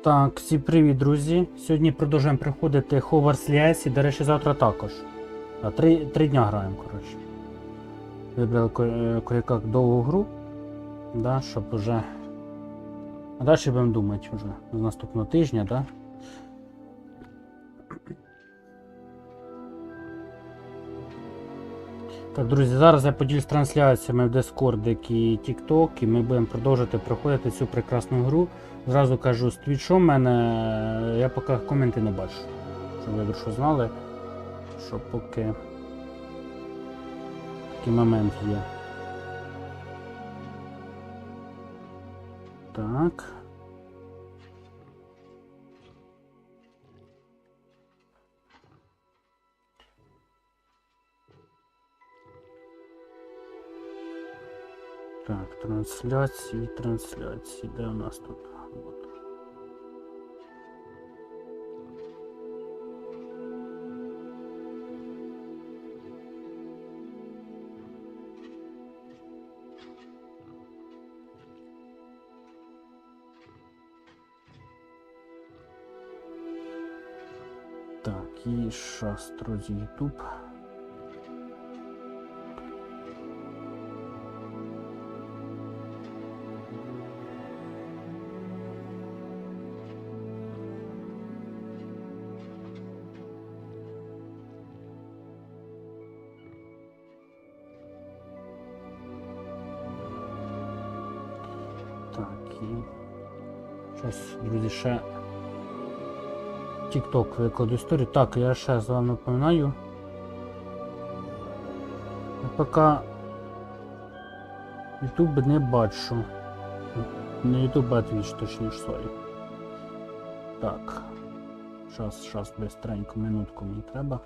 Так, всім привіт, друзі. Сьогодні продовжуємо проходити Hogwarts Legacy, до речі, завтра також. Три дня граємо, коротше. Вибрали кое-як довгу гру, да, щоб уже... А далі будемо думати вже з наступного тижня, да? Так, друзі, зараз я поділюсь трансляціями в Discord і TikTok, і ми будемо продовжувати проходити цю прекрасну гру. Зразу кажу, з твічом в мене, я поки коменти не бачу. Щоб ви що знали, що поки такий момент є. Так. Так, трансляції, де у нас тут? Вот. Так, і щас, друзі, YouTube. Так, і зараз, друзі, ще TikTok викладу історію. Так, я ще з вами напоминаю. Я поки YouTube не бачу. Не YouTube, а Twitch, точніше, сорі. Так. Щас, быстренько, минутку мені треба.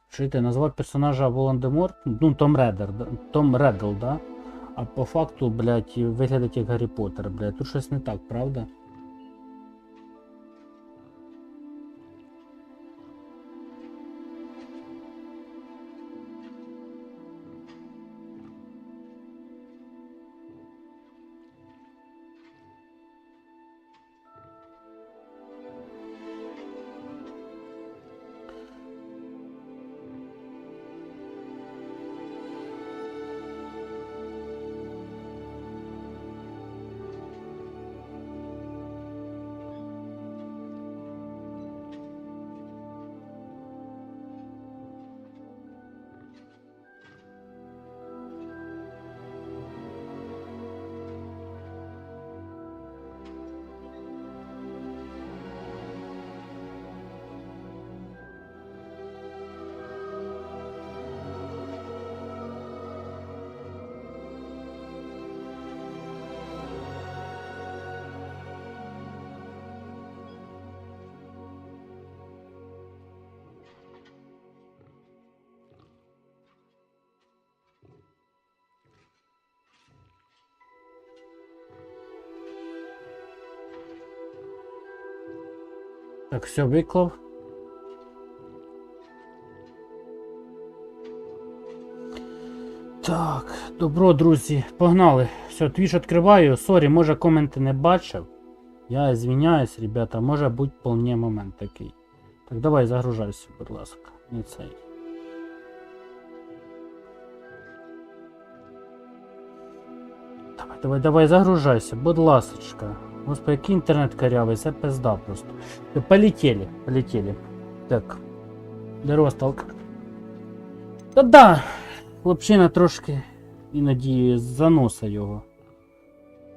Чуєте, назвати персонажа Волан-де-Морт, ну, Том Реддл, да? А по факту, блядь, виглядить як Гаррі Поттер, блядь. Тут щось не так, правда? Так, все, виклав. Так, добро, друзі, погнали. Все, твіч відкриваю. Сорі, може коменти не бачив. Я звиняюсь, ребята, може бути вполне момент такий. Так, давай загружайся, будь ласка. Не цей. Давай, загружайся, будь ласочка. Господи, який інтернет корявий, це пизда просто. Полетели. Так. Доросталка. Та-да! Хлопчина трошки іноді заноса його.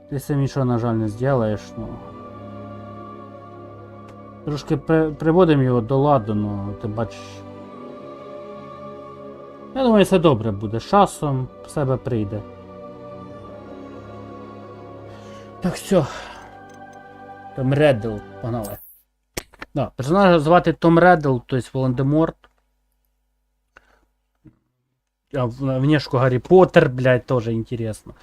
Ти самі нічого, на жаль, не зробиш, ну. Трошки приводимо його до ладу, ну, ти бачиш. Я думаю, все добре буде. З часом в себе прийде. Так, все. Том Реддл, погнали. Да, персонажа звати Том Реддл, тобто Волан-де-Морт. А внешку Гаррі Поттер, блядь, тоже интересно.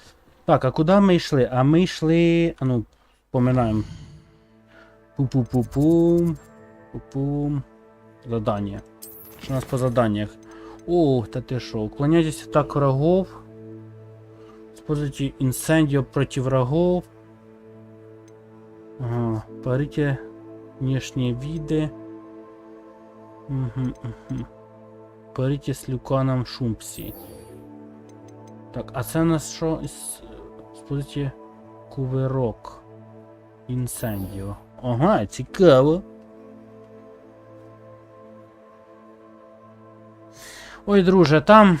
Так, а куда мы шли? А мы шли... А ну, вспоминаем. Пу-пу-пу-пум. Пу-пум. Задание. Что у нас по заданиях? О, да ты шо. Уклоняйтесь от атак врагов. Используйте инсендио против врагов. Ага. Парите внешние виды. Угу. Парите с люканом Шумпсі. Так, а це у нас що? Используйте кувирок. Інсендіо. Ага, цікаво. Ой, друже, там...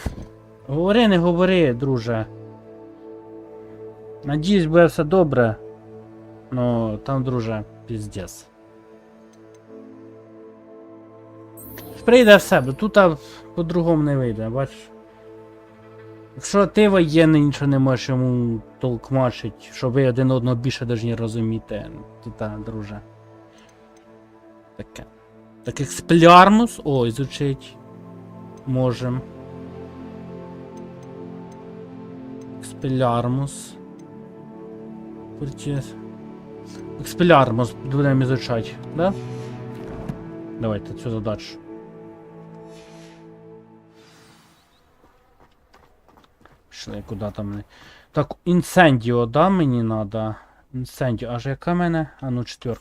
Говори, не говори, друже. Надіюсь, буде все добре. Но там, друже, піздець. Прийде все, бо тут по-другому не вийде, бачиш? Якщо ти воєнний, нічого не можеш йому толкмачить, що ви один одного більше повинні розуміти, тут, друже. Таке. Так, експлярмус, о, ізучить. Можем. Експлярмус. Експлярмус будемо ізучати, да? Давайте цю задачу. Пішли, куди там не... Так, інсендіо, да, мені надо? Інсендіо, аж яка в мене? А ну, 4.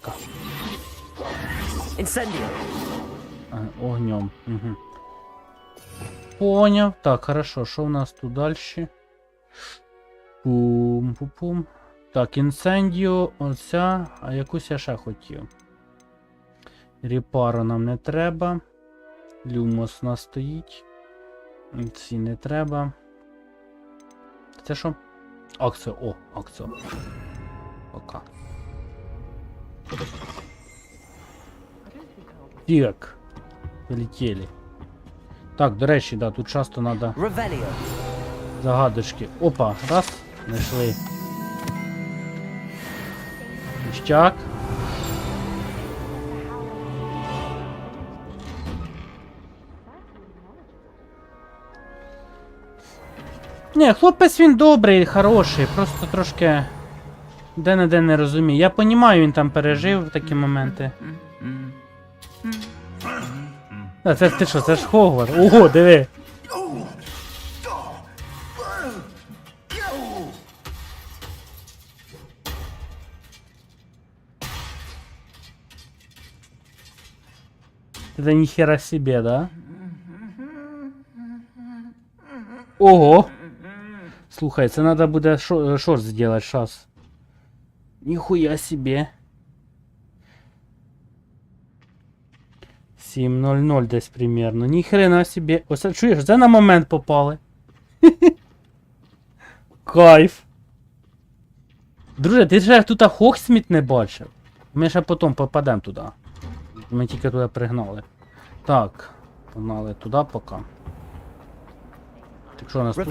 Інсендіо. Огнем. Угу. Поняв. Так, хорошо, що в нас тут далі? Пум-пум-пум. Так, інсендіо, оця, а якусь я ще хотів. Репару нам не треба. Люмос у нас стоїть. Ці не треба. Це що? Акція. О, акція. Пока. Так. Полетели. Так, до речі, да, тут часто надо загадочки. Опа, раз, знайшли. Ніштяк. Ні, хлопець він добрий, хороший, просто трошки де-не-де не розуміє. Я понімаю, він там пережив такі моменти. А, це ти що, це ж Хогвартс. Ого, диви. Это нихера себе, да? Ого! Слухай, це надо буде шорт сделать сейчас. Нихуя себе. 7:00 десь примерно. Ніхрена себе. Ось чуєш, це на момент попали. Кайф. Друже, ти ж тут Хогсміт не бачив. Ми ще потім попадемо туди. Ми тільки туди пригнали. Так, погнали туди поки. Так що у нас тут?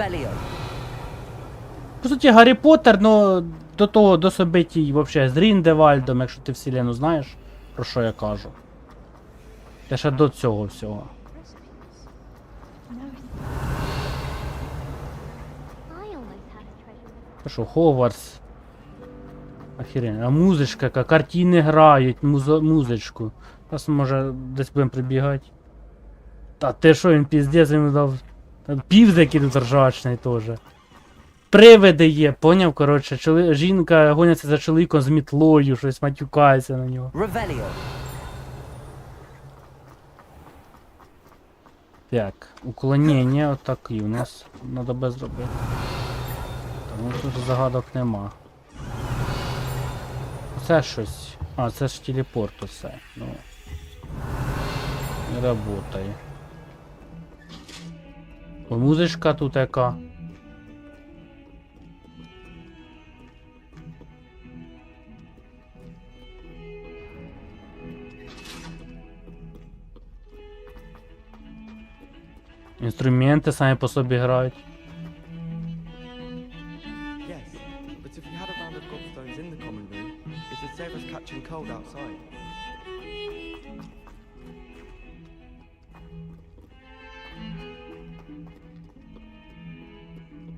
По суті, Гаррі Поттер, но до того, до событий, вообще, з Ріндевальдом, якщо ти вселену знаєш, про що я кажу. Та ще до цього всього. Та що, Хогвартс. Охеренно. А музичка, яка, картини грають, музичку. Зараз може десь будемо прибігати. Та ти що, він піздець йому дав. Півз який тут ржачний теж. Привиди є, поняв, коротше, жінка гоняться за чоловіком з мітлою, щось матюкається на нього. Так, уклонення отакі у нас треба без зробити. Тому тут загадок нема. Це щось. А, це ж телепорт усе. Ну. Не работає. О, музичка тут яка. Інструменти самі по собі грають. Yes, but if we had a round of gobstones in the common room, it would save us catching cold outside.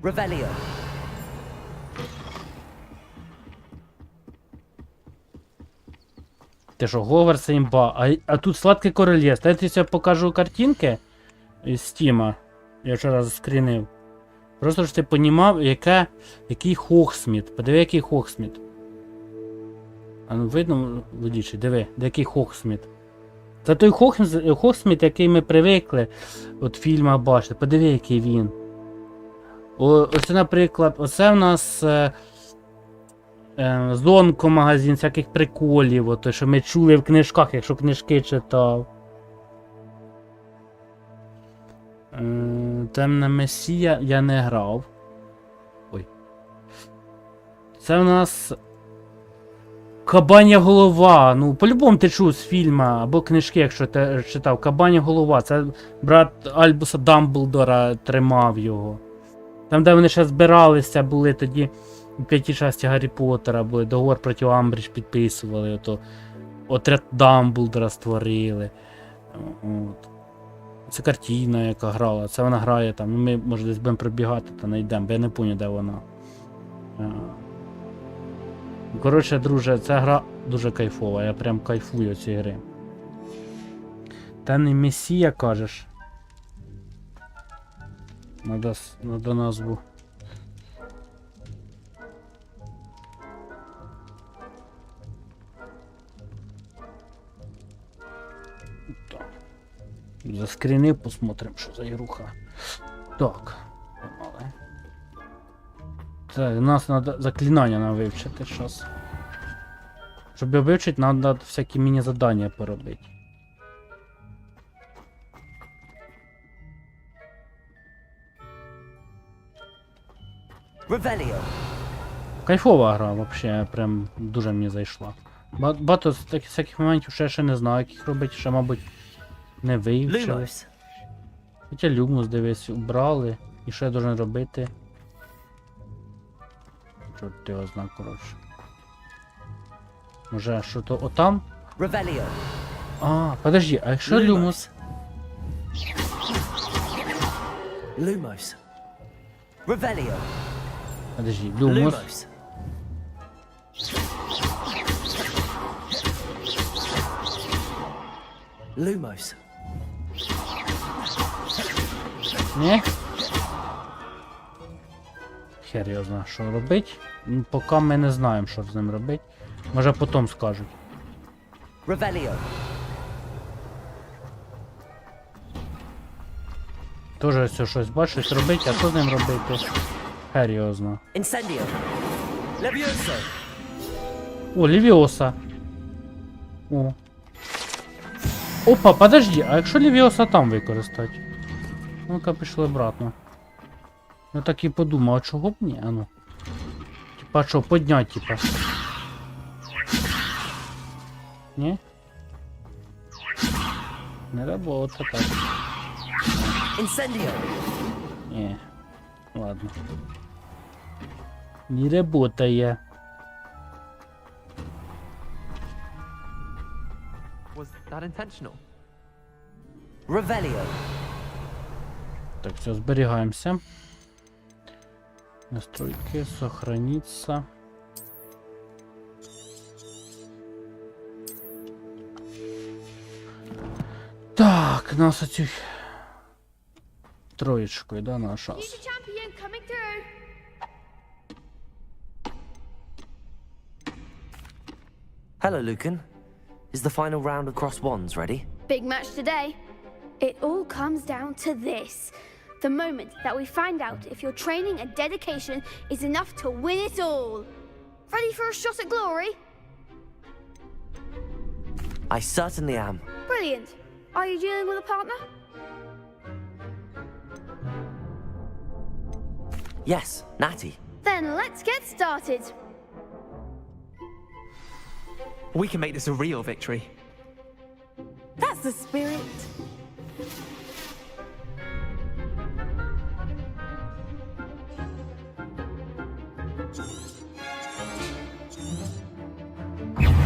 Revelio. Ти що, Хогвартс імба, а тут сладке королівство. Я тобі покажу картинки із Стіма. Я вчора заскрінив. Просто щоб ти понімав, який Хогсмід. Подиви, який Хогсмід. А ну видно, водічий, диви, який Хогсмід. Це той Хогсмід, який ми привикли от в фільмах бачити. Подиви, який він. Ось, наприклад, оце в нас Зонко магазин всяких приколів, от, що ми чули в книжках, якщо книжки читав. Темна Месія я не грав. Ой. Це в нас Кабаня голова. Ну, по-любому ти чув з фільму або книжки, якщо ти читав. Кабаня голова. Це брат Альбуса Дамблдора тримав його. Там, де вони ще збиралися, були тоді у 5 часті Гаррі Поттера, були договор проти Амбридж підписували, ото отряд Дамблдора створили. От. Це картина, яка грала, це вона грає там, ну ми, може, десь будемо пробігати, та знайдемо, бо я не пам'ятаю, де вона. Коротше, друже, ця гра дуже кайфова, я прям кайфую від цієї гри. Темний Месія, кажеш? Надо назву. Заскрінив, посмотрим, що за ігруха. Так. Помали. Це, у нас треба заклинання нам вивчити зараз. Щоб його вивчити, треба всякі міні-задання поробити. Revelio. Кайфова гра, взагалі, прям дуже мені зайшла. Багато з таких всяких моментів ще не знаю, як їх робити, ще, мабуть, не вивчили. Lumos. Хоча Люмус, дивись, убрали. І що я должен робити? Чорт його знає, коротше. Може, що то отам? Revelio. А, подожди, а якщо Люмус? Lumos. Revelio. Подожди, Люмус. Lumos. Lumos. Ні? Хер його знає, що робить. Ну, поки ми не знаємо, що з ним робити. Може потім скажуть. Revelio. Тоже ось щось бачиш, робить, а що з ним робити? Хер його знає. Incendio. Levioso. О, Левіоса. О. Опа, подожди, а якщо Левіоса там використати? Ну-ка, пішли обратно. Я так і подумав, а чого б ні? А ну. Типа що, поднять, типа. Ні? Не работа так. Incendio. Ні. Ладно. Не работає. Was that intentional? Revelio. Так, все, зберігаємося. Настройки, сохраниться. Так, нас оцю троєчкою, да, на шанс. Future champion coming through. Hello, Lucan. Is the final round of Cross Wands ready? Big match today. It all comes down to this. The moment that we find out if your training and dedication is enough to win it all. Ready for a shot at glory? I certainly am. Brilliant. Are you dealing with a partner? Yes, Natty. Then let's get started. We can make this a real victory. That's the spirit.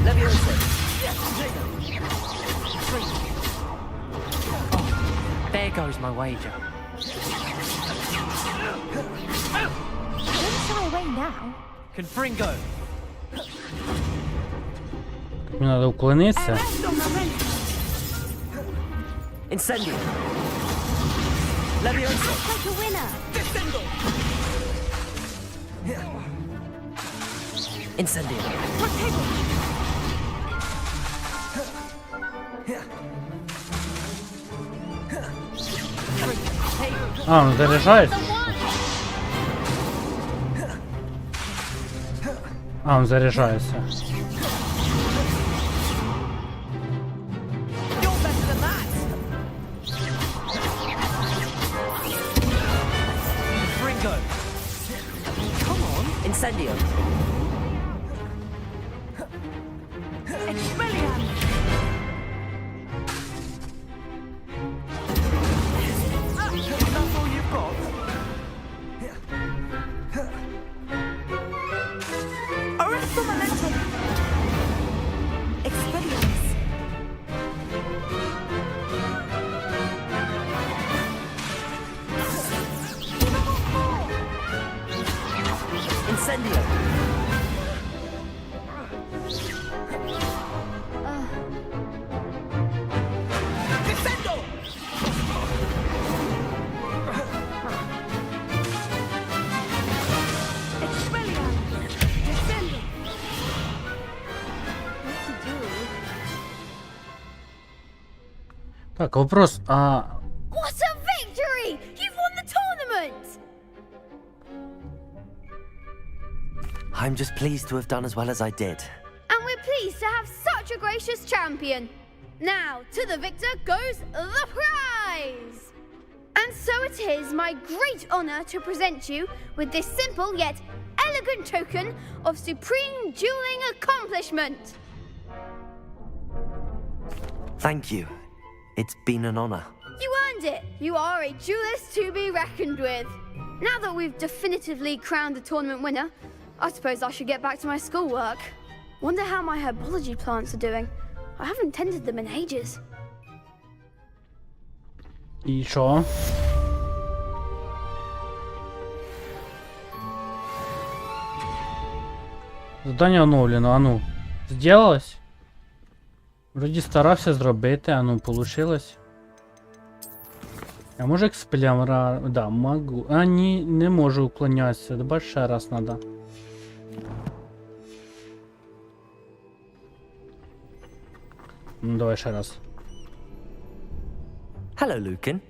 Levioso. There goes my wager. Don't shy away now. Confringo. Мені треба уклонитися. Arrest on the rent. Incendio. Levioso! Act like a winner. Incendio! А, он заряжается? А, он заряжается. Fringo! Come on! Incendio! Expelliarmus. That's all you've got? Arresto momentum. Expelliarmus. Incendio! Expelliarmus. Descendo. What to do? Так, вопрос, а... What a victory! You've won the tournament! I'm just pleased to have done as well as I did. And we're pleased to have such a gracious champion. Now, to the victor goes the prize! And so it is my great honor to present you with this simple yet elegant token of supreme dueling accomplishment. Thank you. It's been an honor. You earned it. You are a duelist to be reckoned with. Now that we've definitively crowned the tournament winner, I suppose I should get back to my schoolwork. Wonder how my herbology plants are doing. I haven't tended them in ages. І що? Задання оновлено, а ну. Сделалось? Вроді старався зробити, а ну, получилось. А може експелямра... Да, могу. А, ні, не можу уклонятися. Давай ще раз надо. Ну, давай ще раз. Hello, Lucan.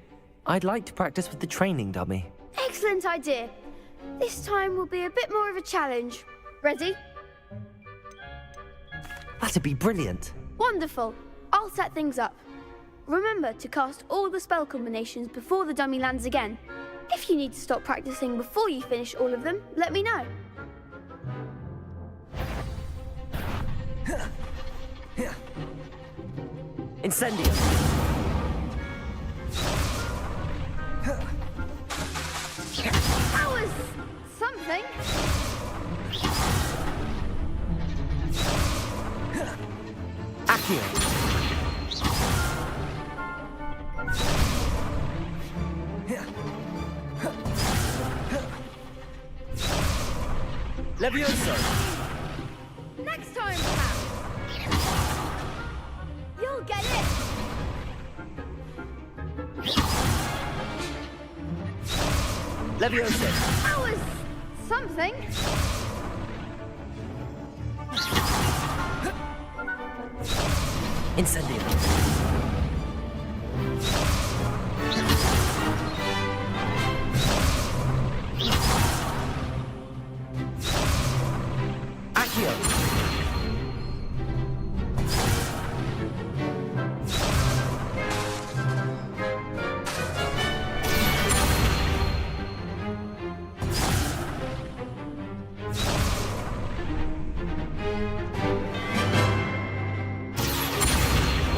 I'd like to practice with the training dummy. Excellent idea. This time will be a bit more of a challenge. Ready? That'd be brilliant. Wonderful. I'll set things up. Remember to cast all the spell combinations before the dummy lands again. If you need to stop practicing before you finish all of them, let me know. Incendio! That was something. Accio! Levioso! Next time, perhaps. You'll get it. Levioso! That was something. Incendio! Accio!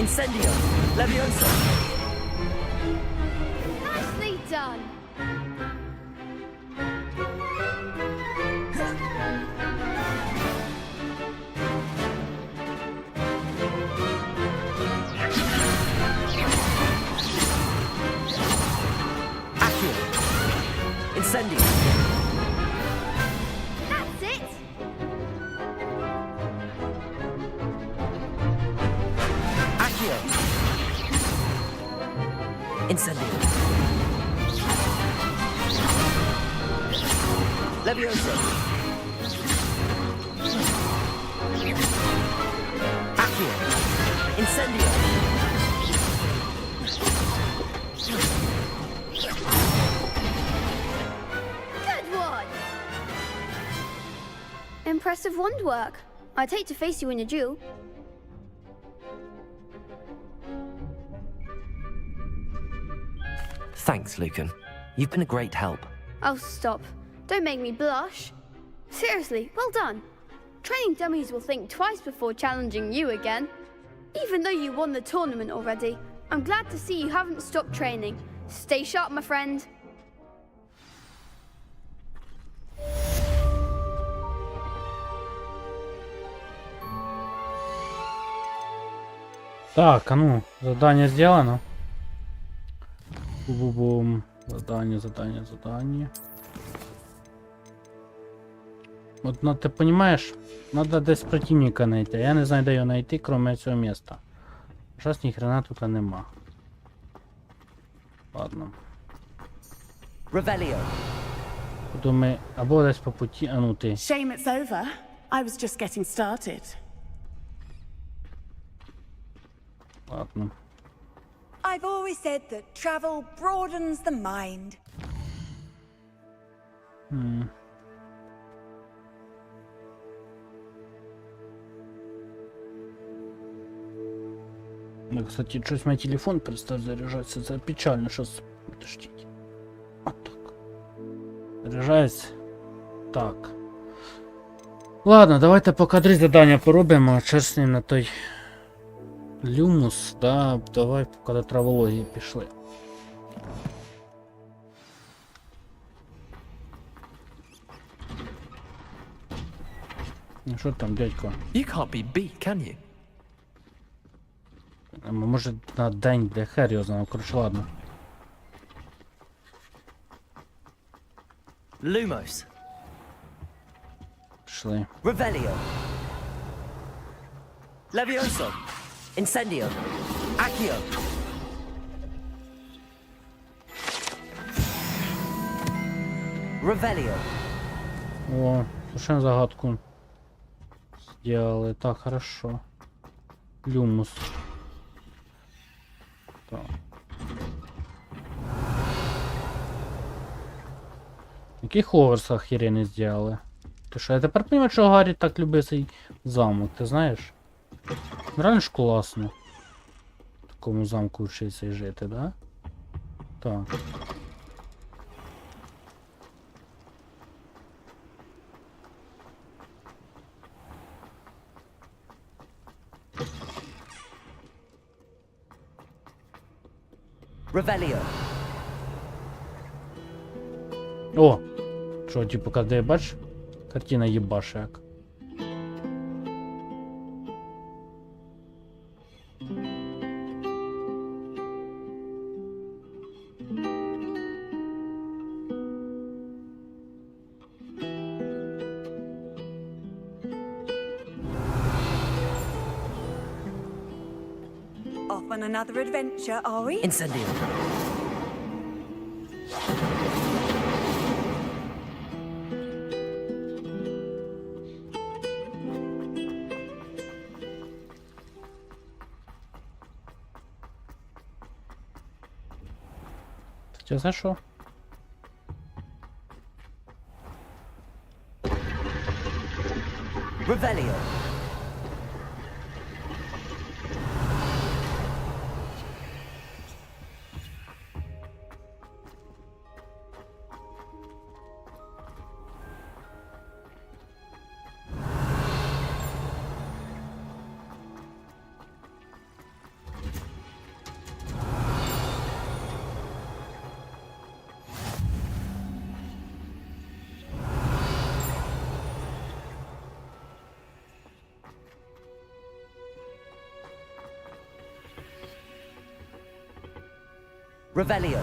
Incendio! Levioso! Nicely done. Accio! Incendio! That's it. Accio! Incendio! Levioso. Accio. Incendio. Good one! Impressive wand work. I'd hate to face you in a duel. Thanks, Lucan. You've been a great help. Oh, stop. Don't make me blush. Seriously, well done. Training dummies will think twice before challenging you again. Even though you won the tournament already, I'm glad to see you haven't stopped training. Stay sharp, my friend. Так, а ну, задание сделано. Бу-бу-бум. Задание. Вот, ну, ты понимаешь, надо десь противника найти. Я не знаю, де його знайти, кроме цього міста. Зараз ні хрена тут нема. Ладно. Revelio. Буду ми або десь по путі, а ну ти. Shame it's over. I was just getting started. Ладно. I've always said that travel broadens the mind. Ну, кстати, щось мій телефон перестав заряджатися. Це печально, щось. Подождіть. От так. Заряджається. Так. Ладно, давайте поки 3 задання поробимо. Чесним на той люмус, да, давай поки до травології пішли. Ну що там, дядько? You can't be beat, can you? Може на день, де хер його знав, коротше, ладно. Lumos. Пішли. Revelio. Levioso. Incendio. Accio. Revelio. О, совершенно загадку сделали. Так, хорошо. Люмус. Так. Який Хогвартс охеренний сделали? Ти що, я тепер розумію, що Гаррі так любить цей замок, ти знаєш? Реально ж класно. В такому замку вчиться і жити, да? Так. Revelio. О! Що, типу, коли бачиш? Картина їбаше як. Off on another adventure, are we? Incendio. Ти знаєш що? Revelio. Revelio.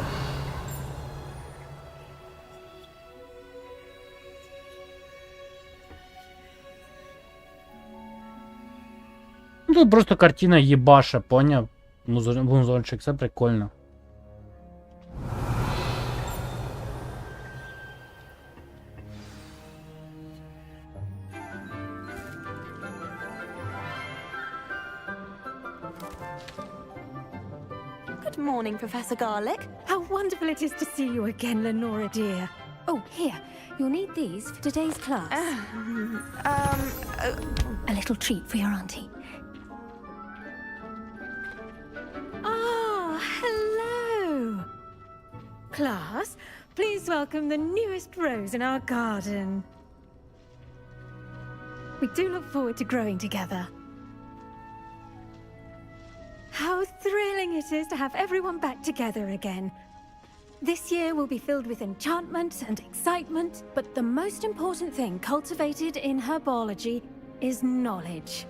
Ну тут просто картина єбаша, поняв? Музончик, це прикольно. Good morning, Professor Garlic. How wonderful it is to see you again, Lenora dear. Oh, here. You'll need these for today's class. A little treat for your auntie. Ah, hello. Class, please welcome the newest rose in our garden. We do look forward to growing together. How thrilling it is to have everyone back together again. This year will be filled with enchantment and excitement, but the most important thing cultivated in herbology is knowledge.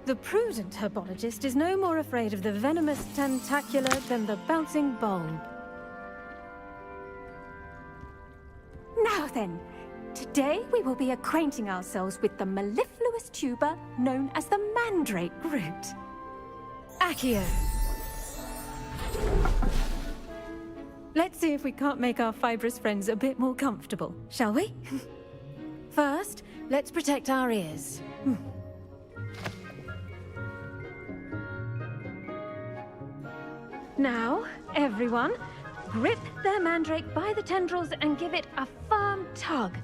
The prudent herbologist is no more afraid of the venomous tentacula than the bouncing bulb. Now then, today we will be acquainting ourselves with the mellifluous tuber known as the mandrake root. Accio. Let's see if we can't make our fibrous friends a bit more comfortable, shall we? First, let's protect our ears. Now, everyone, grip their mandrake by the tendrils and give it a firm tug.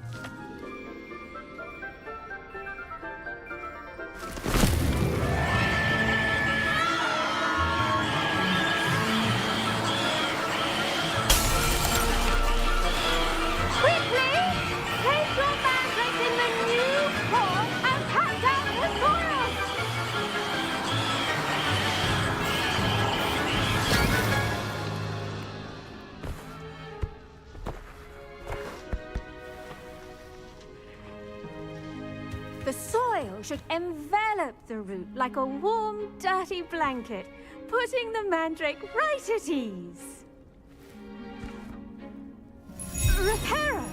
The soil should envelop the root like a warm, dirty blanket, putting the mandrake right at ease. Reparo!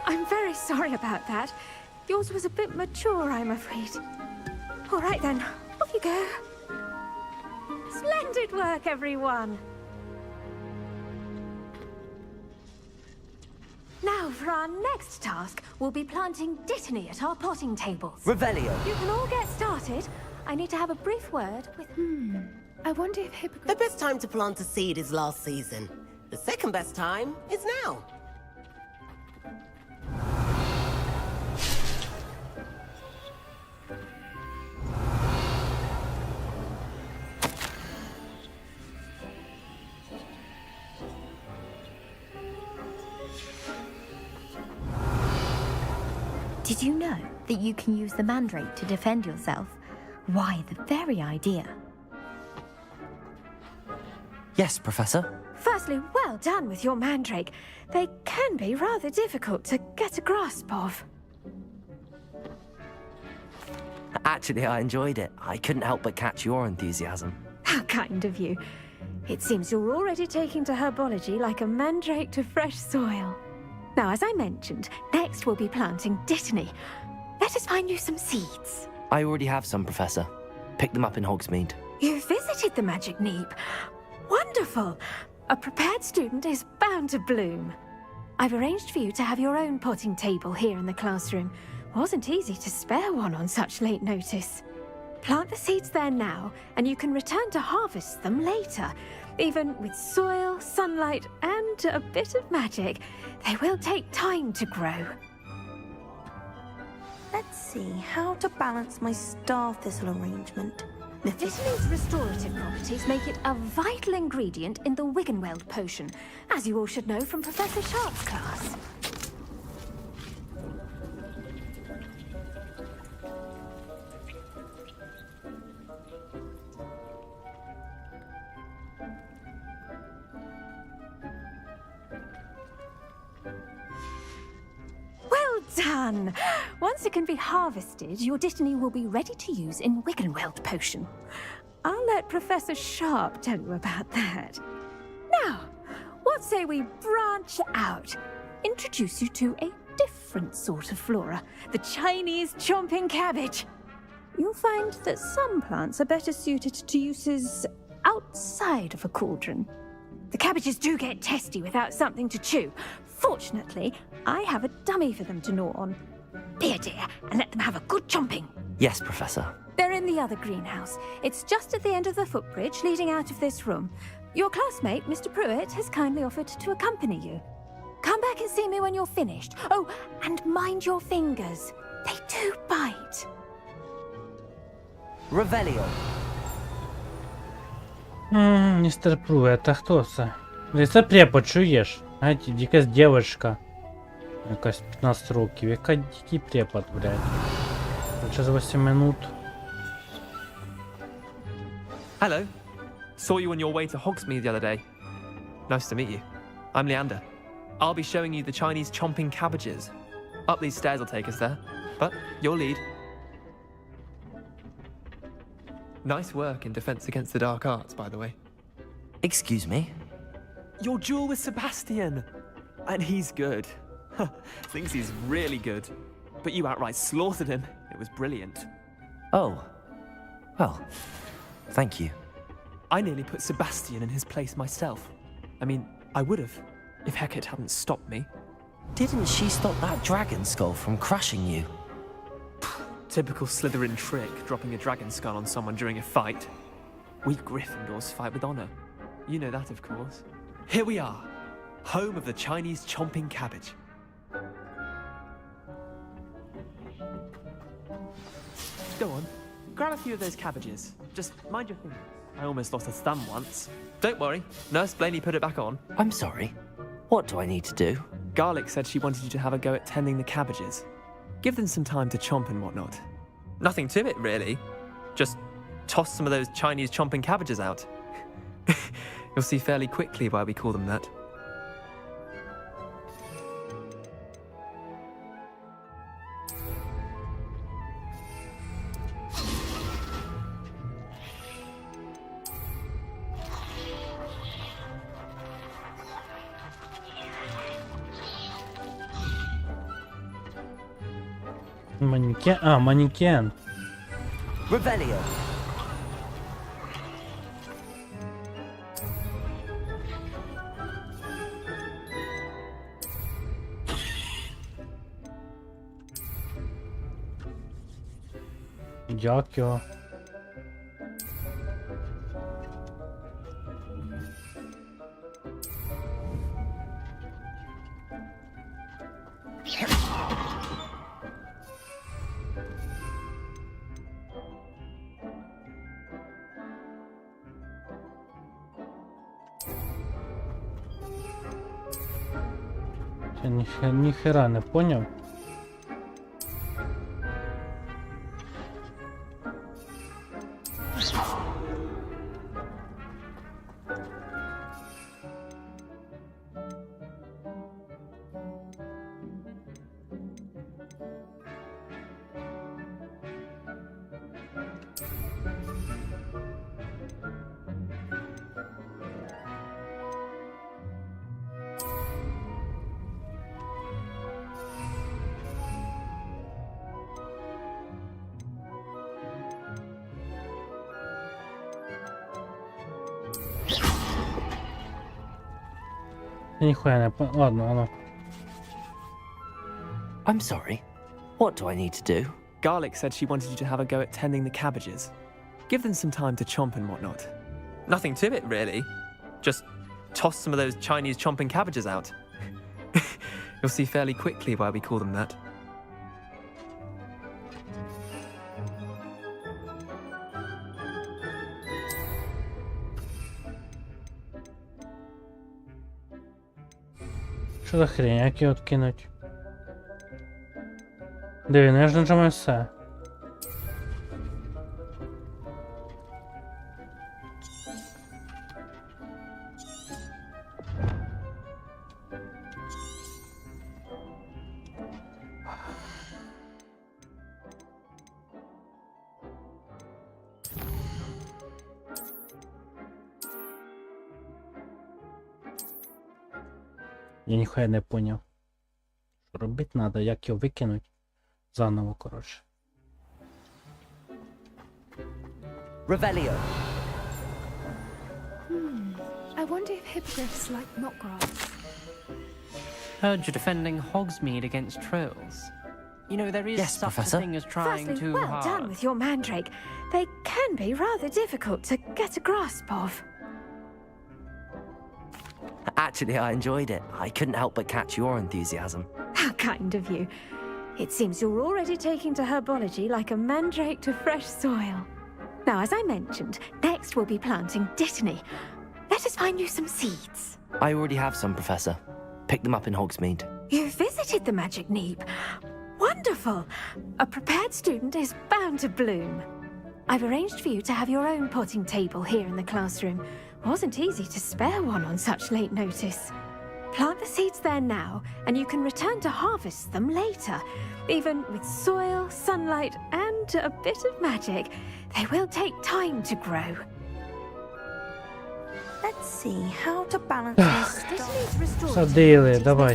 I'm very sorry about that. Yours was a bit mature, I'm afraid. All right then, off you go. Splendid work, everyone! Now, for our next task, we'll be planting dittany at our potting tables. Revelio. You can all get started. I need to have a brief word with... I wonder if The best time to plant a seed is last season. The second best time is now. Did you know that you can use the mandrake to defend yourself? Why, the very idea. Yes, Professor. Firstly, well done with your mandrake. They can be rather difficult to get a grasp of. Actually, I enjoyed it. I couldn't help but catch your enthusiasm. How kind of you. It seems you're already taking to herbology like a mandrake to fresh soil. Now, as I mentioned, next we'll be planting dittany. Let us find you some seeds. I already have some, Professor. Picked them up in Hogsmeade. You visited the Magic Neep. Wonderful! A prepared student is bound to bloom. I've arranged for you to have your own potting table here in the classroom. Wasn't easy to spare one on such late notice. Plant the seeds there now, and you can return to harvest them later. Even with soil, sunlight, and a bit of magic, they will take time to grow. Let's see how to balance my star thistle arrangement. Dittany's restorative properties make it a vital ingredient in the Wiggenweld potion, as you all should know from Professor Sharp's class. Well done! Once it can be harvested, your dittany will be ready to use in Wiggenweld potion. I'll let Professor Sharp tell you about that. Now, what say we branch out? Introduce you to a different sort of flora, the Chinese chomping cabbage. You'll find that some plants are better suited to uses outside of a cauldron. The cabbages do get testy without something to chew. Fortunately, I have a dummy for them to gnaw on. Here, dear, and let them have a good chomping. Yes, Professor. They're in in the other greenhouse. It's just at the end of the footbridge leading out of this room. Your classmate, Mr. Pruitt, has kindly offered to accompany you. Come back and see me when you're finished. Oh, and mind your fingers. They do bite. Revelio. Містер Прует, а хто це? Це препод, чуєш? Знаєте, якась дівчинка. Якась 15 років. Який препод, блядь? Через 8 минут. Hello. Saw you on your way to Hogsmeade the other day. Nice to meet you. I'm Leander. I'll be showing you the Chinese chomping cabbages. Up these stairs will take us there. But your lead. Nice work in Defense Against the Dark Arts, by the way. Excuse me? Your duel with Sebastian! And he's good. Thinks he's really good. But you outright slaughtered him. It was brilliant. Oh. Well, thank you. I nearly put Sebastian in his place myself. I mean, I would have, if Hecate hadn't stopped me. Didn't she stop that dragon skull from crushing you? Typical Slytherin trick, dropping a dragon skull on someone during a fight. We Gryffindors fight with honor. You know that, of course. Here we are, home of the Chinese chomping cabbage. Go on, grab a few of those cabbages. Just mind your fingers. I almost lost a thumb once. Don't worry, Nurse Blaney put it back on. I'm sorry. What do I need to do? Garlic said she wanted you to have a go at tending the cabbages. Give them some time to chomp and whatnot. Nothing to it, really. Just toss some of those Chinese chomping cabbages out. You'll see fairly quickly why we call them that. Манекен? А, манекен. Revelio. Дякую. Я ніхера не поняв. Я ніхуя не понял. Ладно, ладно. I'm sorry. What do I need to do? Garlic said she wanted you to have a go at tending the cabbages. Give them some time to chomp and whatnot. Nothing to it, really. Just toss some of those Chinese chomping cabbages out. You'll see fairly quickly why we call them that. Що за хрень, як його откинуть? Диви, ну я ж нажимаю все. Я ніхуя не поняв. Що робити треба, як його викинуть. Заново, коротше. Revelio. I wonder if hippogriffs like knotgrass. Heard you're defending Hogsmeade against trolls. You know, there is Yes, such Professor. a thing as trying Firstly, too well hard. done with your mandrake. They can be rather difficult to get a grasp of. Actually, I enjoyed it. I couldn't help but catch your enthusiasm. How kind of you. It seems you're already taking to herbology like a mandrake to fresh soil. Now, as I mentioned, next we'll be planting dittany. Let us find you some seeds. I already have some, Professor. Picked them up in Hogsmeade. You visited the Magic Neep. Wonderful! A prepared student is bound to bloom. I've arranged for you to have your own potting table here in the classroom. Wasn't easy to spare one on such late notice. Plant the seeds there now, and you can return to harvest them later. Even with soil, sunlight, and a bit of magic, they will take time to grow. Let's see how to balance this. Dittany's restorative Садили, properties давай.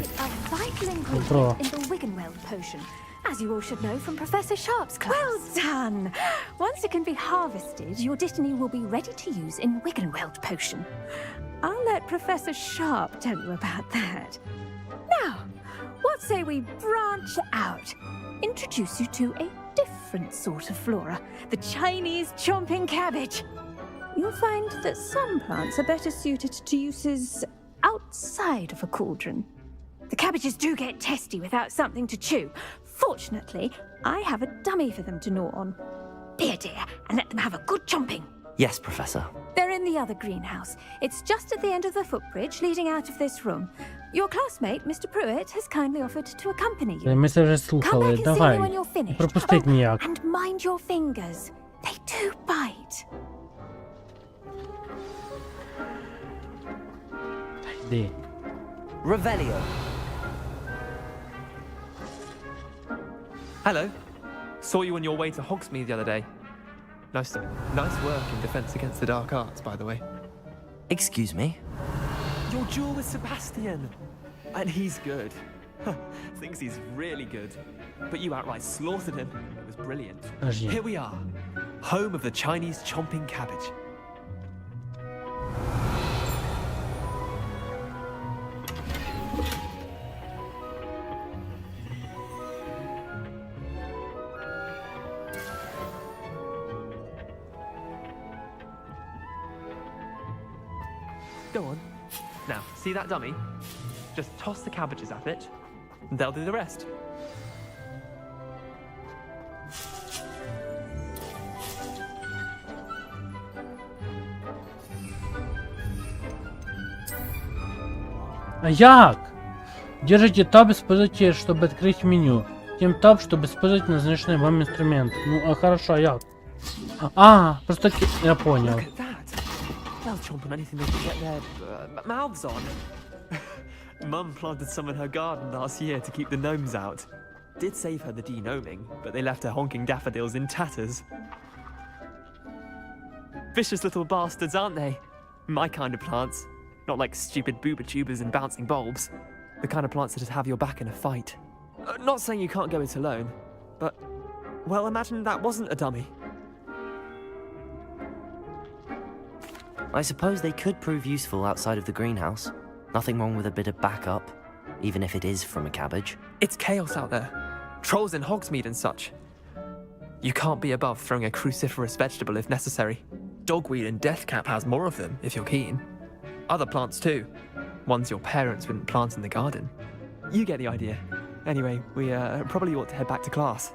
make it a vital Добро. ingredient in the Wiggenweld potion, as you all should know from Professor Sharp's class. Well done! Once it can be harvested, your dittany will be ready to use in Wiggenweld potion. I'll let Professor Sharp tell you about that. Now, what say we branch out? Introduce you to a different sort of flora, the Chinese chomping cabbage. You'll find that some plants are better suited to uses outside of a cauldron. The cabbages do get testy without something to chew. Fortunately, I have a dummy for them to gnaw on. Be a dear and let them have a good chomping. Yes, Professor. They're in the other greenhouse. It's just at the end of the footbridge leading out of this room. Your classmate, Mr. Pruitt, has kindly offered to accompany you. Ми це вже Come back слухали, and see me when давай. you're finished. Пропустить ніяк. And mind your fingers. They do bite. Йди. Revelio. Hello. Saw you on your way to Hogsmeade the other day. Nice work in Defense Against the Dark Arts, by the way. Excuse me? Your duel with Sebastian. And he's good. Thinks he's really good. But you outright slaughtered him. It was brilliant. Подожди. Here we are. Home of the Chinese chomping cabbage. Go on. Now, see that dummy? Just toss the cabbages at it, and they'll do the rest. А як? Держите таб, используйте, чтобы открыть меню. Тем таб, чтобы использовать назначенный вам инструмент. Ну, а хорошо, а як? А, просто я понял. Look at that. They'll chomp on anything they can get their mouths on. Mum planted some in her garden last year to keep the gnomes out. Did save her the de-gnoming, but they left her honking daffodils in tatters. Vicious little bastards, aren't they? My kind of plants. Not like stupid booba tubers and bouncing bulbs. The kind of plants that'd have your back in a fight. Not saying you can't go it alone, but... Well, imagine that wasn't a dummy. I suppose they could prove useful outside of the greenhouse. Nothing wrong with a bit of backup, even if it is from a cabbage. It's chaos out there. Trolls in Hogsmeade and such. You can't be above throwing a cruciferous vegetable if necessary. Dogweed and deathcap has more of them, if you're keen. Other plants too. Ones your parents wouldn't plant in the garden. You get the idea. Anyway, we probably ought to head back to class.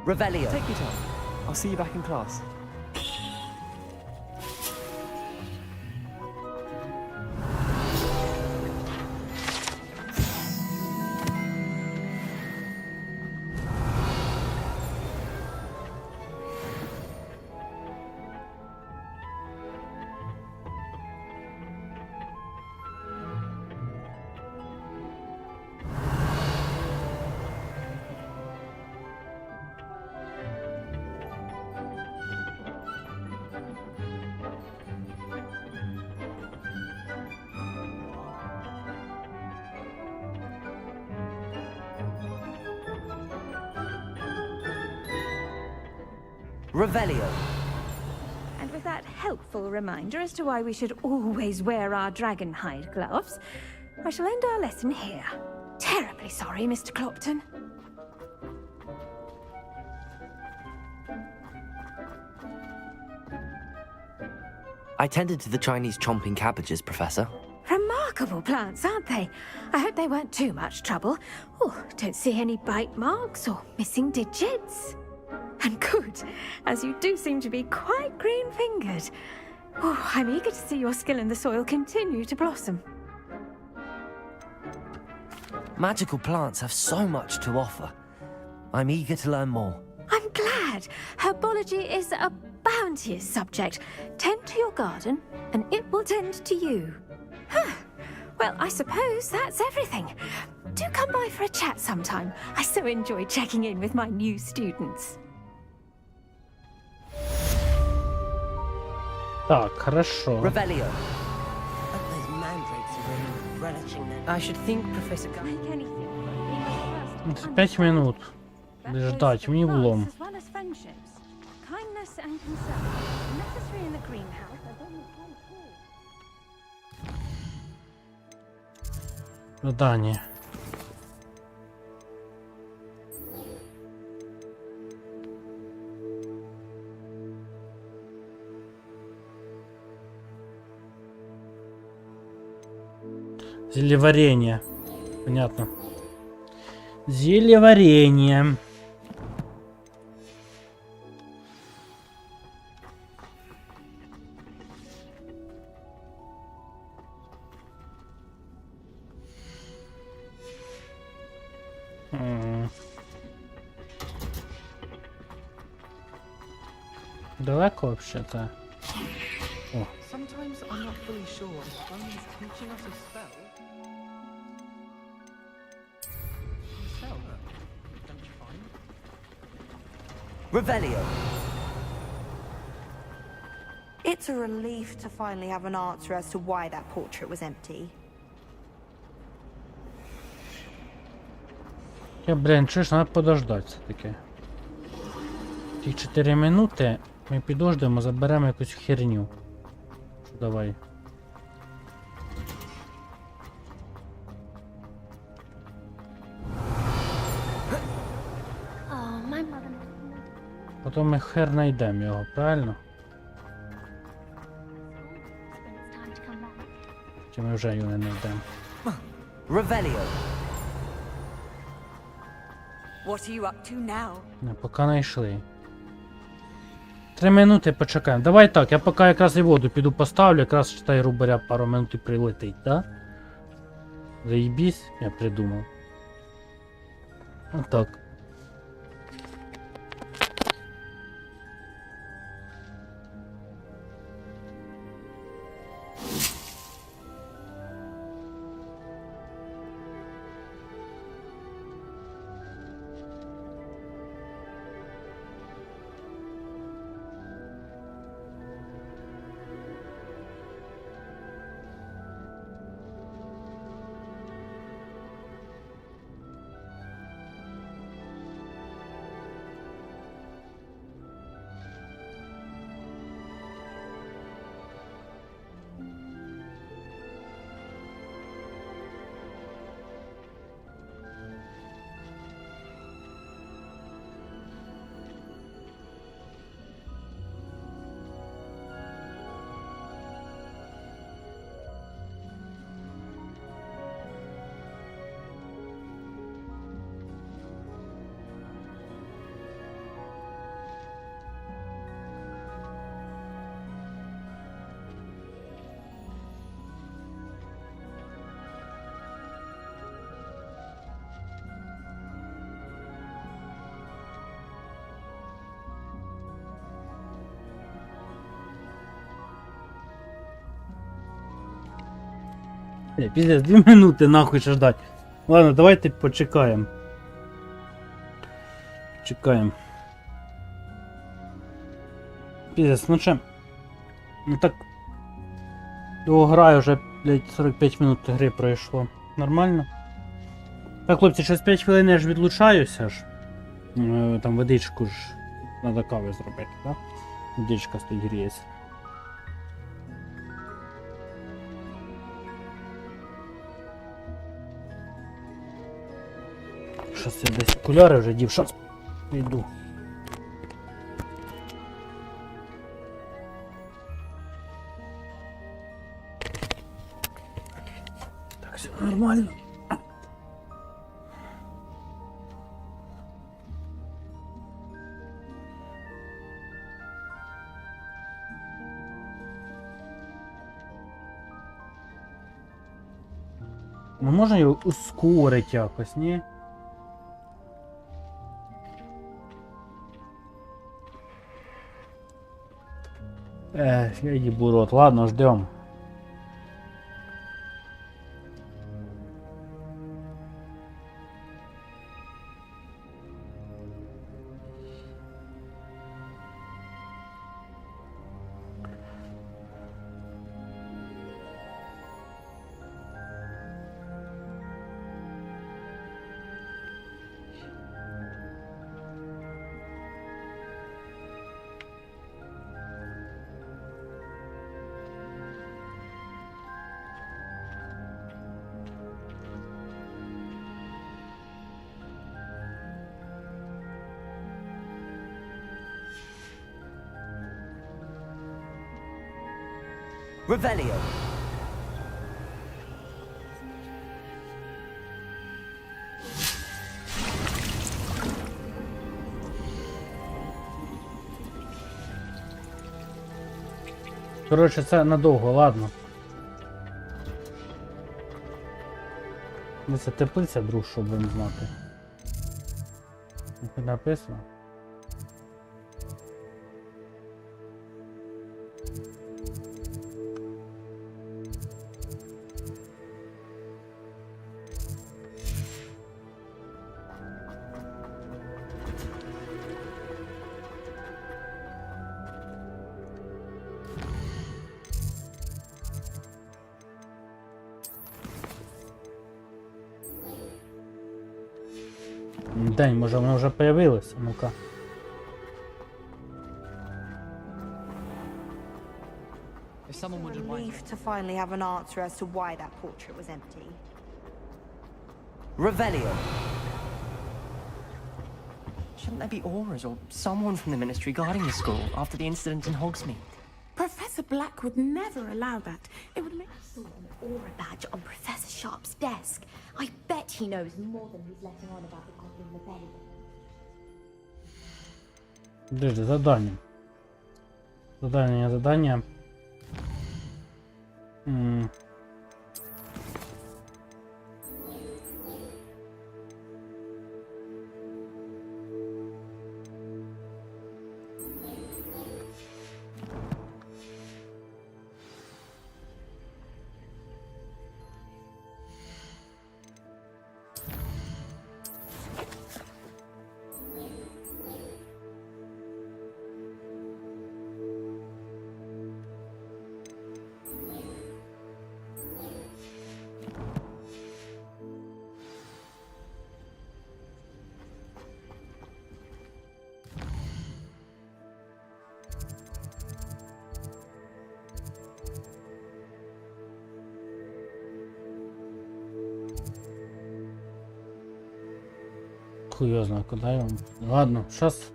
Revelio. Take your time. I'll see you back in class. Revelio. And with that helpful reminder as to why we should always wear our dragon hide gloves, I shall end our lesson here. Terribly sorry, Mr. Clopton. I tended to the Chinese chomping cabbages, Professor. Remarkable plants, aren't they? I hope they weren't too much trouble. Oh, don't see any bite marks or missing digits. And good, as you do seem to be quite green-fingered. Oh, I'm eager to see your skill in the soil continue to blossom. Magical plants have so much to offer. I'm eager to learn more. I'm glad. Herbology is a bounteous subject. Tend to your garden, and it will tend to you. Huh. Well, I suppose that's everything. Do come by for a chat sometime. I so enjoy checking in with my new students. Так, хорошо. Revelio. But those mandrakes are really relishing them. I should think Professor Gu- Like anything, we must first 5 минут. That Ждать, goes мені for влом. plants as well as friendships. Kindness and concern, necessary in the greenhouse as well as on call. Задание. Зельеварение. Понятно. Зельеварение. Далеко вообще-то. О. Sometimes I'm not fully sure if one is teaching us a spell. Spell, don't you find? Revelio. It's a relief to finally have an answer as to why that portrait was empty. Блін, чуєш, треба подождати все-таки. Ті 4 минути ми підождемо, заберемо якусь херню. Давай. Oh, my mother. Потім ми хер знайдемо його, правильно? When it's time to come back. Чи ми вже його не знайдемо? Revelio. What are you up to now? Не, поки знайшли. 3 минути почекаємо. Давай так, я поки якраз і воду піду поставлю, якраз читай, грубо говоря, пару минут і прилетить, да? Заїбісь, я придумав. Отак. Пиздец, 2 минути нахуй ще ждать. Ладно, давайте почекаємо. Чекаємо. Пиздец, ну че. Ну так. Його граю вже, блядь, 45 минут гри пройшло. Нормально? Так, хлопці, через 5 хвилин я ж відлучаюся ж. Там водичку ж треба кави зробити, так? Водичка стоїть гріється. Щас я десь окуляри вже дів, щас йду. Нормально. Ну можна його ускорити якось, ні? Я їбу рот. Ладно, ждем. Revelio. Коротше, це надовго, ладно. Це теплиця, друг, щоб будемо знати. Як написано. День, може воно вже появилося, ну-ка. If someone would remind me. Relief to finally have an answer as to why that portrait was empty. Revelio. Shouldn't there be auras or someone from the ministry guarding the school after the incident in Hogsmeade? Professor Black would never allow that. It would make... Aura badge on Professor Sharp's desk. I bet he knows more than he's letting on about the Goblin Rebellion. Подожди, задання. Задання. Хуй його знає, куди я вам. Ладно, зараз.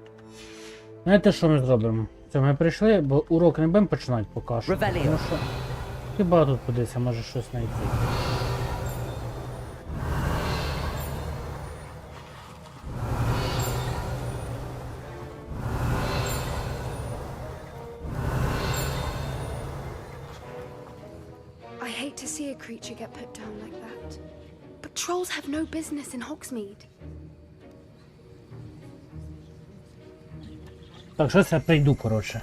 Знаєте, що ми зробимо? Це ми прийшли, бо урок не будемо починати поки що. Тому що хіба тут подивися, може щось знайти. I hate to see a creature get put down like that. But trolls have no business in Hogsmeade. Так, щось я прийду, коротше.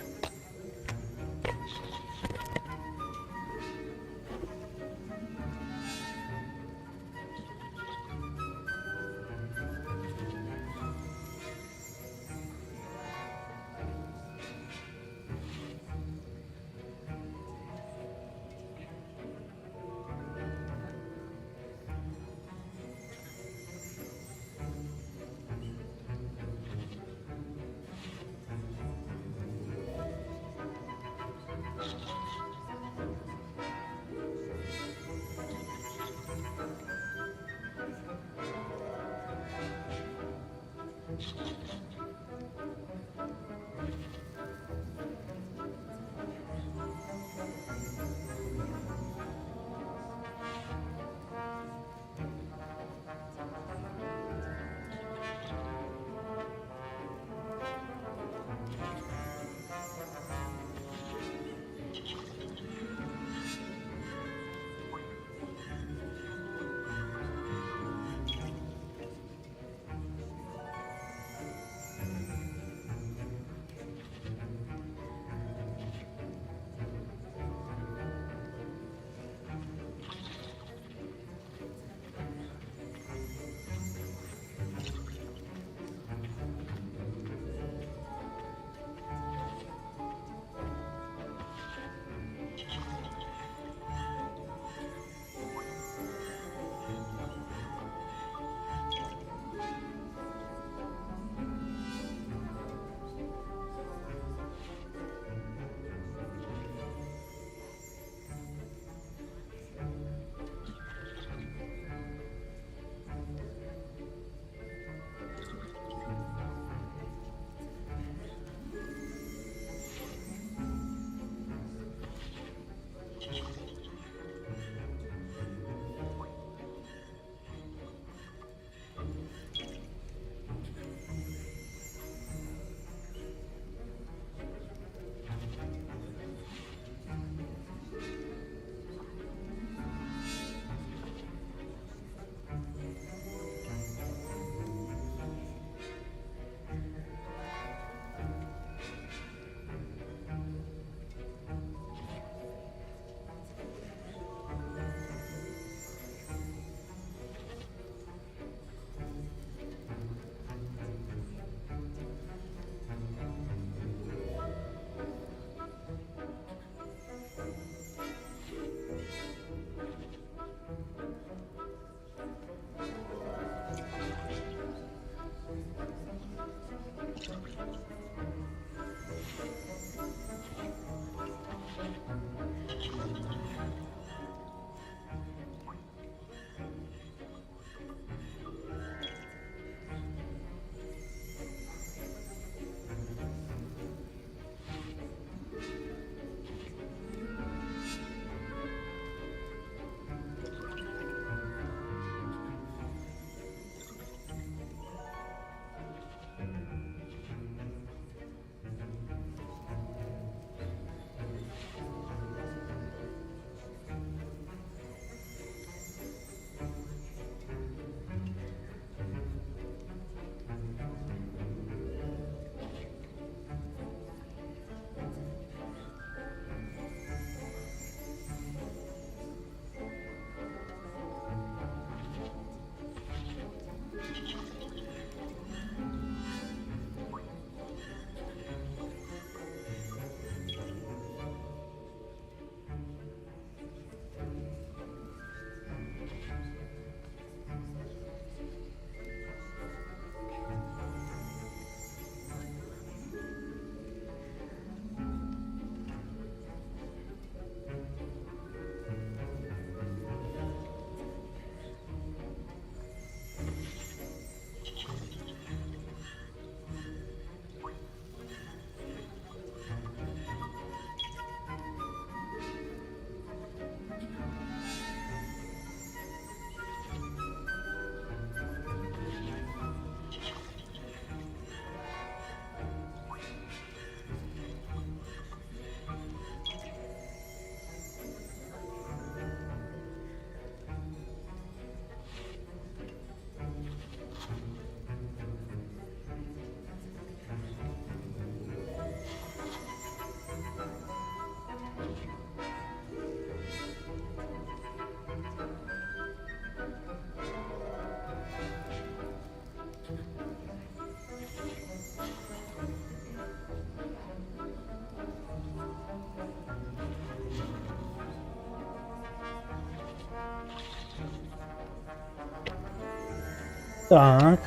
Так.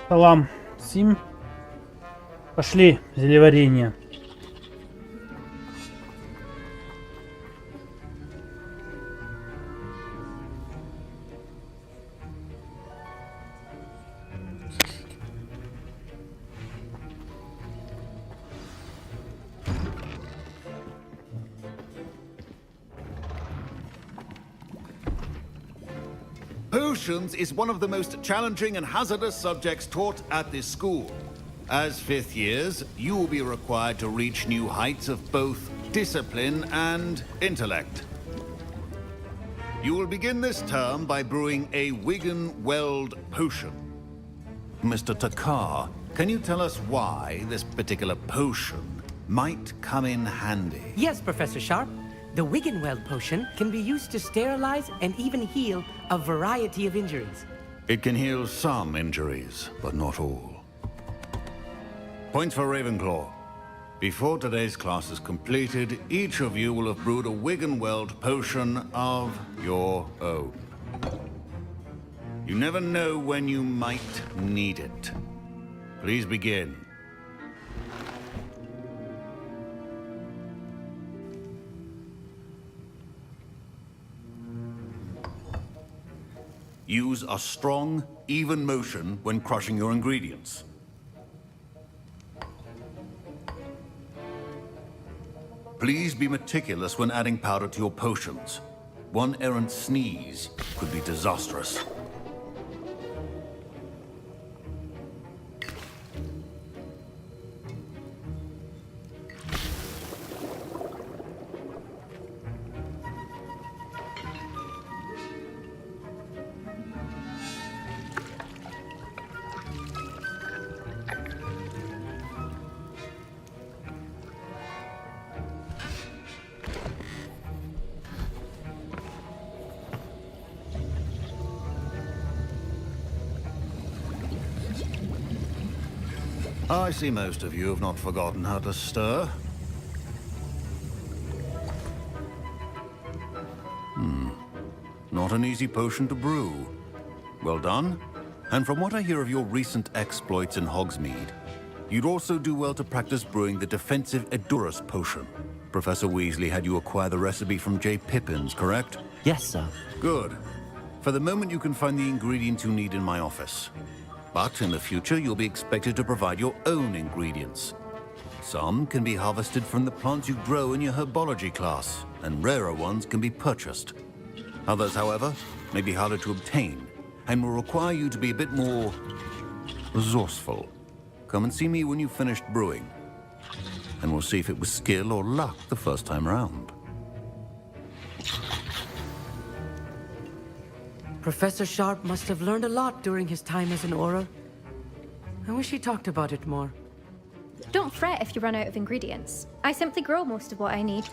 Салам всем. Пошли, зелеварение. Potions is one of the most challenging and hazardous subjects taught at this school. As fifth years, you will be required to reach new heights of both discipline and intellect. You will begin this term by brewing a Wiggen-Weld potion. Mr. Takar, can you tell us why this particular potion might come in handy? Yes, Professor Sharp. The Wiggen-Weld potion can be used to sterilize and even heal a variety of injuries. It can heal some injuries, but not all. Points for Ravenclaw. Before today's class is completed, each of you will have brewed a Wiggen-Weld potion of your own. You never know when you might need it. Please begin. Use a strong, even motion when crushing your ingredients. Please be meticulous when adding powder to your potions. One errant sneeze could be disastrous. I see most of you have not forgotten how to stir. Not an easy potion to brew. Well done. And from what I hear of your recent exploits in Hogsmeade, you'd also do well to practice brewing the defensive Edurus potion. Professor Weasley had you acquire the recipe from J. Pippins, correct? Yes, sir. Good. For the moment, you can find the ingredients you need in my office. But in the future, you'll be expected to provide your own ingredients. Some can be harvested from the plants you grow in your herbology class, and rarer ones can be purchased. Others, however, may be harder to obtain, and will require you to be a bit more resourceful. Come and see me when you've finished brewing, and we'll see if it was skill or luck the first time round. Professor Sharp must have learned a lot during his time as an Auror. I wish he talked about it more. Don't fret if you run out of ingredients. I simply grow most of what I need.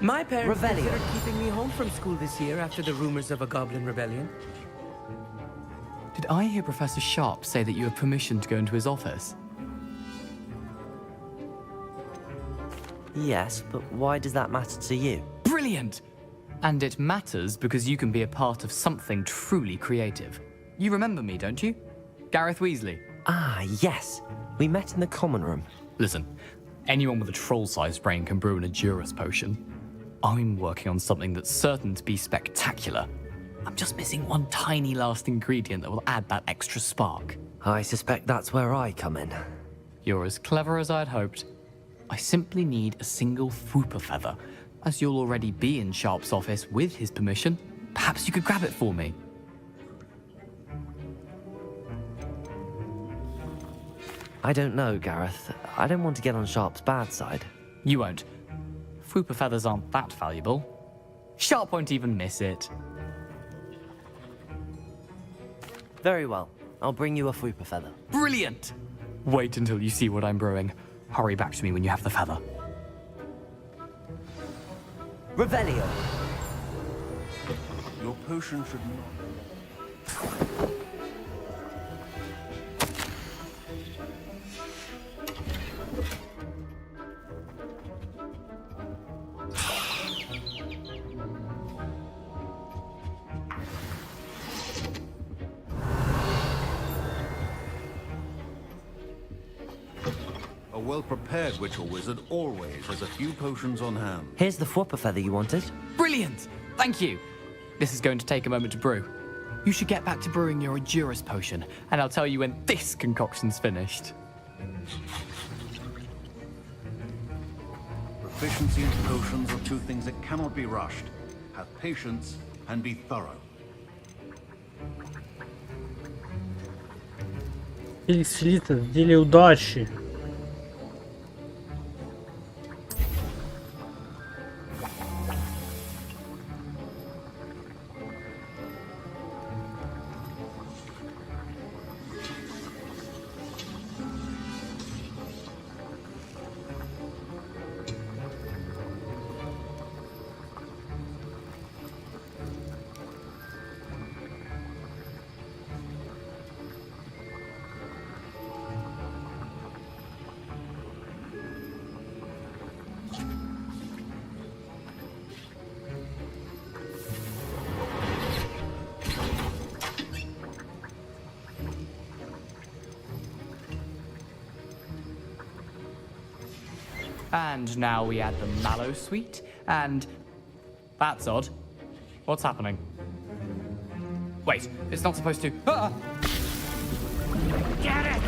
My parents Revelio. considered keeping me home from school this year after the rumors of a goblin rebellion. Did I hear Professor Sharp say that you have permission to go into his office? Yes, but why does that matter to you? Brilliant! And it matters because you can be a part of something truly creative. You remember me, don't you? Gareth Weasley. Ah, yes. We met in the common room. Listen, anyone with a troll-sized brain can brew an Edurus potion. I'm working on something that's certain to be spectacular. I'm just missing one tiny last ingredient that will add that extra spark. I suspect that's where I come in. You're as clever as I'd hoped. I simply need a single Fwooper feather. As you'll already be in Sharp's office with his permission, perhaps you could grab it for me. I don't know, Gareth. I don't want to get on Sharp's bad side. You won't. Fwooper feathers aren't that valuable. Sharp won't even miss it. Very well. I'll bring you a Fwooper feather. Brilliant! Wait until you see what I'm brewing. Hurry back to me when you have the feather. Revelio. Your potion should not... well-prepared witch or wizard always has a few potions on hand. Here's the Fwopper feather you wanted. Brilliant! Thank you! This is going to take a moment to brew. You should get back to brewing your Endurus potion, and I'll tell you when this concoction's finished. Proficiency in potions are two things that cannot be rushed. Have patience and be thorough. Феликс Фелита в деле удачи. And now we add the mallow sweet, and... That's odd. What's happening? Wait, it's not supposed to... Ah! Get it!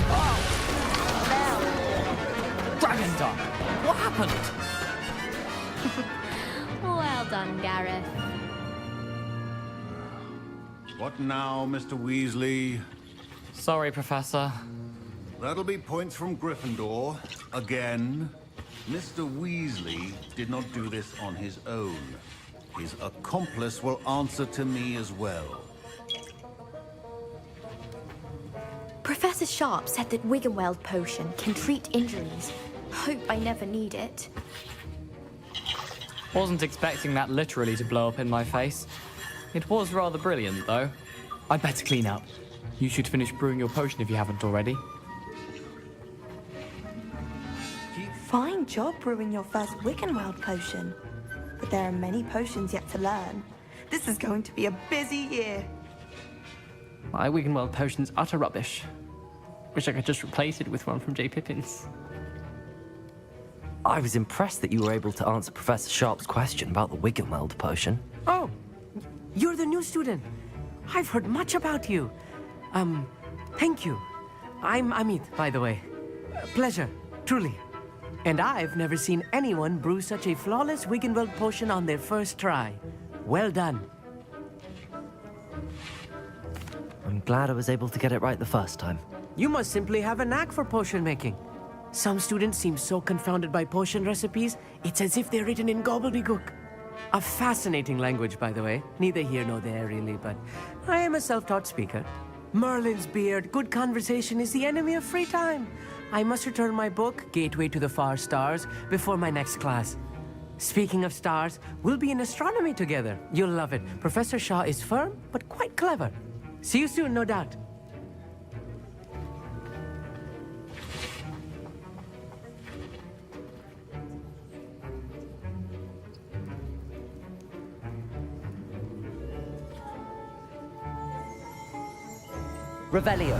Oh! Dragon Dog! What happened? Well done, Gareth. What now, Mr. Weasley? Sorry, Professor. That'll be points from Gryffindor. Again. Mr. Weasley did not do this on his own. His accomplice will answer to me as well. Professor Sharp said that Wiggenweld potion can treat injuries. Hope I never need it. Wasn't expecting that literally to blow up in my face. It was rather brilliant, though. I'd better clean up. You should finish brewing your potion if you haven't already. Fine job brewing your first Wiggenweld potion. But there are many potions yet to learn. This is going to be a busy year. My Wiggenweld potion's utter rubbish. Wish I could just replace it with one from J. Pippin's. I was impressed that you were able to answer Professor Sharp's question about the Wiggenweld potion. Oh, you're the new student. I've heard much about you. Thank you. I'm Amit, by the way. Pleasure, truly. And I've never seen anyone brew such a flawless Wiggenweld potion on their first try. Well done. I'm glad I was able to get it right the first time. You must simply have a knack for potion making. Some students seem so confounded by potion recipes, it's as if they're written in gobbledygook. A fascinating language, by the way. Neither here nor there, really, but I am a self-taught speaker. Merlin's beard, good conversation is the enemy of free time. I must return my book, Gateway to the Far Stars, before my next class. Speaking of stars, we'll be in astronomy together. You'll love it. Professor Shaw is firm, but quite clever. See you soon, no doubt. Revelio.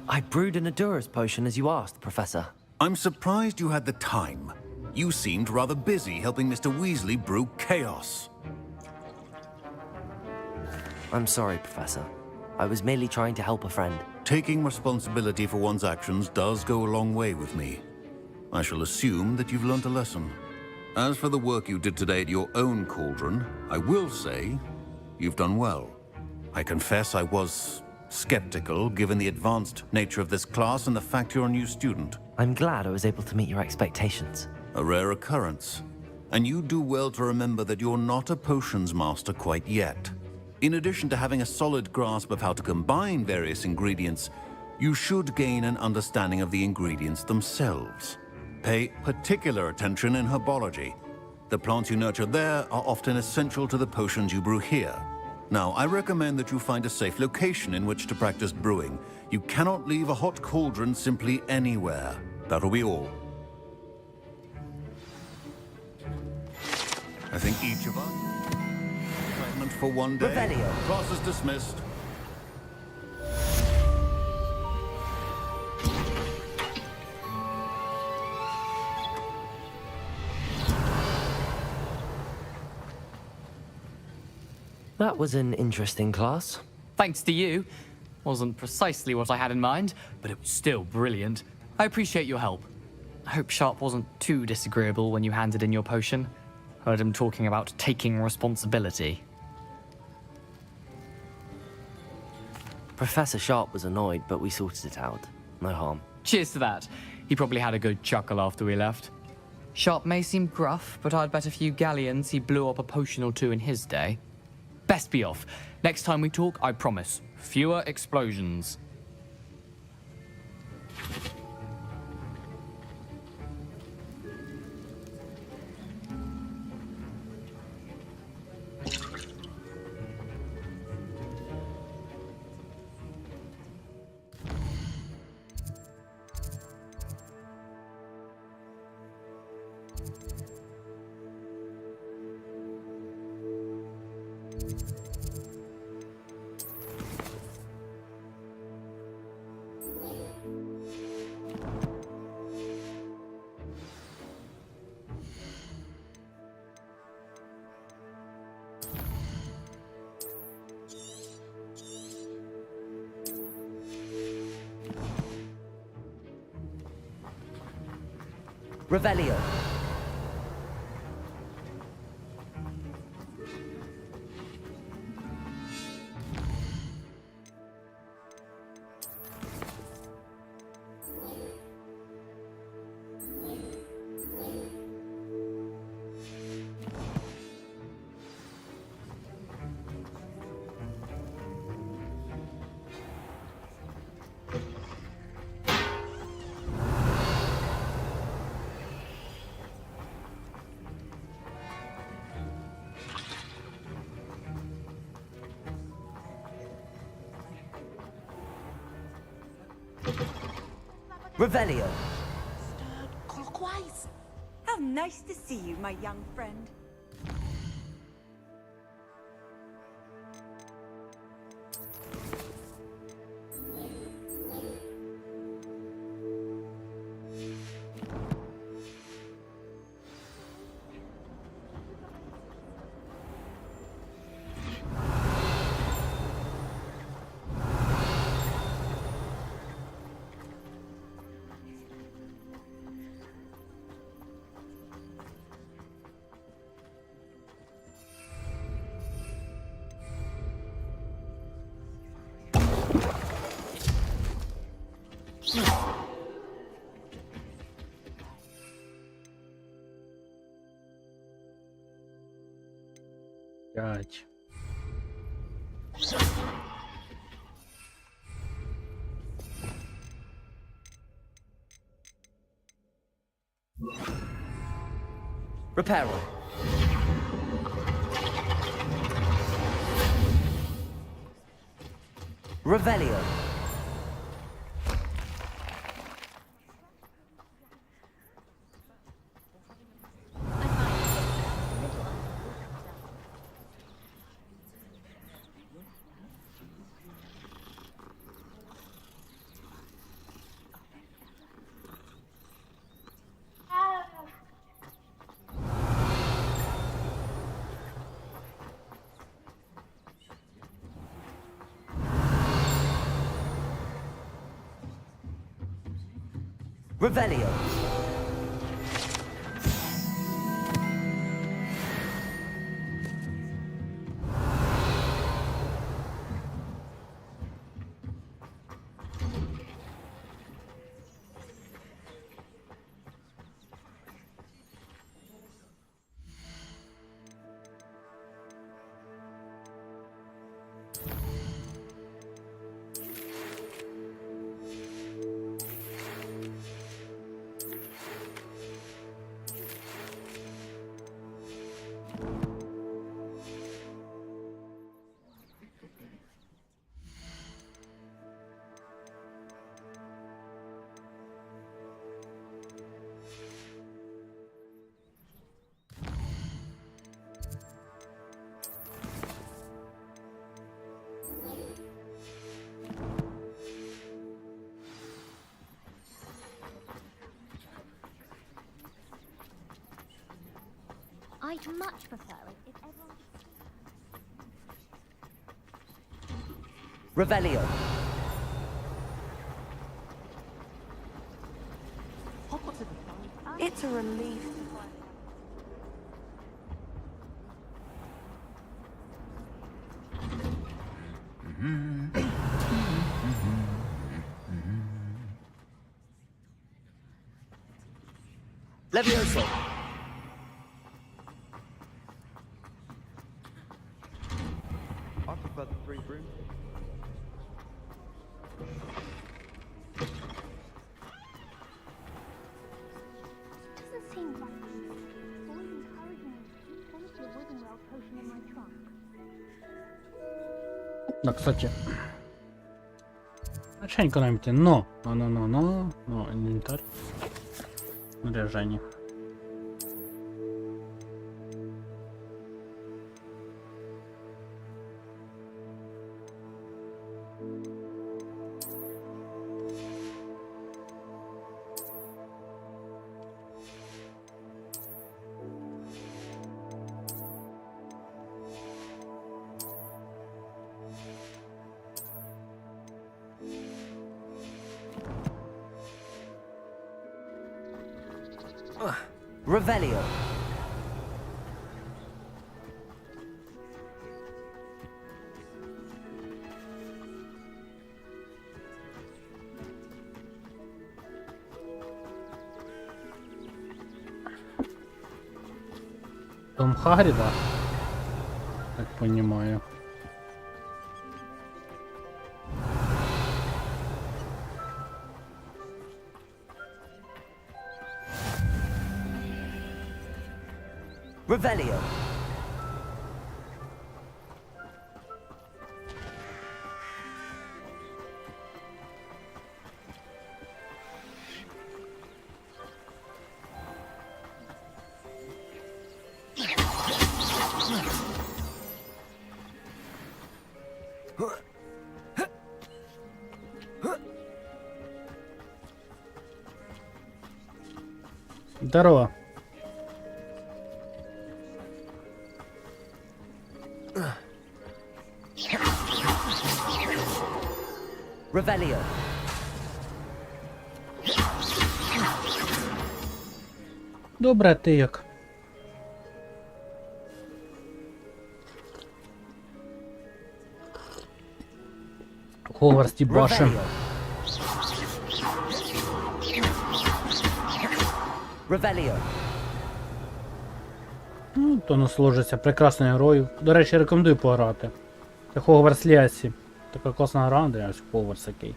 I brewed an Endurus potion as you asked, Professor. I'm surprised you had the time. You seemed rather busy helping Mr. Weasley brew chaos. I'm sorry, Professor. I was merely trying to help a friend. Taking responsibility for one's actions does go a long way with me. I shall assume that you've learnt a lesson. As for the work you did today at your own cauldron, I will say you've done well. I confess I was skeptical, given the advanced nature of this class and the fact you're a new student. I'm glad I was able to meet your expectations. A rare occurrence. And you do well to remember that you're not a potions master quite yet. In addition to having a solid grasp of how to combine various ingredients, you should gain an understanding of the ingredients themselves. Pay particular attention in herbology. The plants you nurture there are often essential to the potions you brew here. Now, I recommend that you find a safe location in which to practice brewing. You cannot leave a hot cauldron simply anywhere. That'll be all. I think each of us... Excitement for one day. Revelio. Class is dismissed. That was an interesting class. Thanks to you. Wasn't precisely what I had in mind, but it was still brilliant. I appreciate your help. I hope Sharp wasn't too disagreeable when you handed in your potion. Heard him talking about taking responsibility. Professor Sharp was annoyed, but we sorted it out. No harm. Cheers to that. He probably had a good chuckle after we left. Sharp may seem gruff, but I'd bet a few galleons he blew up a potion or two in his day. Best be off. Next time we talk, I promise, fewer explosions. Revelio. Revelio. Clockwise. How nice to see you, my young friend. Gotcha. Reparo. Revelio. Revelio. I'd much prefer it if everyone... Revelio. It's a relief. Levioso. I prefer the 3 broom. Doesn't seem right. Always encouraging me to keep plenty of wiggle well potion in my trunk. Да, кстати. Начальник куда-нибудь. Но, инвентарь. Снаряжение. Revelio. Дом Хагрида, так понимаю. Revelio. Здорово. Revelio. Добре, а ти як? Хогвартс башим. Revelio. Ну, то насолоджується прекрасною грою. До речі, рекомендую пограти. Це Hogwarts Legacy. Така класна гра, де ось Hogwarts який.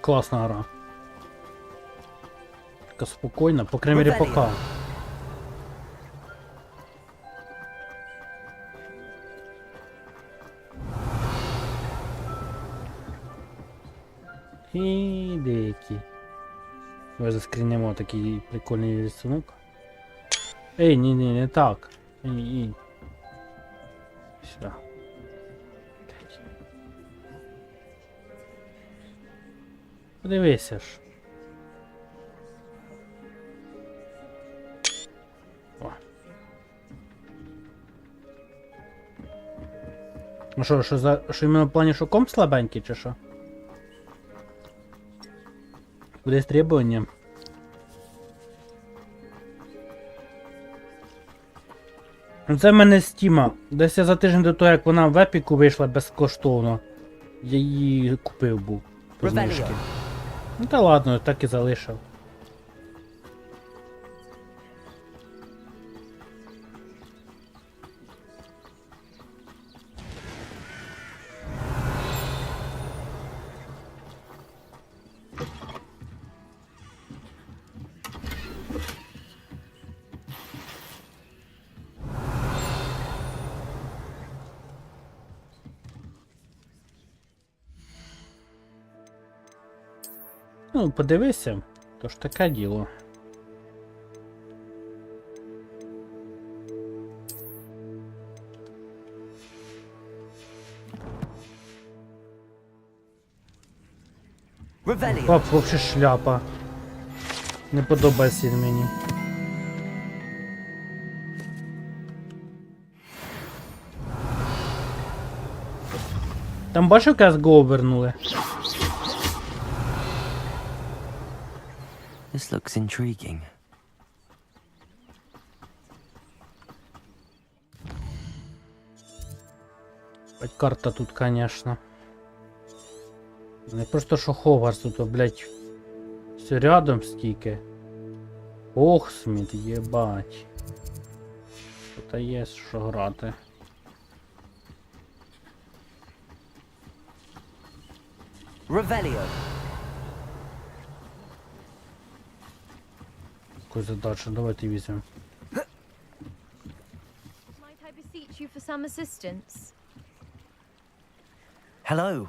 Класна гра. Така спокійна, по крайній мірі пока. І деякі. Давай заскрінемо такий прикольний рисунок. Ей, ні, не так. Ей. Сюди. Подивися ж. О. Ну що іменно в плані, що комп слабенький, чи що? Кудись требування? Це в мене Стіма. Десь я за тиждень до того, як вона в епіку вийшла безкоштовно. Я її купив був. По знижки. Ну та ладно, так і залишив. Ну, подивися, то ж таке діло. Revelio. Пап, вообще шляпа. Не подобається він мені. Там бачив, як го вернули? This looks intriguing. Карта тут, конечно. Не просто що Хогвартс, тут, блять, все рядом стільки. Охсміт, єбать. Тут є що грати. Revelio. Якусь задачу, давайте візьмемо. Might I beseech you for some assistance? Hello,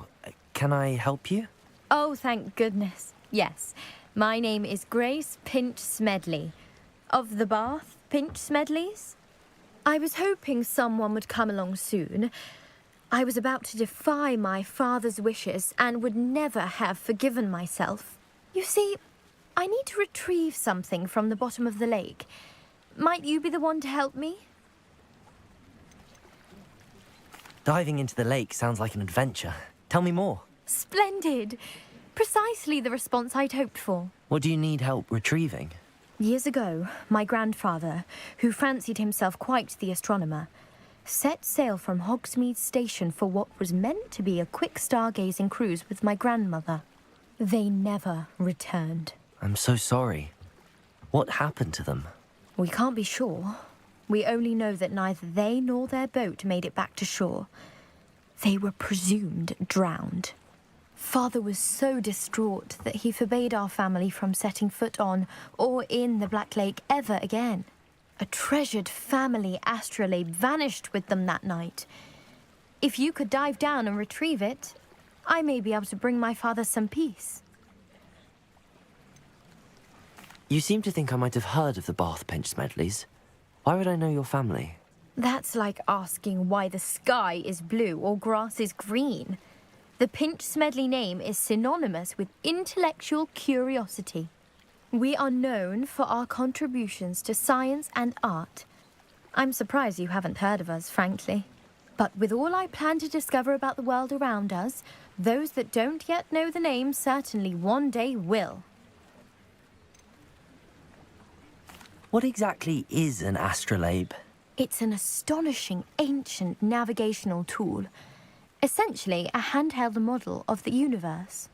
can I help you? Oh, thank goodness. Yes. My name is Grace Pinch Smedley. Of the Bath Pinch Smedleys? I was hoping someone would come along soon. I was about to defy my father's wishes and would never have forgiven myself. You see, I need to retrieve something from the bottom of the lake. Might you be the one to help me? Diving into the lake sounds like an adventure. Tell me more. Splendid! Precisely the response I'd hoped for. What do you need help retrieving? Years ago, my grandfather, who fancied himself quite the astronomer, set sail from Hogsmeade Station for what was meant to be a quick stargazing cruise with my grandmother. They never returned. I'm so sorry. What happened to them? We can't be sure. We only know that neither they nor their boat made it back to shore. They were presumed drowned. Father was so distraught that he forbade our family from setting foot on or in the Black Lake ever again. A treasured family astrolabe vanished with them that night. If you could dive down and retrieve it, I may be able to bring my father some peace. You seem to think I might have heard of the Bath Pinch Smedleys. Why would I know your family? That's like asking why the sky is blue or grass is green. The Pinch Smedley name is synonymous with intellectual curiosity. We are known for our contributions to science and art. I'm surprised you haven't heard of us, frankly. But with all I plan to discover about the world around us, those that don't yet know the name certainly one day will. What exactly is an astrolabe? It's an astonishing ancient navigational tool. Essentially, a handheld model of the universe.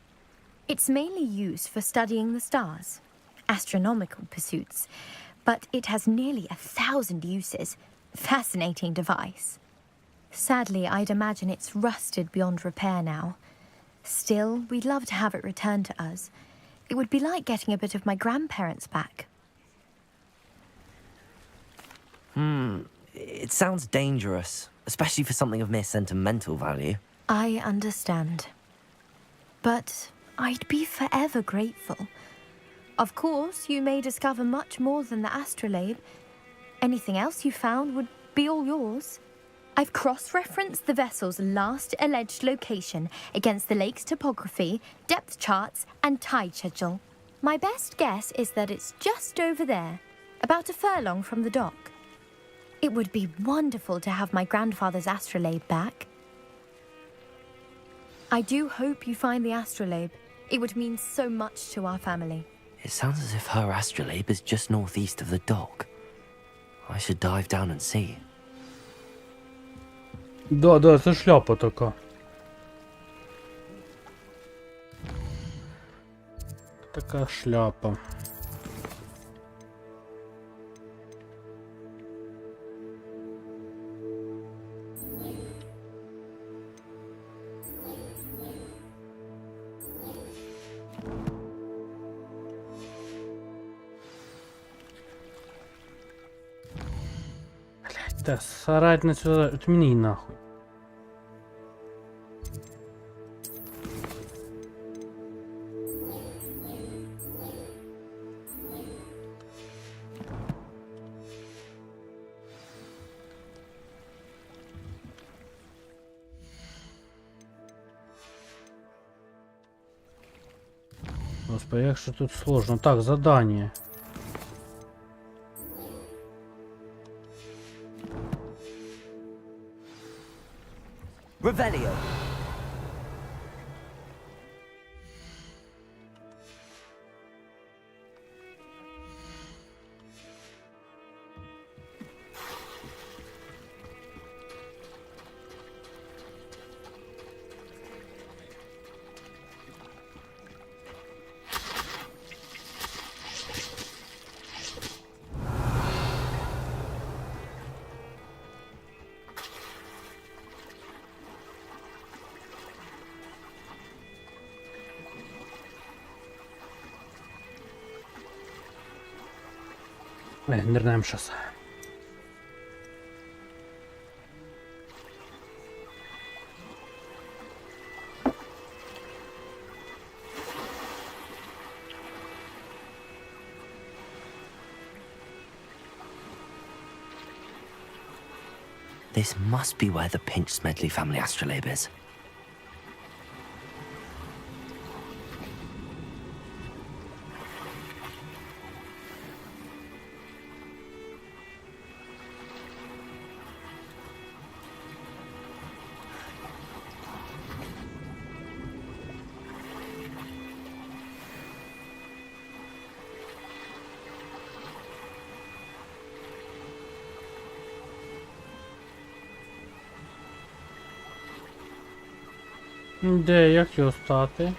It's mainly used for studying the stars, astronomical pursuits, but it has nearly 1,000 uses. Fascinating device. Sadly, I'd imagine it's rusted beyond repair now. Still, we'd love to have it returned to us. It would be like getting a bit of my grandparents back. It sounds dangerous, especially for something of mere sentimental value. I understand. But I'd be forever grateful. Of course, you may discover much more than the astrolabe. Anything else you found would be all yours. I've cross-referenced the vessel's last alleged location against the lake's topography, depth charts, and tide schedule. My best guess is that it's just over there, about a furlong from the dock. It would be wonderful to have my grandfather's astrolabe back. I do hope you find the astrolabe. It would mean so much to our family. It sounds as if her astrolabe is just northeast of the dock. I should dive down and see. Да, це шляпа така. Така шляпа. Да, сарать на сюда, отмени нахуй. Господи, як же тут сложно. Так, задание. Revelio. Нырнем сейчас. This must be where the Pinch Smedley family astrolabe is. Де, як його стати?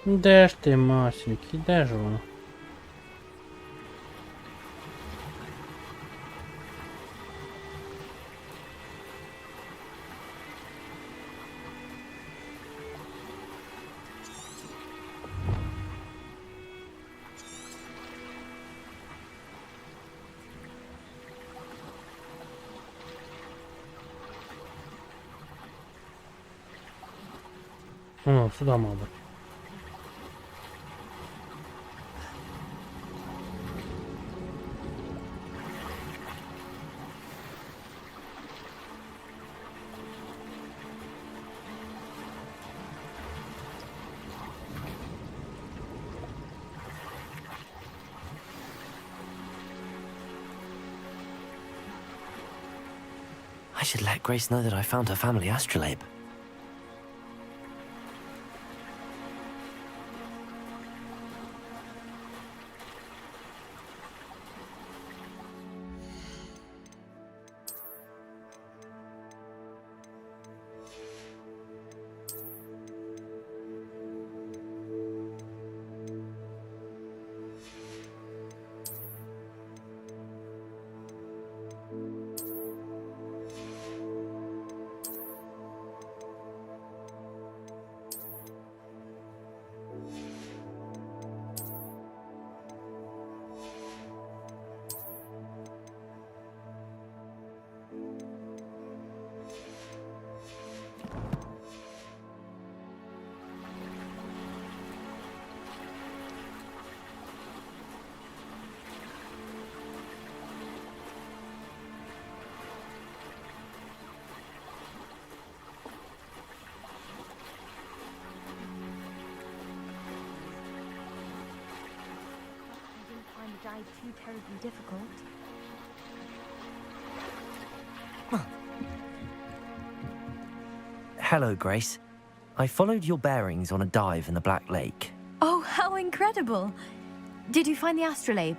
Де ж ти, масенький, де ж воно? О, сюди, мабуть. I should let Grace know that I found her family astrolabe. Dive too terribly difficult. Hello, Grace. I followed your bearings on a dive in the Black Lake. Oh, how incredible! Did you find the astrolabe?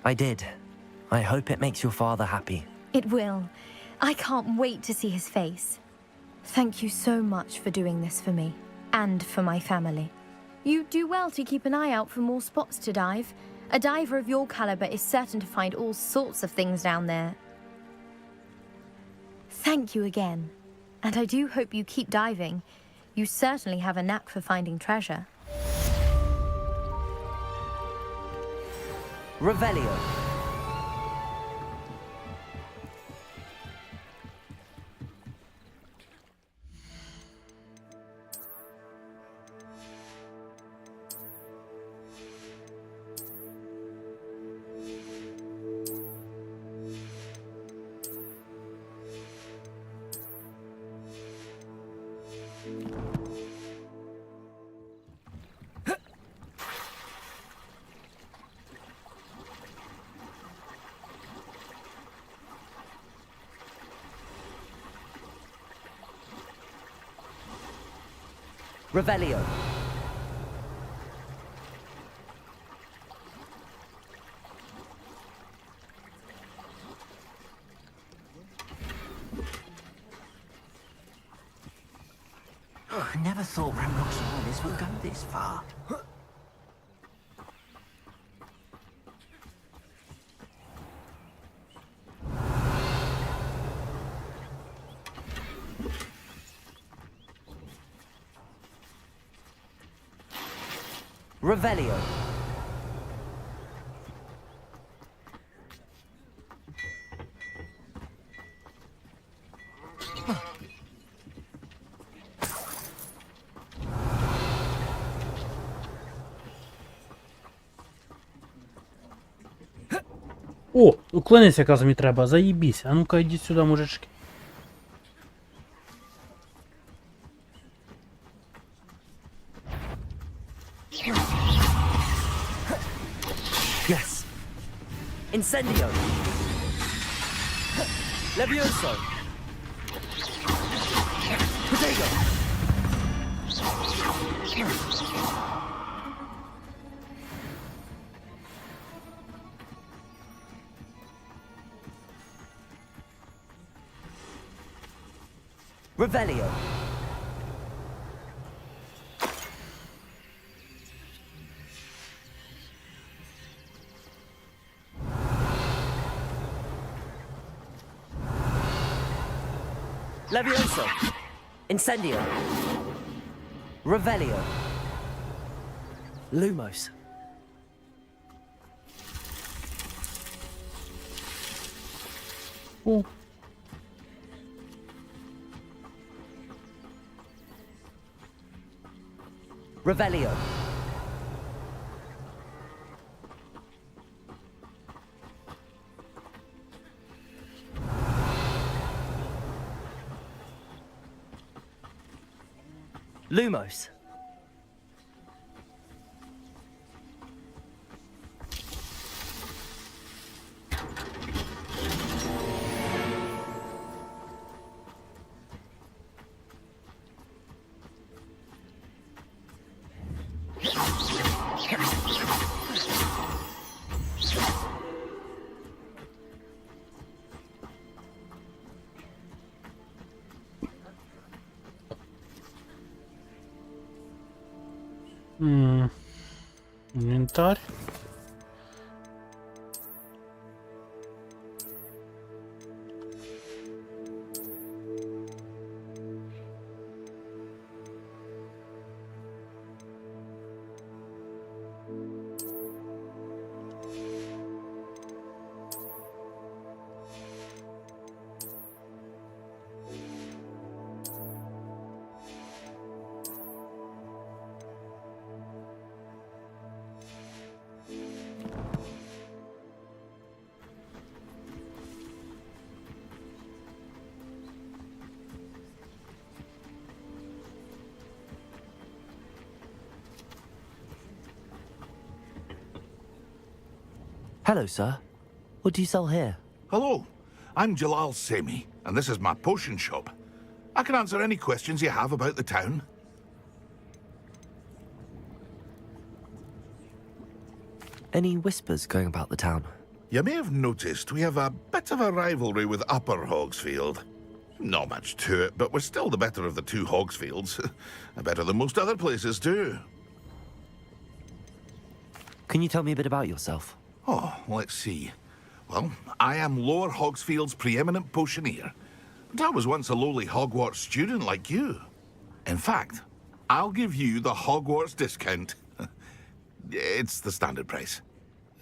I did. I hope it makes your father happy. It will. I can't wait to see his face. Thank you so much for doing this for me, and for my family. You do well to keep an eye out for more spots to dive. A diver of your caliber is certain to find all sorts of things down there. Thank you again. And I do hope you keep diving. You certainly have a knack for finding treasure. Revelio. Revelio. I never thought Ramrock's Islands would go this far. Revelio. О, уклонись якраз мені треба, заїбісь. А ну-ка йдіть сюди, мужички. Yes. Incendio. Levioso. Potato. Revelio. Levioso. Incendio. Revelio. Lumos. О. Revelio. Lumos. Інвентар. Hello, sir. What do you sell here? Hello, I'm Jalal Semi, and this is my potion shop. I can answer any questions you have about the town. Any whispers going about the town? You may have noticed we have a bit of a rivalry with Upper Hogsfield. Not much to it, but we're still the better of the two Hogsfields. Better than most other places, too. Can you tell me a bit about yourself? Oh, let's see. Well, I am Lower Hogsfield's preeminent potioneer. But I was once a lowly Hogwarts student like you. In fact, I'll give you the Hogwarts discount. It's the standard price.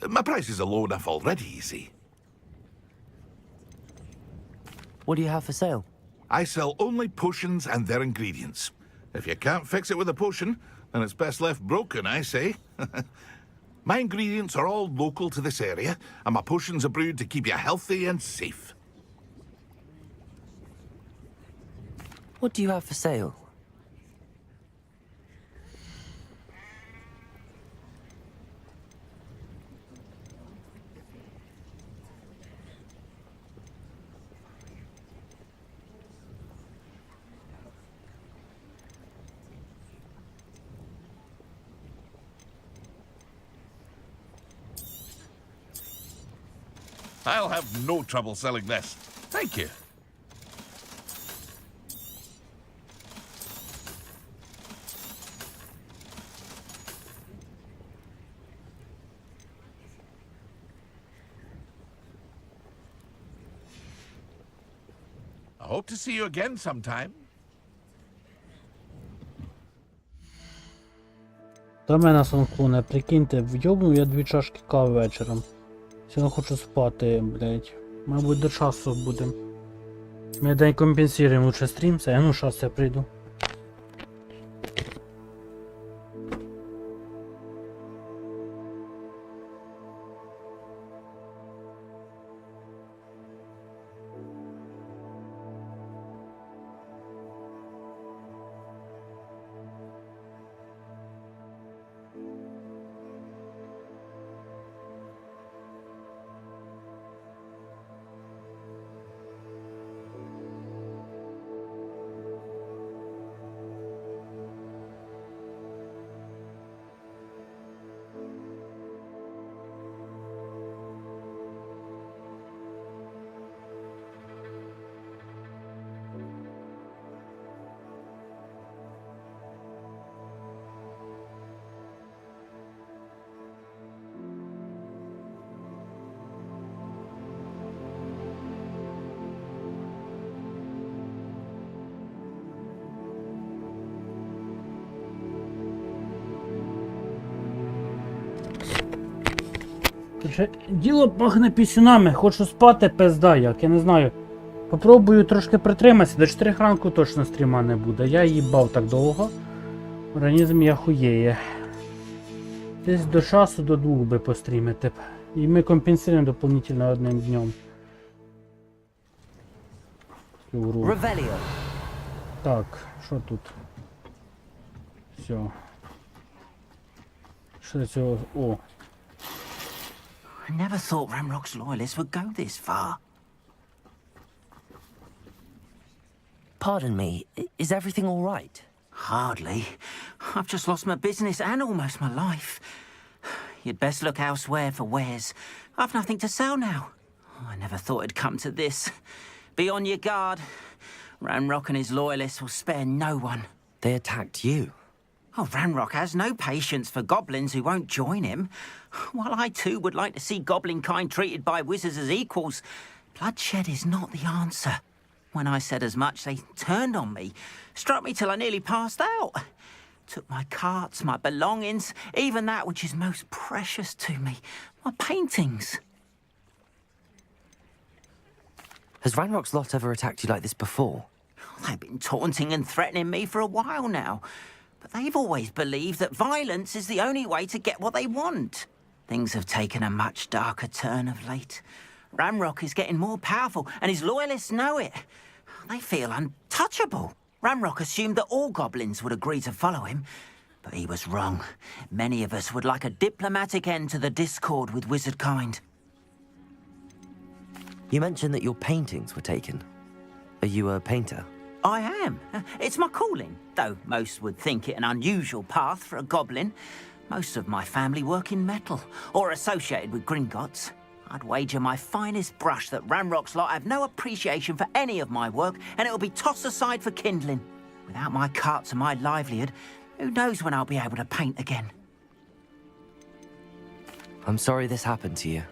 My prices are low enough already, you see. What do you have for sale? I sell only potions and their ingredients. If you can't fix it with a potion, then it's best left broken, I say. My ingredients are all local to this area, and my potions are brewed to keep you healthy and safe. What do you have for sale? I'll have no trouble selling this. Thank you. I hope to see you again sometime. Та мене сонклуне, прикиньте, вйобнув я 2 чашки кави вечором. Сьогодні хочу спати, блять. Мабуть, до часу будем. Ми день компенсуємо лучше стрім, це, ну щас я прийду. Діло пахне пісюнами, хочу спати, пизда як, я не знаю. Попробую трошки притриматися, до 4 ранку точно стріма не буде. Я їбав так довго. Організм я хуєє. Десь до часу, до 2 би пострімити. І ми компенсуємо дополнительно 1 днем. Revelio. Так, що тут? Все. Що цього? О. I never thought Ramrock's loyalists would go this far. Pardon me, is everything all right? Hardly. I've just lost my business and almost my life. You'd best look elsewhere for wares. I've nothing to sell now. I never thought it'd come to this. Be on your guard. Ranrock and his loyalists will spare no one. They attacked you? Oh, Ranrock has no patience for goblins who won't join him. While I too would like to see goblin kind treated by wizards as equals, bloodshed is not the answer. When I said as much, they turned on me, struck me till I nearly passed out. Took my carts, my belongings, even that which is most precious to me, my paintings. Has Ranrock's lot ever attacked you like this before? They've been taunting and threatening me for a while now. But they've always believed that violence is the only way to get what they want. Things have taken a much darker turn of late. Ranrock is getting more powerful, and his loyalists know it. They feel untouchable. Ranrock assumed that all goblins would agree to follow him, but he was wrong. Many of us would like a diplomatic end to the discord with wizard kind. You mentioned that your paintings were taken. Are you a painter? I am. It's my calling, though most would think it an unusual path for a goblin. Most of my family work in metal, or associated with Gringotts. I'd wager my finest brush that Ranrock's lot have no appreciation for any of my work, and it'll be tossed aside for kindling. Without my carts and my livelihood, who knows when I'll be able to paint again. I'm sorry this happened to you.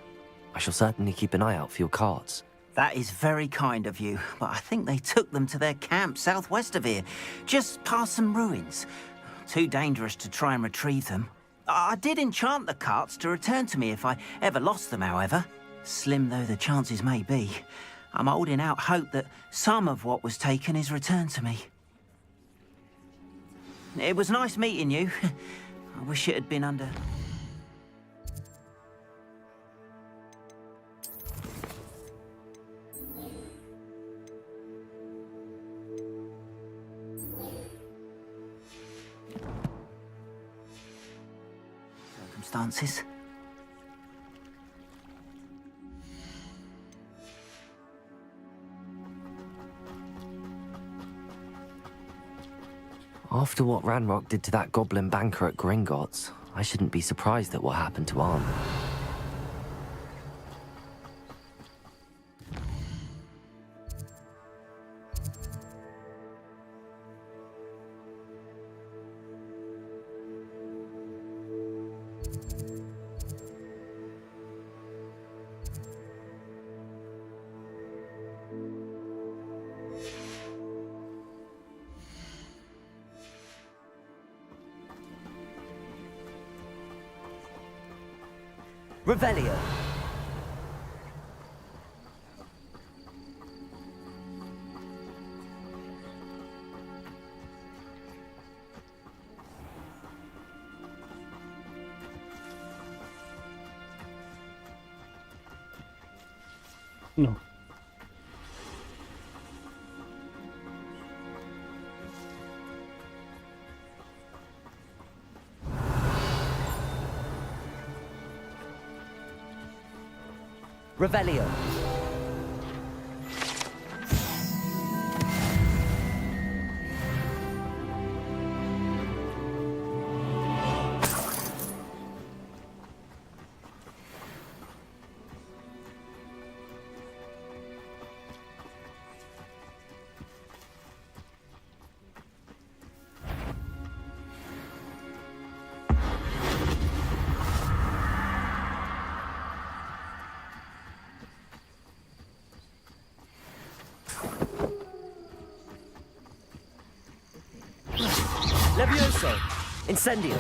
I shall certainly keep an eye out for your carts. That is very kind of you, but I think they took them to their camp southwest of here, just past some ruins. Too dangerous to try and retrieve them. I did enchant the carts to return to me if I ever lost them, however. Slim though the chances may be, I'm holding out hope that some of what was taken is returned to me. It was nice meeting you. I wish it had been under... circumstances. After what Ranrock did to that goblin banker at Gringotts, I shouldn't be surprised at what happened to Arn. Revelio. No. Revelio. Levioso! Incendio!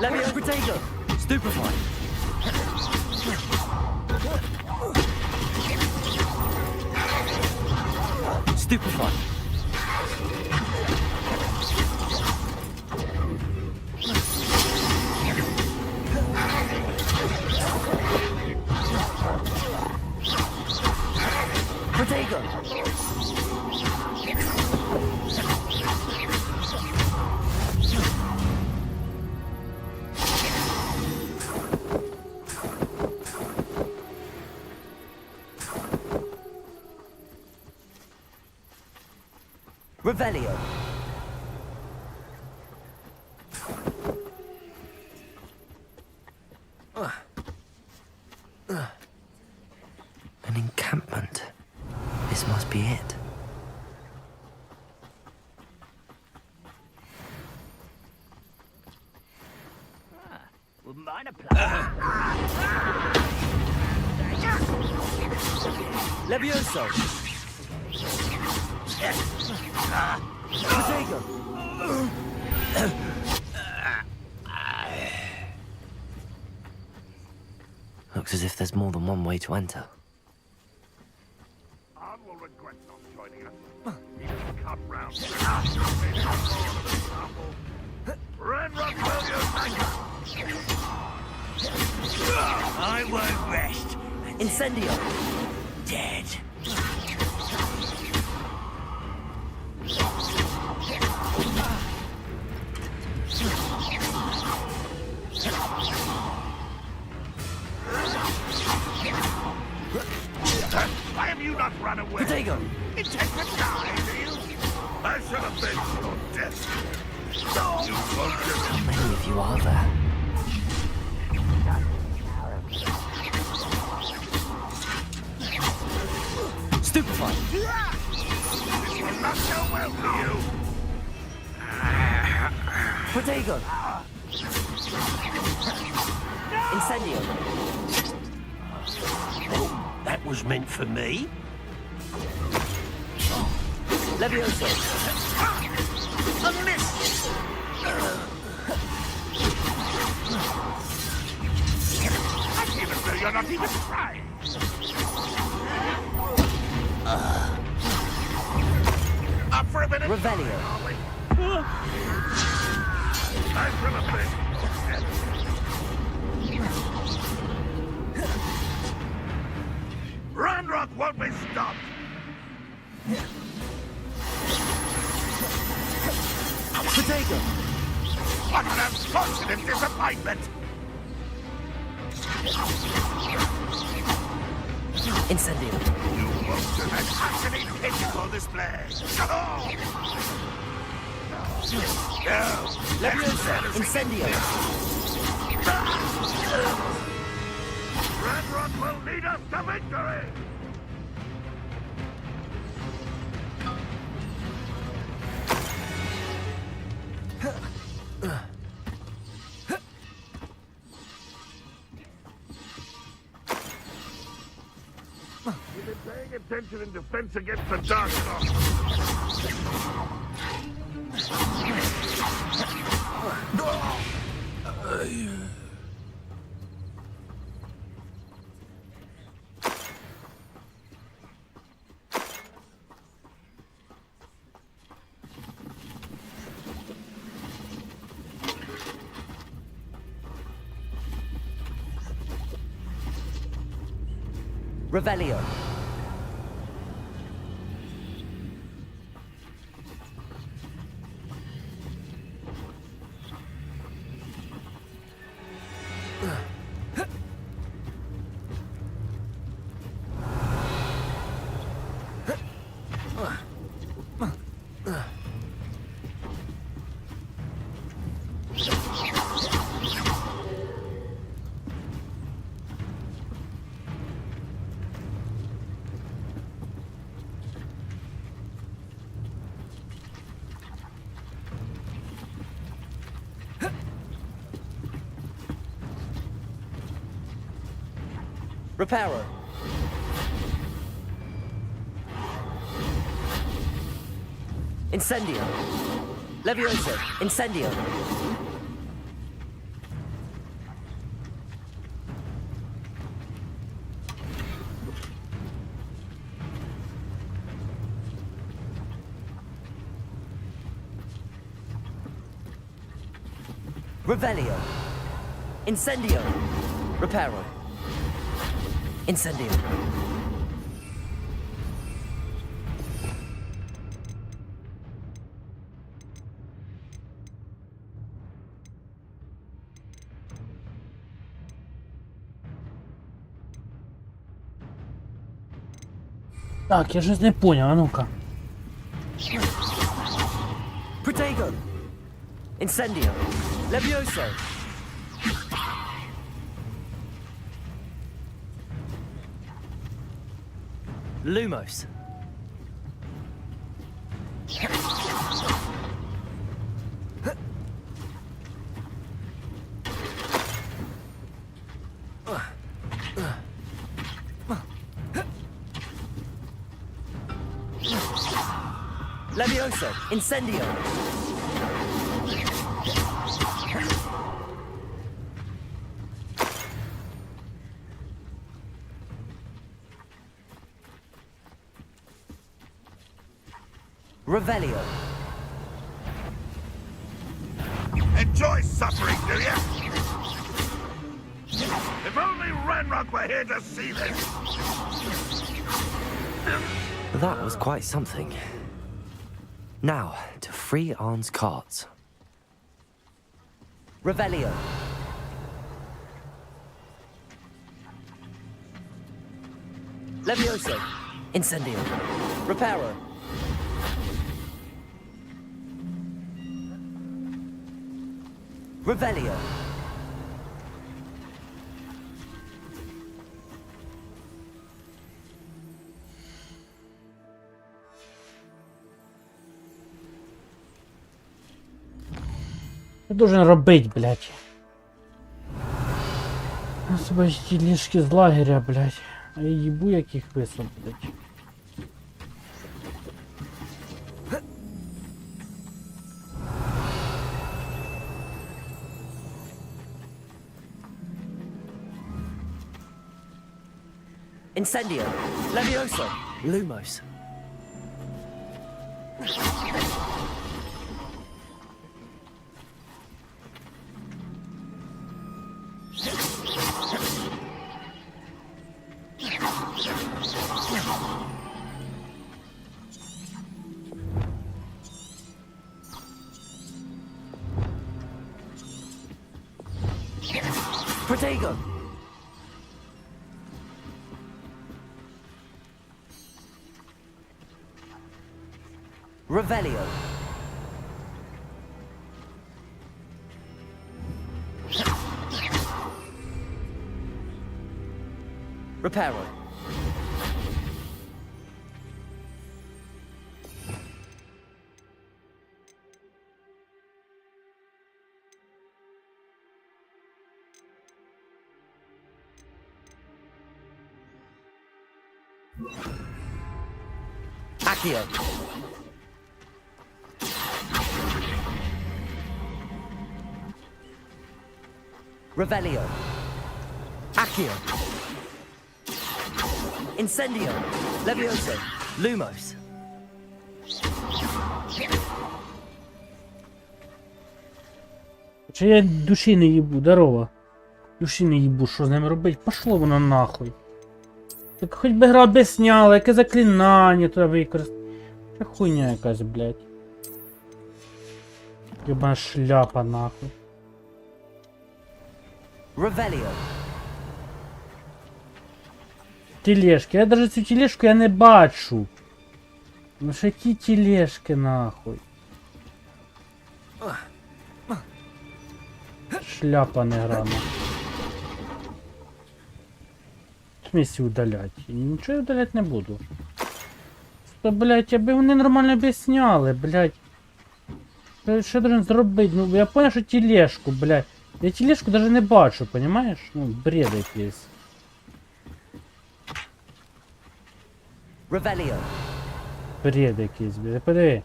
Levio Protego! Stupefy! Stupefy! Protego! Revelio. An encampment. This must be it. Wouldn't mind a plan. Levioso! Protego! Looks as if there's more than one way to enter. Anne will regret not joining us. He just cut round. Red Rock I won't rest. Incendio! Dead. Why have you not run away? Protego! Intend to die, do you? I shall avenge your death. You won't just... How many of you are there? Stupefy! This will not go well for you. Protego! Incendio! That was meant for me. Levioso! A miss! I feel as though you're not even trying. Up for a minute? Revelio! Time for a bit. Rock won't be stopped. Protego! What an unfortunate disappointment! Incendio. You want an assassinate physical display. Leviosa. Incendio. Red Rock will lead us to victory! You've been paying attention in defense against the Dark Revelio. Reparo. Incendio. Leviosa. Incendio. Revelio. Incendio. Reparo. Incendio. Так, я щось не понял, а ну-ка. Protego. Incendio. Levioso. Lumos. Levioso. Incendio. Revelio. Enjoy suffering, do you? If only Ranrock were here to see this! That was quite something. Now, to free Arn's carts. Revelio. Levioso. Incendio. Reparo. Revelio. Що должен робити, блядь? Освободите лишки з лагеря, блядь. А я їбу яких висоб, блядь. Incendio. Levioso. Lumos. Protego. Revelio. Reparo. Accio. Revelio. Accio. Incendio. Levioso. Lumos. Чи я душі не їбу, здорово. Душі не їбу, що з ним робить? Пошло воно нахуй. Так хоч би гра об'ясняла, яке заклинання туди використати. Це хуйня якась, блядь. Єбана шляпа нахуй. Revelio. Тележки. Я даже цю тележку я не бачу. Ну що які тележки нахуй. Шляпа не грана. В смысле удалять? Нічого я удалять не буду. Що, блядь, аби вони нормально об'ясняли, блядь. Що я должен зробити? Ну я понял, що тележку, блядь. Я тележку даже не бачу, понимаешь? Ну, бред якийсь. Revelio. Бред якийсь, блядь. Подиви.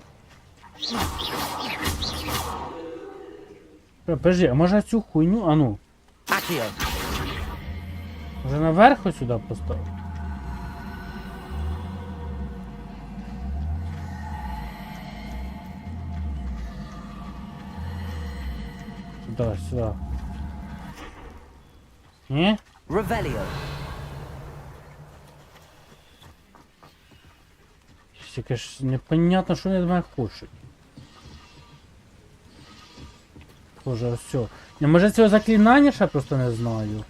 Подожди, а може цю хуйню? А ну. Accio. Може наверх ось сюди поставити? Сюди, сюди. Ні? Revelio. Тільки ж непонятно, що вони від мене хочуть. Боже, все. Я, може цього заклинання ще просто не знаю.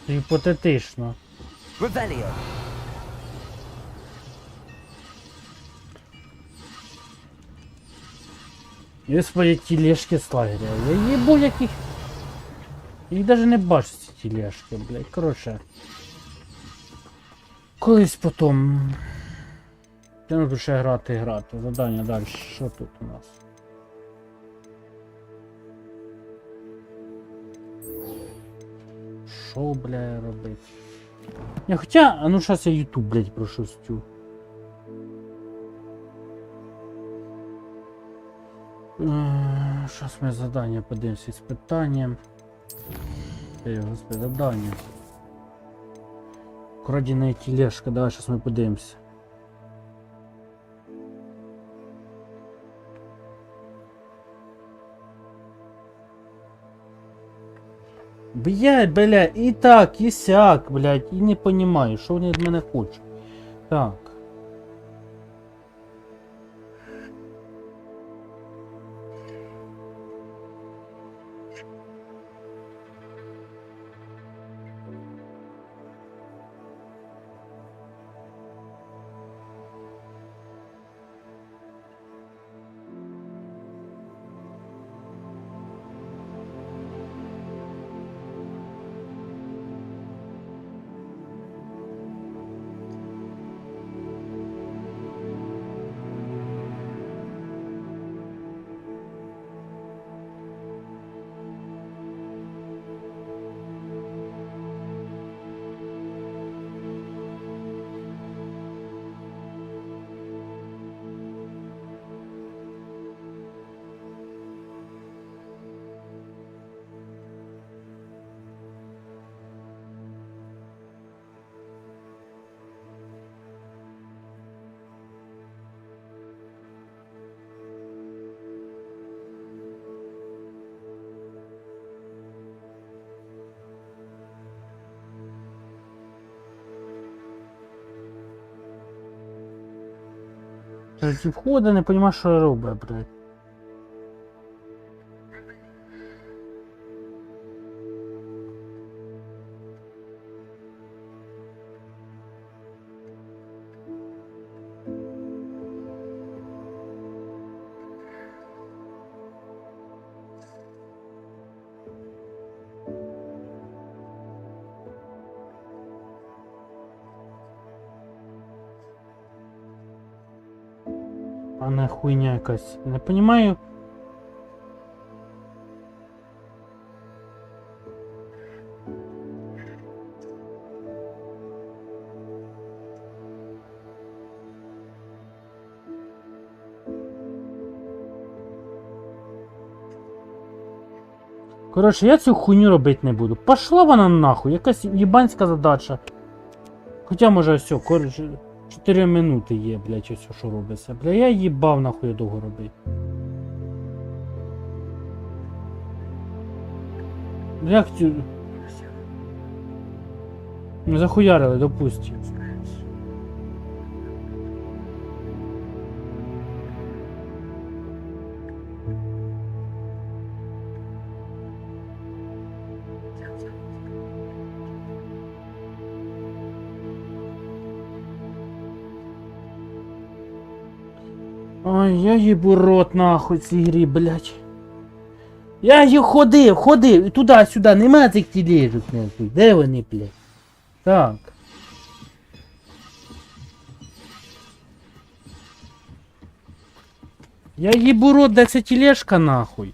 Гіпотетично. Revelio. І свої тележки з лагеря. Я їбу яких... Я їх навіть не бачу ці тележки, блядь. Коротше. Колись потом. Я не буду ще грати. Задання далі. Що тут у нас? Що, бля, робити? Не, хоча, а ну щас я YouTube, блядь, прошустю. Щас ми задання подивимося з питанням. Господи, задання. Краденая тележка, давай сейчас мы подивимося. Блядь, і так, і сяк, блядь, і не понимаю, що вони від мене хочуть. Так. Ці входи, не розумію, що робить, блядь. а не хуйня якась. Не понімаю. Коротше, я цю хуйню робити не буду. Пошла вона нахуй, якась їбанська задача. Хоча може все, коротше, 4 минути є, блядь, ось що робиться. Бля, я їбав нахуй довго робити. Як цю... Захуярили, допустим. Ой, я їбу рот нахуй цій грі, блядь. Я їх ходив, і туди-сюди, нема цих тележок нахуй. Де вони, блядь? Так. Я їбу рот, де ця тележка нахуй.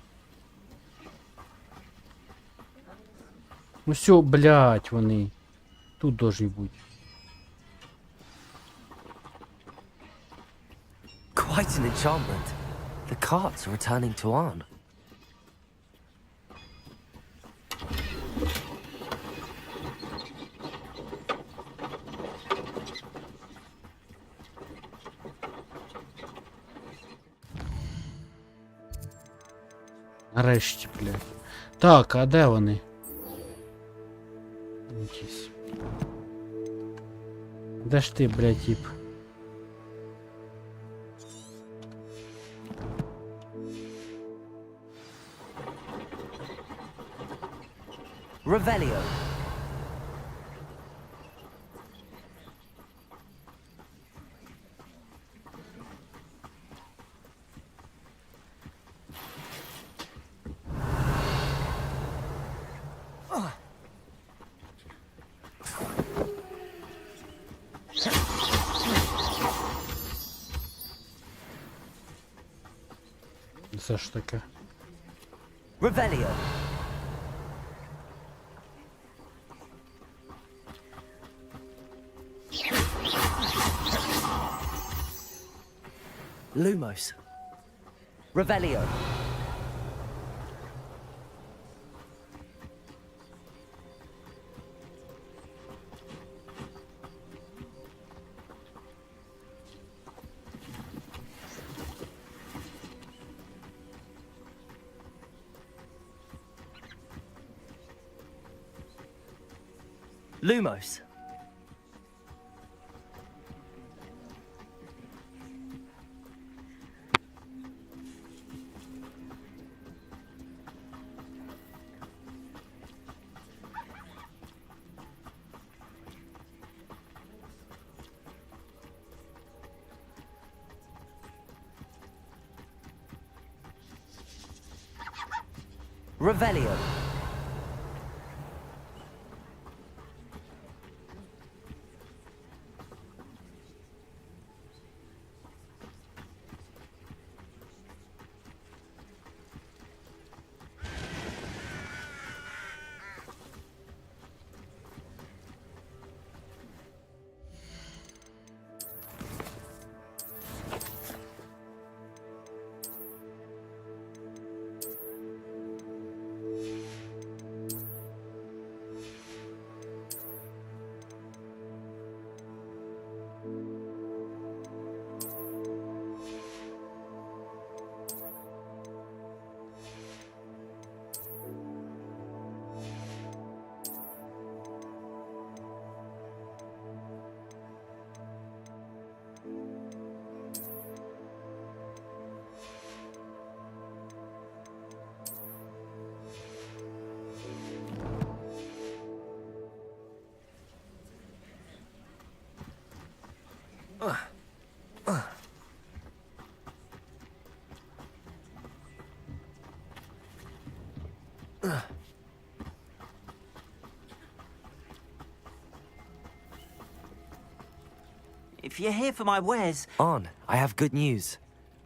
Ну все, блядь, вони. Тут должны бути. Quite an enchantment. The carts are returning to Arn. Нарешті, блядь. Так, а де вони? Якісь. Де ж ти, блядь, тип? Revelio. Це ж таке. Revelio. Lumos. Revelio. Lumos. Revelio. If you're here for my wares... On, I have good news.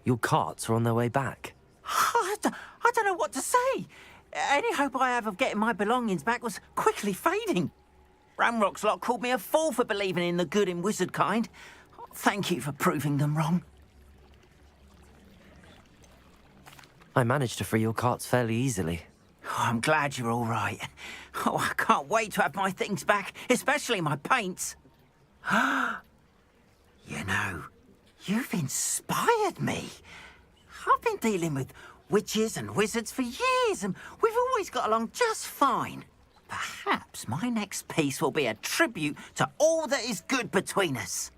Your carts are on their way back. I don't know what to say. Any hope I have of getting my belongings back was quickly fading. Ramrock's lot called me a fool for believing in the good in wizard kind. Thank you for proving them wrong. I managed to free your carts fairly easily. Oh, I'm glad you're all right. Oh, I can't wait to have my things back, especially my paints. You know, you've inspired me. I've been dealing with witches and wizards for years, and we've always got along just fine. Perhaps my next piece will be a tribute to all that is good between us.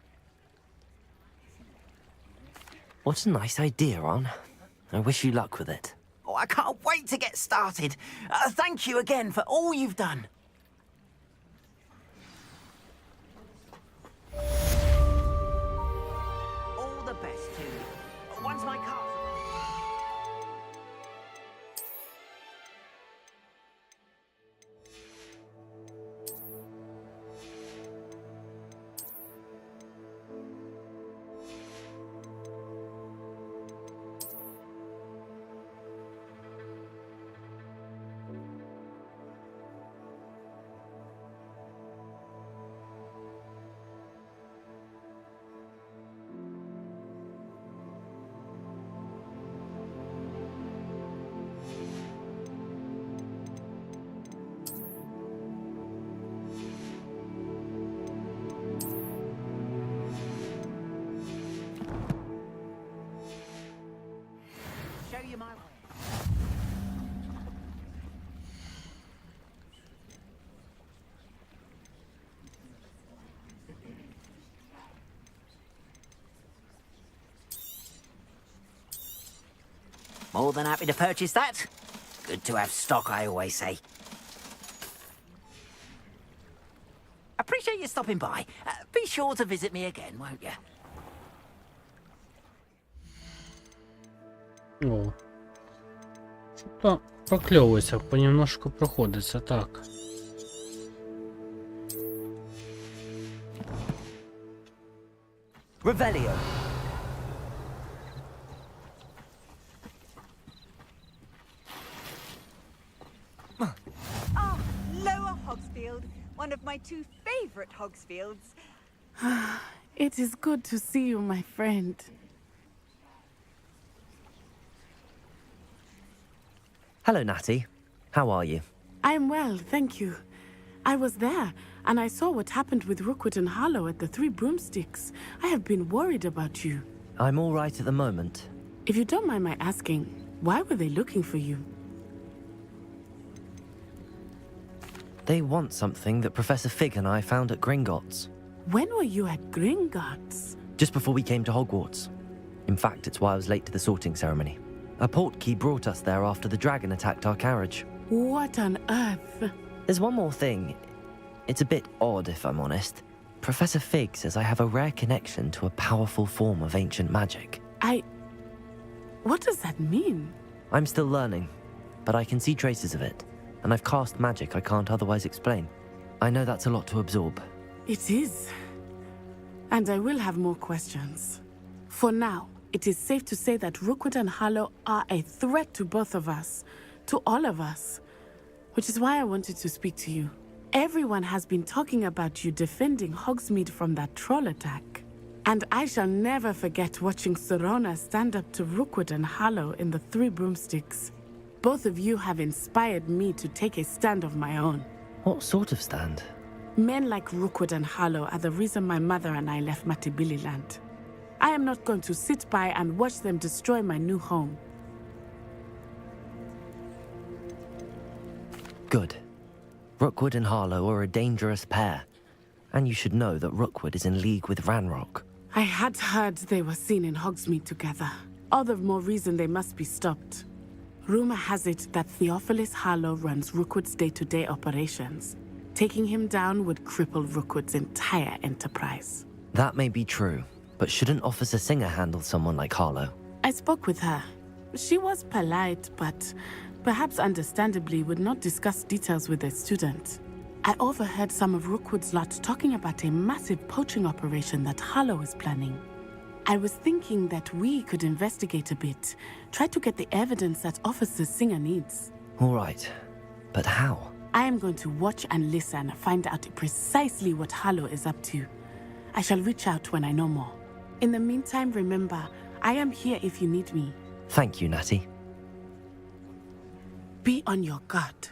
What a nice idea, Ron. I wish you luck with it. Oh, I can't wait to get started. Thank you again for all you've done. All the best to you. Once my cards show you my way. More than happy to purchase that. Good to have stock, I always say. Appreciate you stopping by. Be sure to visit me again, won't you? О. Що-то прокльовується, понемножку проходиться, так. Revelio. Ah, Lower Hogsfield, one of my two favorite Hogsfields. It is good to see you, my friend. Hello, Natty. How are you? I'm well, thank you. I was there, and I saw what happened with Rookwood and Harlow at the Three Broomsticks. I have been worried about you. I'm all right at the moment. If you don't mind my asking, why were they looking for you? They want something that Professor Fig and I found at Gringotts. When were you at Gringotts? Just before we came to Hogwarts. In fact, it's why I was late to the sorting ceremony. A portkey brought us there after the dragon attacked our carriage. What on earth? There's one more thing. It's a bit odd, if I'm honest. Professor Fig says I have a rare connection to a powerful form of ancient magic. What does that mean? I'm still learning, but I can see traces of it, and I've cast magic I can't otherwise explain. I know that's a lot to absorb. It is. And I will have more questions. For now, it is safe to say that Rookwood and Harlow are a threat to both of us, to all of us, which is why I wanted to speak to you. Everyone has been talking about you defending Hogsmeade from that troll attack. And I shall never forget watching Sorona stand up to Rookwood and Harlow in the Three Broomsticks. Both of you have inspired me to take a stand of my own. What sort of stand? Men like Rookwood and Harlow are the reason my mother and I left Matibili Land. I am not going to sit by and watch them destroy my new home. Good. Rookwood and Harlow are a dangerous pair. And you should know that Rookwood is in league with Ranrock. I had heard they were seen in Hogsmeade together. All the more reason they must be stopped. Rumor has it that Theophilus Harlow runs Rookwood's day-to-day operations. Taking him down would cripple Rookwood's entire enterprise. That may be true, but shouldn't Officer Singer handle someone like Harlow? I spoke with her. She was polite, but perhaps understandably would not discuss details with a student. I overheard some of Rookwood's lot talking about a massive poaching operation that Harlow is planning. I was thinking that we could investigate a bit. Try to get the evidence that Officer Singer needs. All right. But how? I am going to watch and listen, find out precisely what Harlow is up to. I shall reach out when I know more. In the meantime, remember, I am here if you need me. Thank you, Natty. Be on your guard.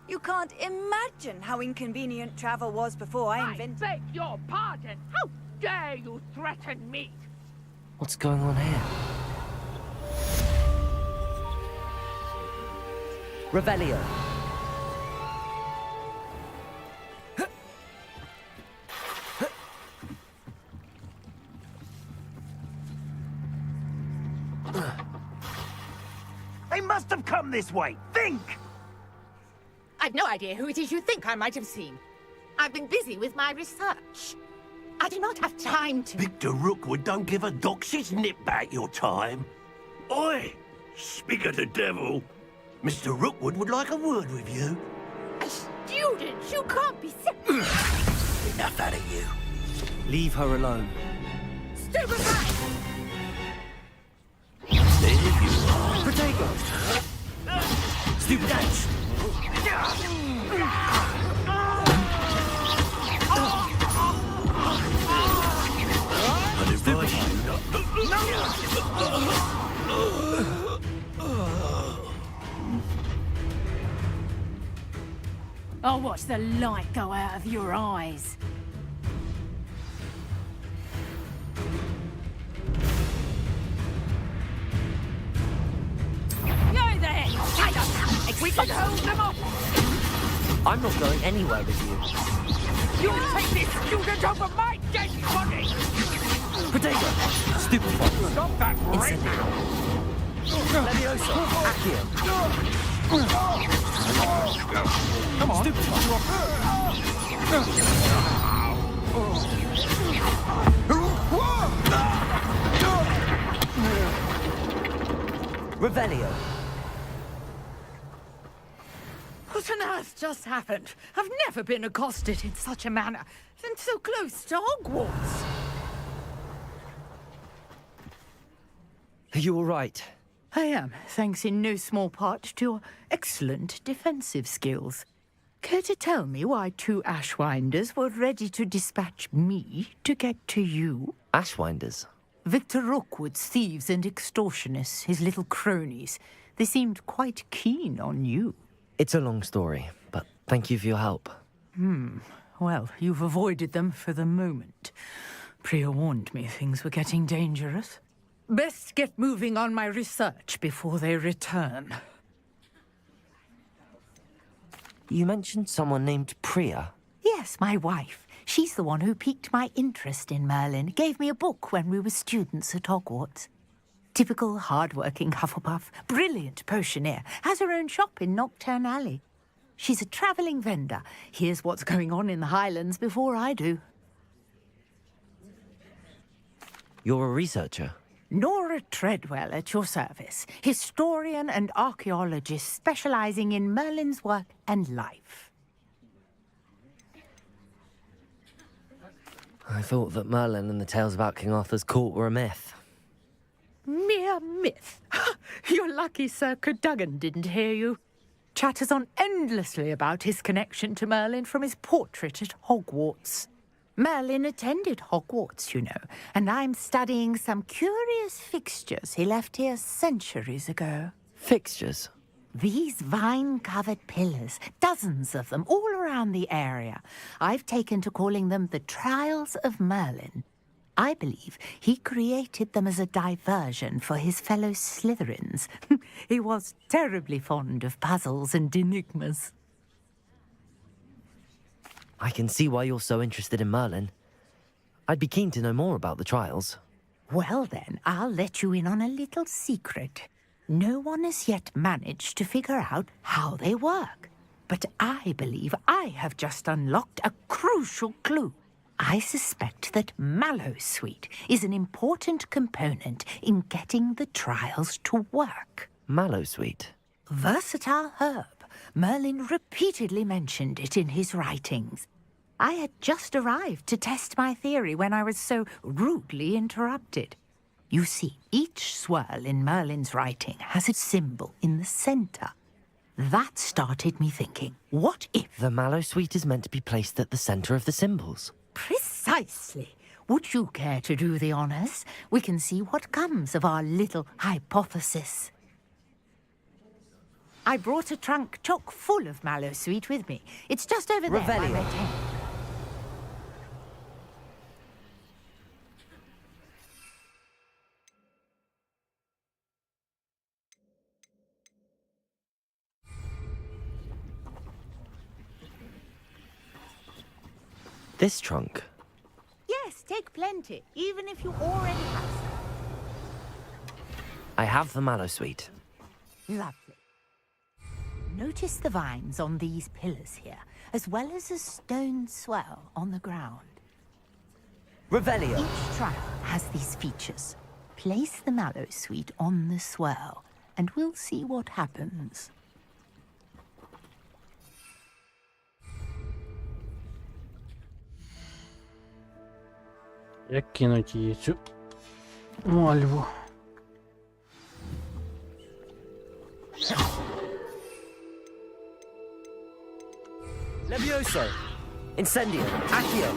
You can't imagine how inconvenient travel was before I invented... I beg your pardon! How dare you threaten me? What's going on here? Revelio. They must have come this way. Think! I've no idea who it is you think I might have seen. I've been busy with my research. I do not have time to... Victor Rookwood don't give a doxy's nip back your time. Oi! Speak of the devil. Mr. Rookwood would like a word with you. A student? You can't be serious. Enough out of you. Leave her alone. Stupefy! There you are. Protego! Stupid ants! I'd advise you I'll watch the light go out of your eyes. You're there! We can hold them off! I'm not going anywhere with you. You'll take this student over my dead body! Protego! Stupefy! Stop that right now! Leviosa! Accio! Come on! Revelio! What on earth just happened? I've never been accosted in such a manner, and so close to Hogwarts. Are you all right? I am, thanks in no small part to your excellent defensive skills. Care to tell me why two Ashwinders were ready to dispatch me to get to you? Ashwinders? Victor Rookwood's thieves and extortionists, his little cronies. They seemed quite keen on you. It's a long story, but thank you for your help. Well, you've avoided them for the moment. Priya warned me things were getting dangerous. Best get moving on my research before they return. You mentioned someone named Priya. Yes, my wife. She's the one who piqued my interest in Merlin. Gave me a book when we were students at Hogwarts. Typical hard-working Hufflepuff, brilliant potioneer, has her own shop in Nocturne Alley. She's a travelling vendor. Hears what's going on in the Highlands before I do. You're a researcher? Nora Treadwell at your service, historian and archaeologist specialising in Merlin's work and life. I thought that Merlin and the tales about King Arthur's court were a myth. Mere myth. You're lucky Sir Cadogan didn't hear you. Chatters on endlessly about his connection to Merlin from his portrait at Hogwarts. Merlin attended Hogwarts, you know, and I'm studying some curious fixtures he left here centuries ago. Fixtures? These vine-covered pillars, dozens of them, all around the area. I've taken to calling them the Trials of Merlin. I believe he created them as a diversion for his fellow Slytherins. He was terribly fond of puzzles and enigmas. I can see why you're so interested in Merlin. I'd be keen to know more about the trials. Well then, I'll let you in on a little secret. No one has yet managed to figure out how they work. But I believe I have just unlocked a crucial clue. I suspect that Mallowsweet is an important component in getting the trials to work. Mallowsweet? Versatile herb. Merlin repeatedly mentioned it in his writings. I had just arrived to test my theory when I was so rudely interrupted. You see, each swirl in Merlin's writing has a symbol in the center. That started me thinking, what if... The mallow sweet is meant to be placed at the center of the symbols. Precisely. Would you care to do the honors? We can see what comes of our little hypothesis. I brought a trunk chock full of mallow sweet with me. It's just over there by my tent. This trunk? Yes, take plenty, even if you already have some. I have the mallow sweet. Lovely. Notice the vines on these pillars here, as well as a stone swell on the ground. Revelio. Each trial has these features. Place the mallow sweet on the swell, and we'll see what happens. Як кинуть її цю мальву? Levioso! Incendio! Accio!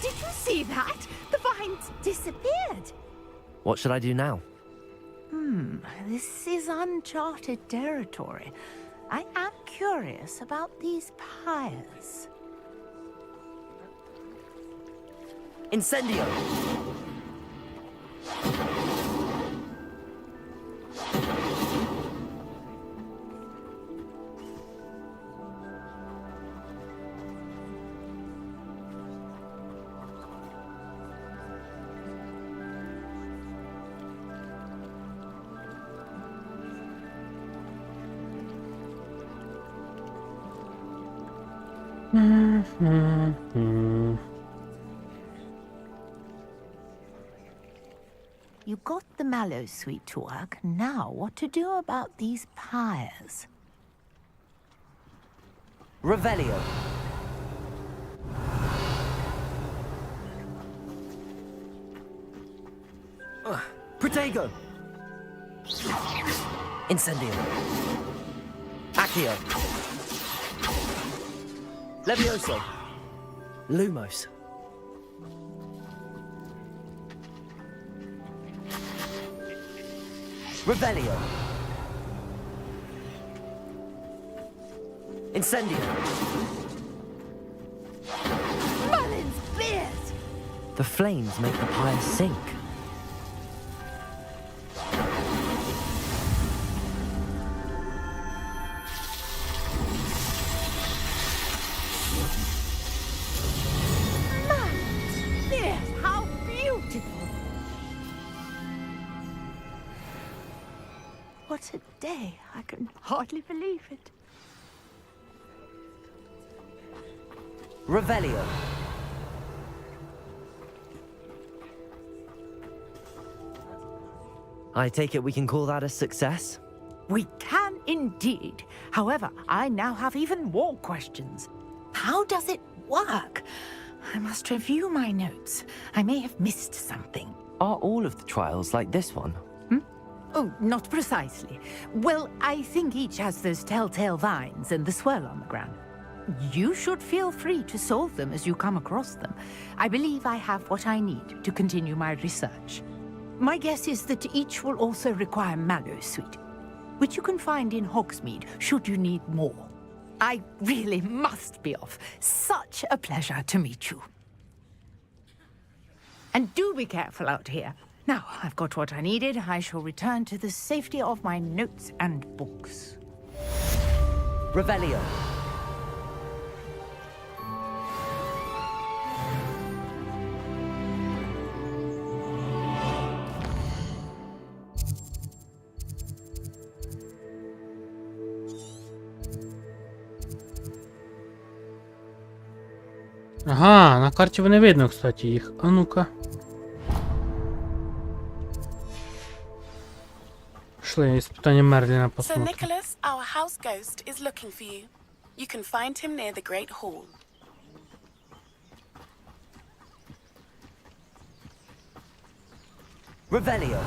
Did you see that? The vines disappeared. What should I do now? This is uncharted territory. I am curious about these pyres. Incendio! You got the mallow sweet to work. Now, what to do about these pyres? Revelio. Protego. Incendio. Accio. Levioso. Lumos. Revelio. Incendio. Merlin's beard! The flames make the pyre sink. Merlin's beard! How beautiful! What a day! I can hardly believe it. Revelio. I take it we can call that a success? We can indeed. However, I now have even more questions. How does it work? I must review my notes. I may have missed something. Are all of the trials like this one? Oh, not precisely. Well, I think each has those telltale vines and the swirl on the ground. You should feel free to solve them as you come across them. I believe I have what I need to continue my research. My guess is that each will also require mallow sweet, which you can find in Hogsmeade should you need more. I really must be off. Such a pleasure to meet you. And do be careful out here. Now, I've got what I needed. I shall return to the safety of my notes and books. Revelio. Ага, на карті не видно, кстати, їх. А ну-ка. Шли, іспитання Мерліна Sir посмотрим. Nicholas, our house ghost, is looking for you. You can find him near the Great Hall. Revelio.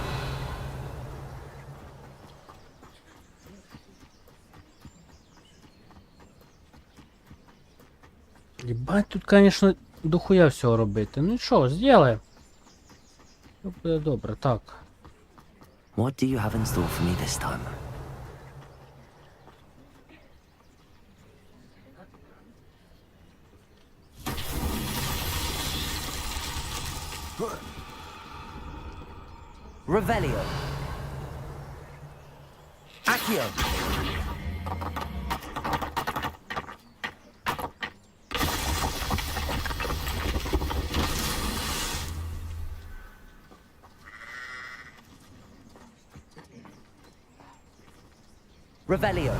Єбать, тут, конечно, дохуя всього робити. Ну що, зробимо. Буде добре, так. What do you have in store for me this time? Revelio. Accio. Revelio.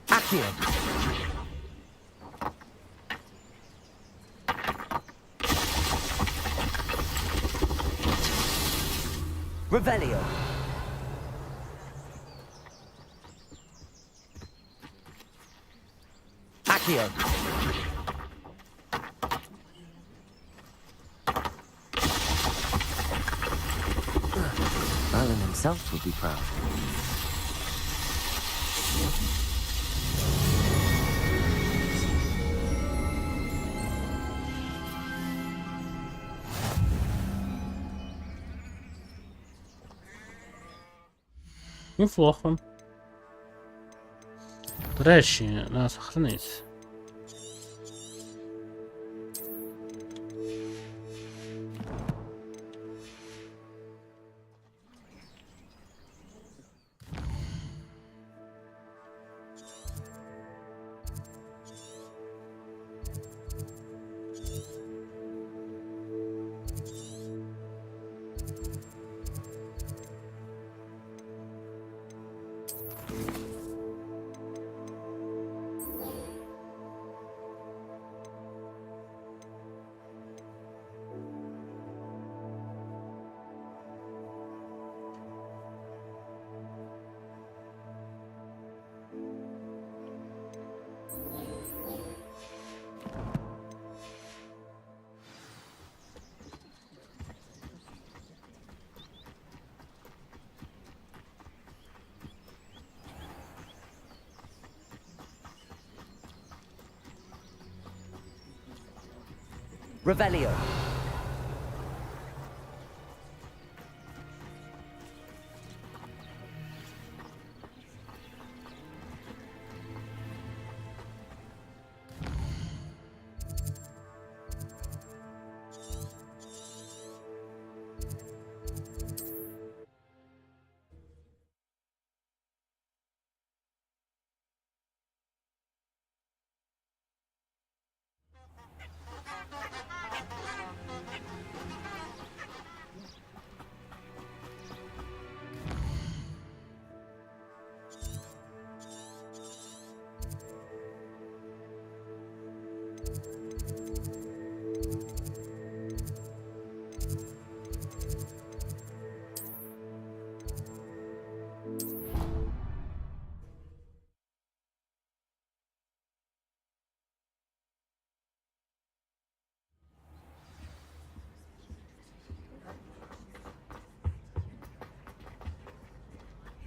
Accio. Revelio. Accio. Merlin himself would be proud. Неплохо. До речі, треба сохранитися. Revelio.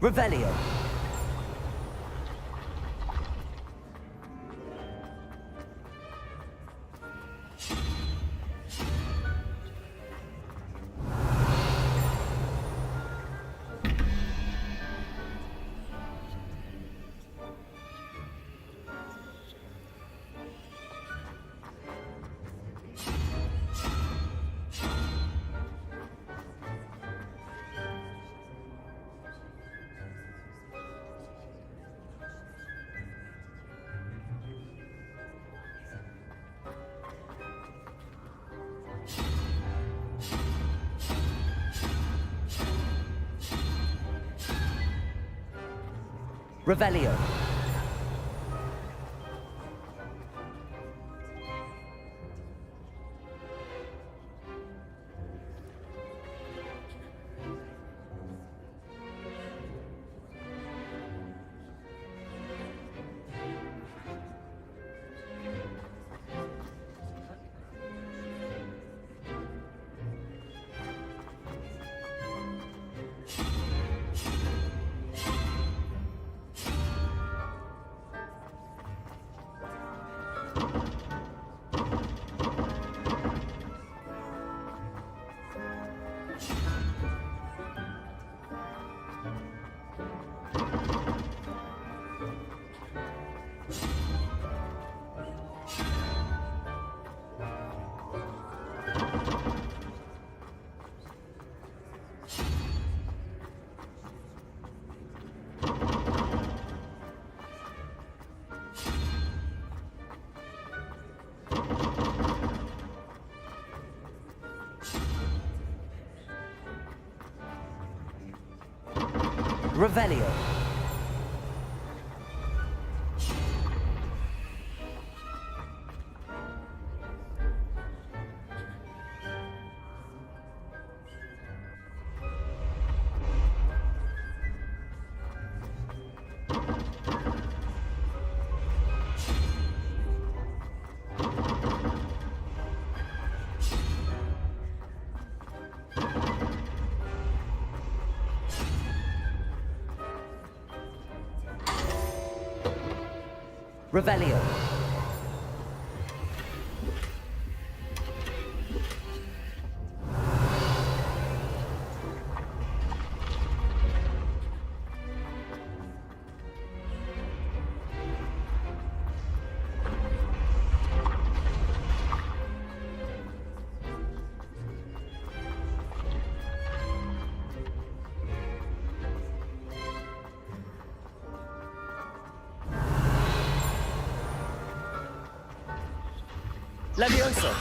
Revelio. Revelio. Revelio. Revelio. Levioso.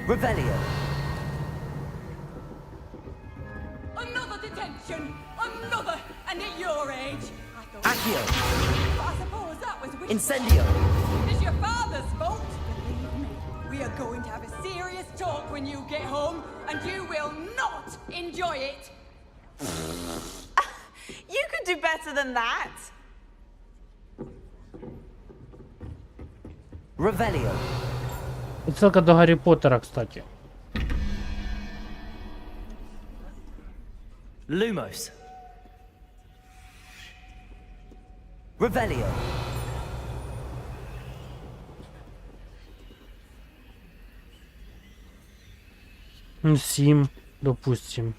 Revelio. Another detention! Another! And at your age! Accio. But I suppose that was wishful. Incendio. It's your father's fault. Believe me, we are going to have a serious talk when you get home, and you will not enjoy it. You could do better than that. Revelio. Ссылка до Гарри Поттера, кстати. Lumos. Revelio. Ну, 7, допустим.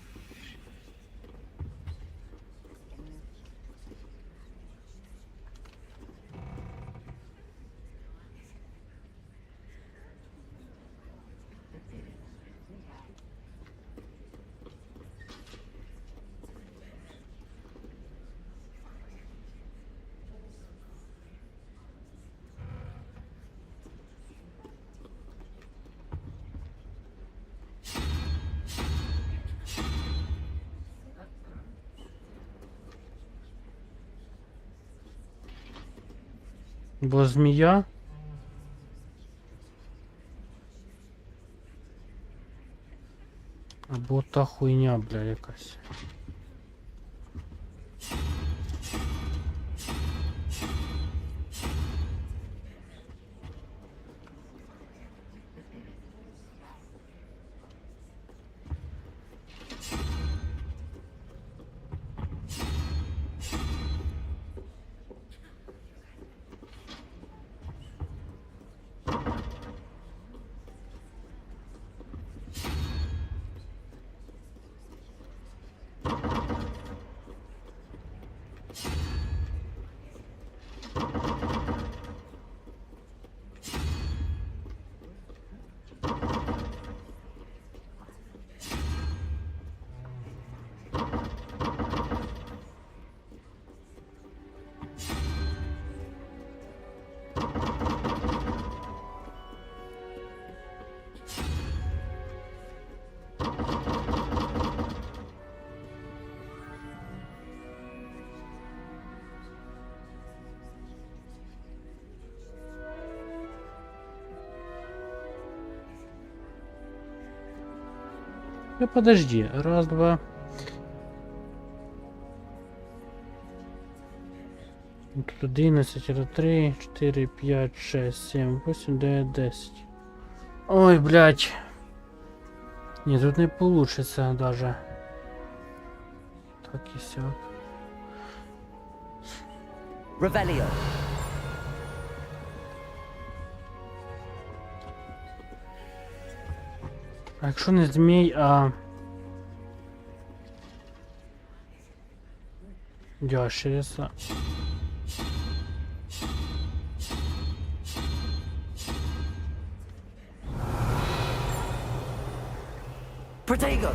Бо змія. Або та хуйня, бля, якась. Ну подожди, раз, два. Тут 11, 3, 4, 5, 6, 7, 8, 9, 10. Ой, блядь. Нет, тут не получится даже. Так и все. Revelio. А якщо не змій, а... Ящерица. Protego.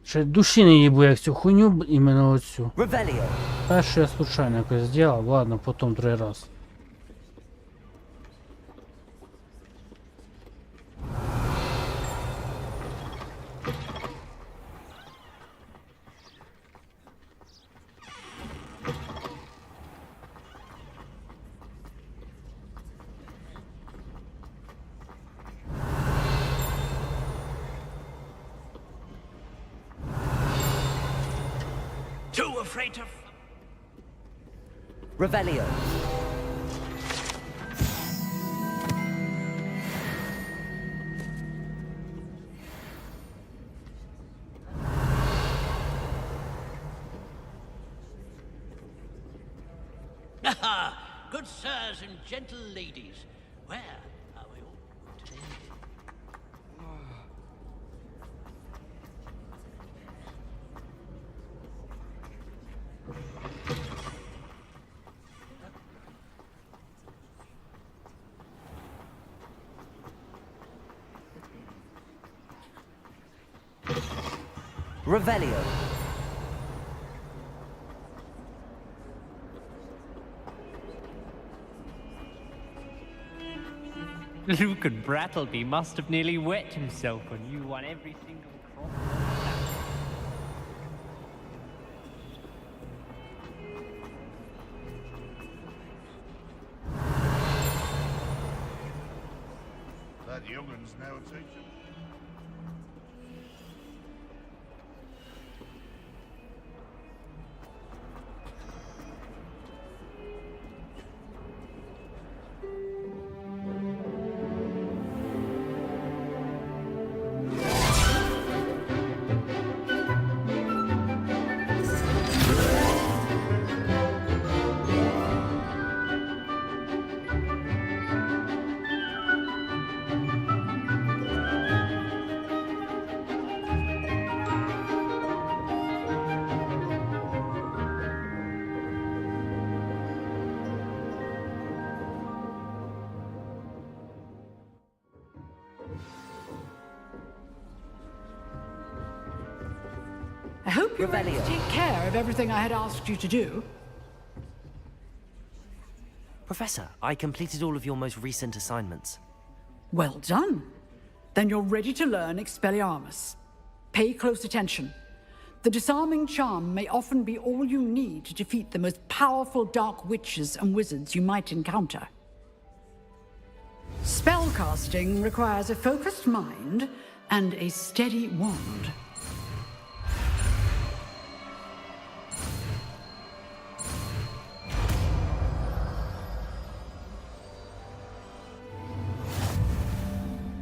Ще душі не їбу, як цю хуйню, іменно оцю. Revelio. Перше я случайно якось зробив, ладно, потім другий раз. Too afraid to... Revelio. Aha! Good sirs and gentle ladies, where are we all today? Revelio. Luke and Brattleby must have nearly wet himself when you won every single cross. That youngun's now a teacher. I hope you're ready to take care of everything I had asked you to do. Professor, I completed all of your most recent assignments. Well done. Then you're ready to learn Expelliarmus. Pay close attention. The disarming charm may often be all you need to defeat the most powerful dark witches and wizards you might encounter. Spellcasting requires a focused mind and a steady wand.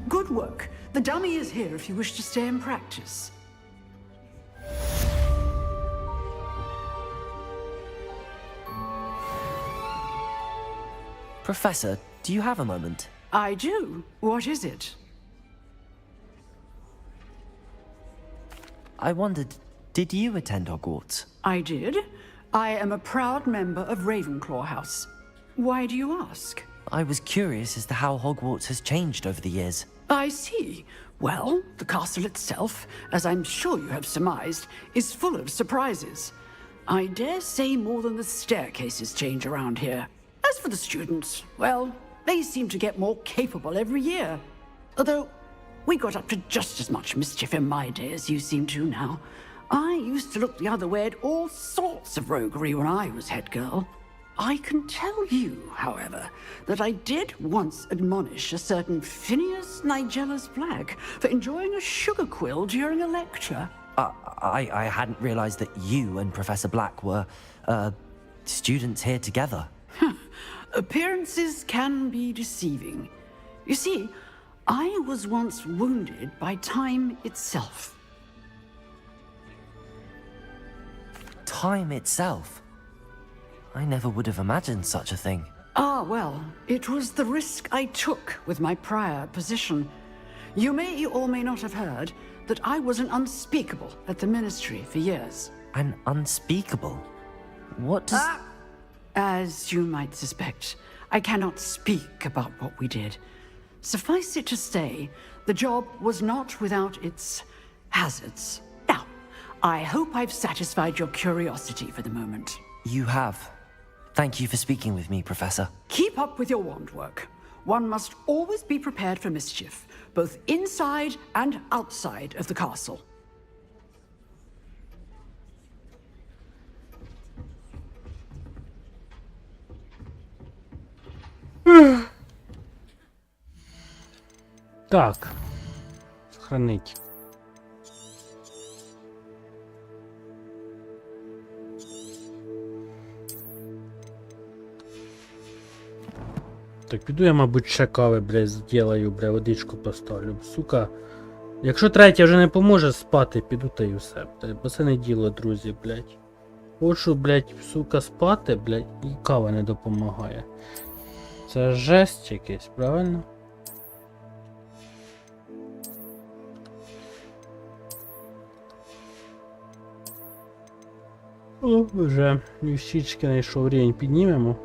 Good work. The dummy is here if you wish to stay and practice. Professor, do you have a moment? I do. What is it? I wondered, did you attend Hogwarts? I did. I am a proud member of Ravenclaw House. Why do you ask? I was curious as to how Hogwarts has changed over the years. I see. Well, the castle itself, as I'm sure you have surmised, is full of surprises. I dare say more than the staircases change around here. As for the students, well, they seem to get more capable every year. Although, we got up to just as much mischief in my day as you seem to now. I used to look the other way at all sorts of roguery when I was head girl. I can tell you, however, that I did once admonish a certain Phineas Nigellus Black for enjoying a sugar quill during a lecture. I hadn't realized that you and Professor Black were, students here together. Appearances can be deceiving. You see, I was once wounded by time itself. Time itself? I never would have imagined such a thing. Ah, well, it was the risk I took with my prior position. You may or may not have heard that I was an unspeakable at the Ministry for years. An unspeakable? What does... As you might suspect, I cannot speak about what we did. Suffice it to say, the job was not without its hazards. Now, I hope I've satisfied your curiosity for the moment. You have. Thank you for speaking with me, Professor. Keep up with your wand work. One must always be prepared for mischief, both inside and outside of the castle. Так. Сохранить. Так, піду я, мабуть, ще кави, блядь, зроблю, блядь, водичку поставлю. Сука. Якщо третя вже не поможе спати, піду та й усе, блядь. Бо це не діло, друзі, блядь. Хочу, блядь, сука, спати, блядь, і кава не допомагає. Це жесть якийсь, правильно? О, вже вівщички знайшов рівень, піднімемо.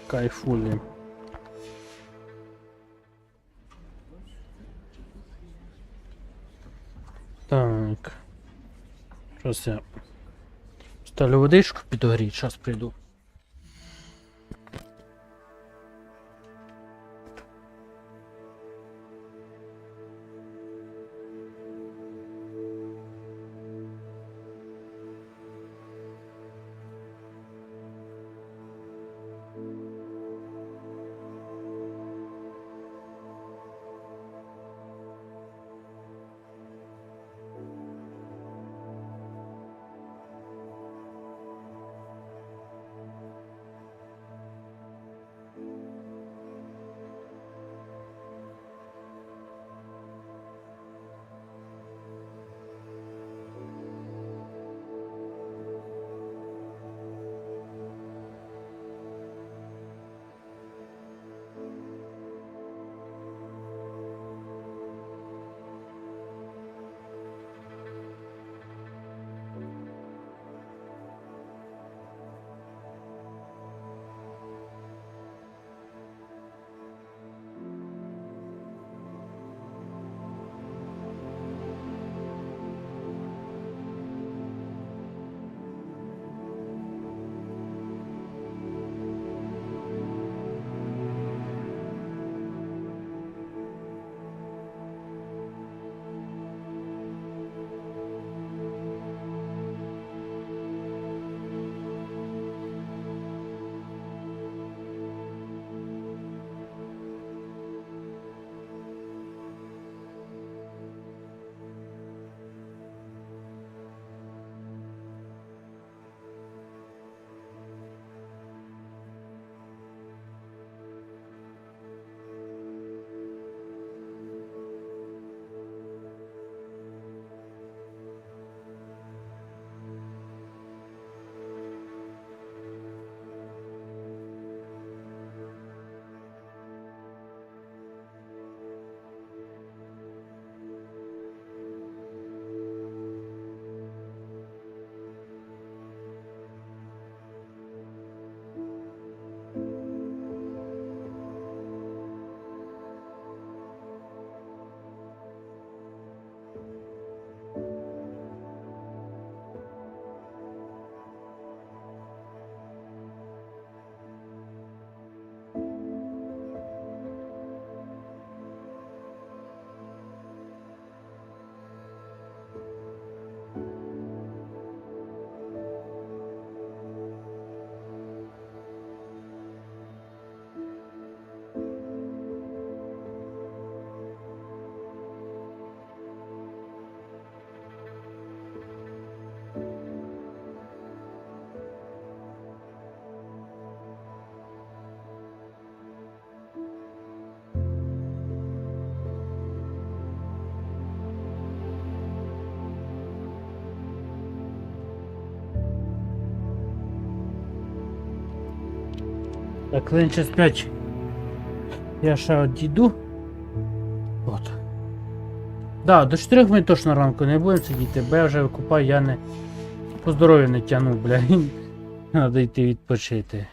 Кайфулі. Так. Зараз я ставлю водичку підогріть, зараз прийду. Так, клинче спять. Я ще одійду. От. Да, до 4 ми точно ранку не будемо сидіти, бо я вже викупаю, я не по здоров'ю не тяну, бля. Треба йти відпочити.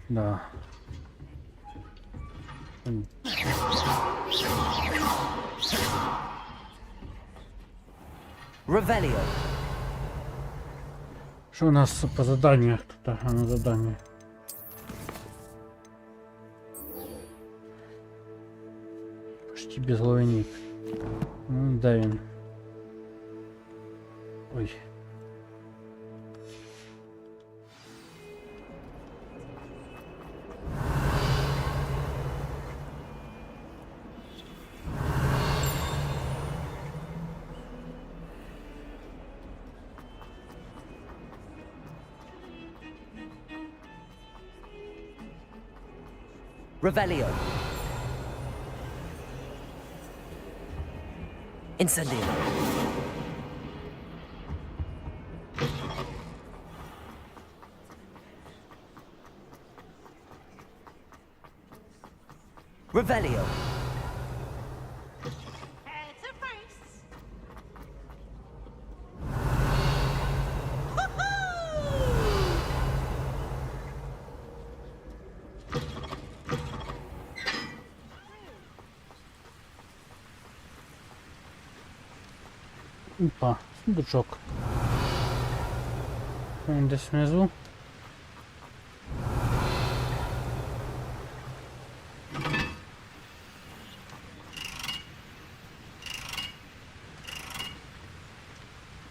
Да. Revelio. Що у нас по заданнях тут? Ага, на задання. Почти безголовник. Ну, де він? Ой. Revelio. Incendio. Revelio. Опа, сундучок. Він десь внизу.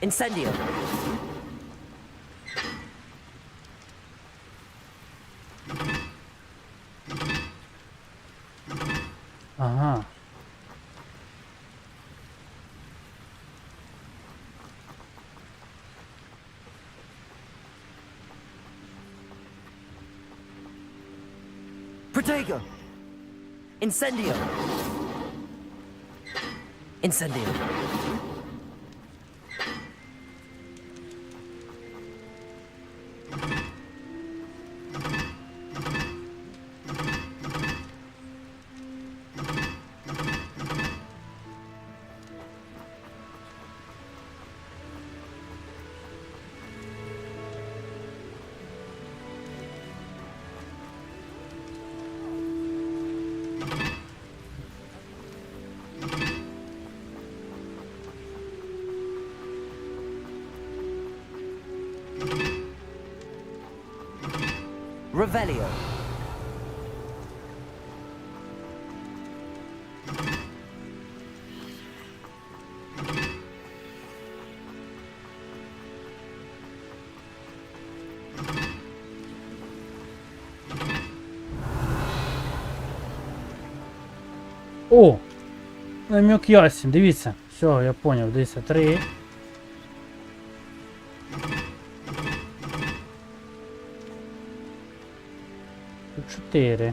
Incendio. Ага. Protego. Incendio. Incendio. Revelio. О! Намек ясен, дивіться. Все, я поняв, дивіться, 3. Тут 4.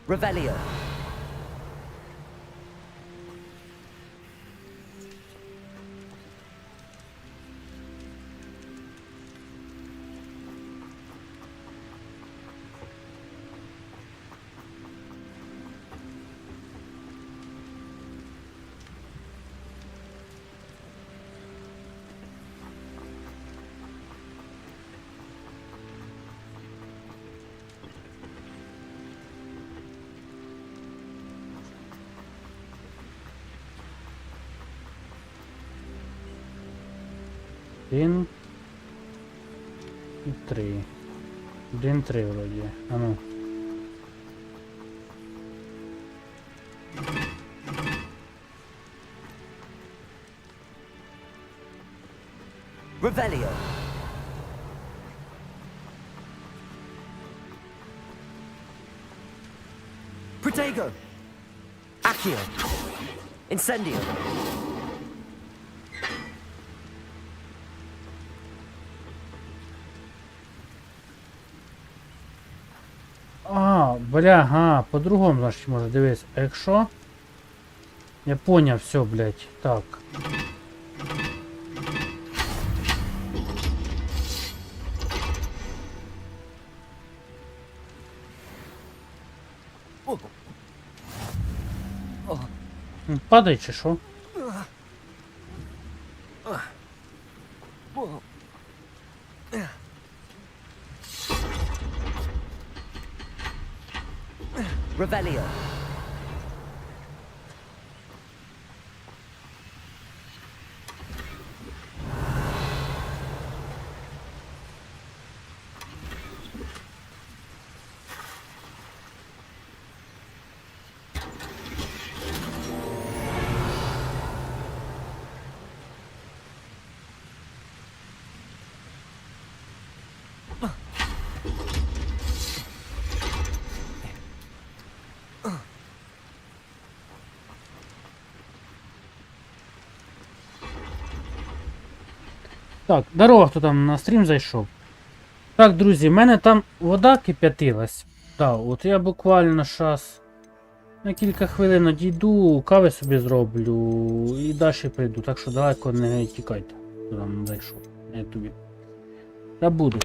Revelio. Один і 3. 1, 3 вроді. А ну. Revelio. Protego. Accio. Incendio. бля, ага, по-другому, значить, може, дивись. А якщо? Я поняв, все, блядь. Так. Падай чи що? Revelio. Так, здорово, хто там на стрім зайшов. Так, друзі, в мене там вода кип'ятилась. Так, от я буквально зараз на кілька хвилин одійду, кави собі зроблю і далі прийду. Так що далеко не тікайте, хто там зайшов. Я тобі. Та буду.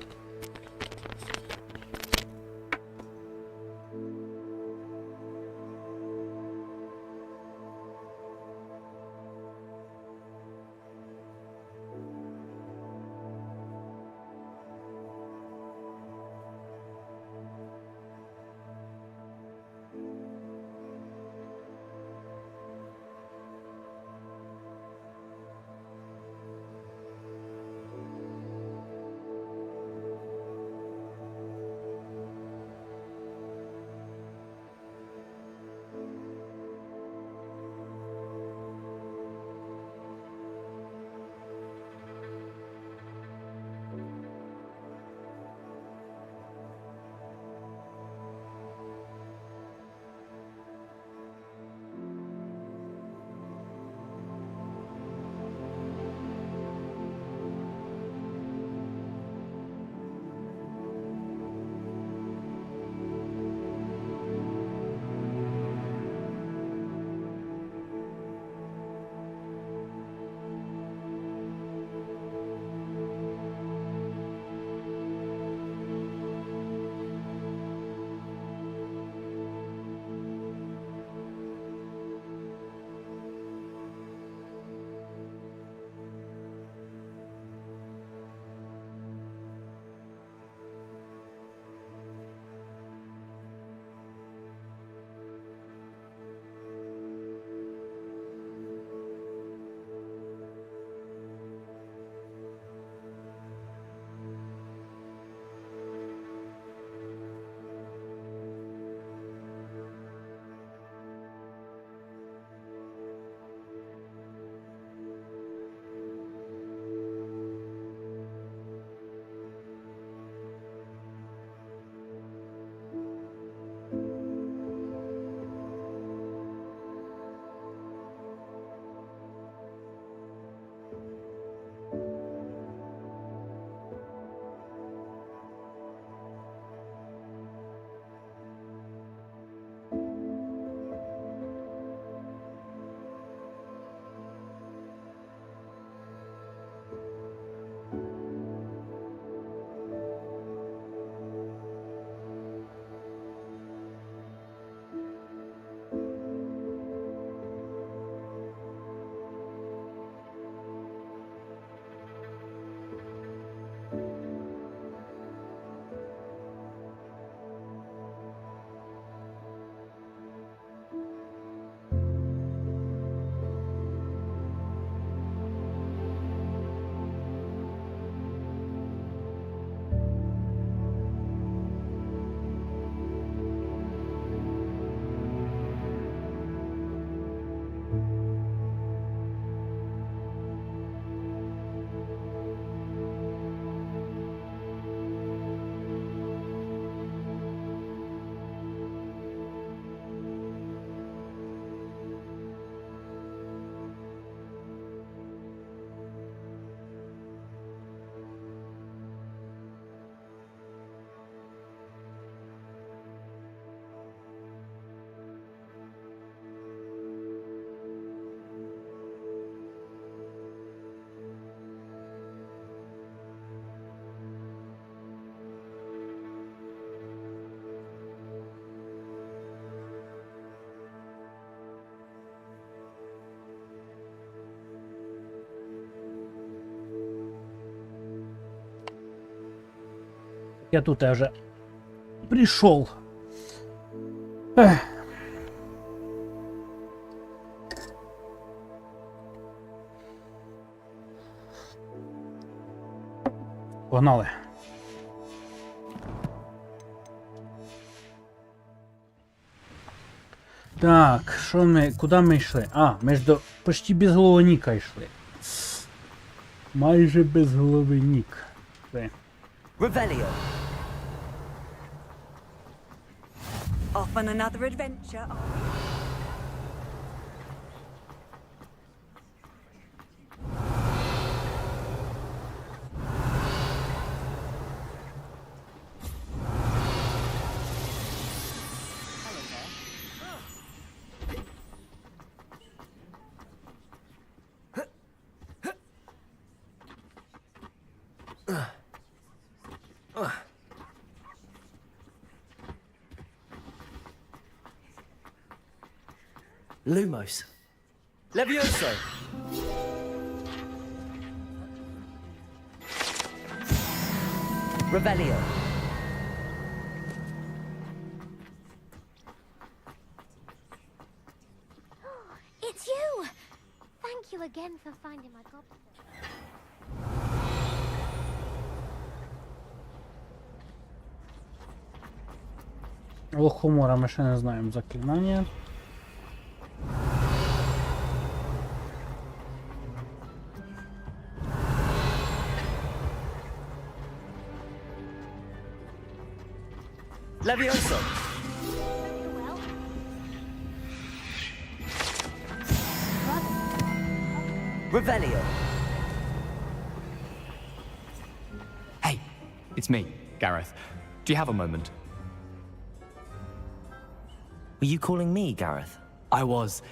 Я тут уже пришел. Ех. Погнали. Так, що ми, куди ми йшли? А, ми ж до почти без голови Ніка йшли. Майже без голови Нік. Revelio. Off on another adventure. Lumos. Levioso. Revelio. It's you! Thank you again for finding my goblin. Лохомора ми ще не знаємо заклинання. Levioso. Revelio. Hey, it's me, Gareth. Do you have a moment? Were you calling me, Gareth? I was.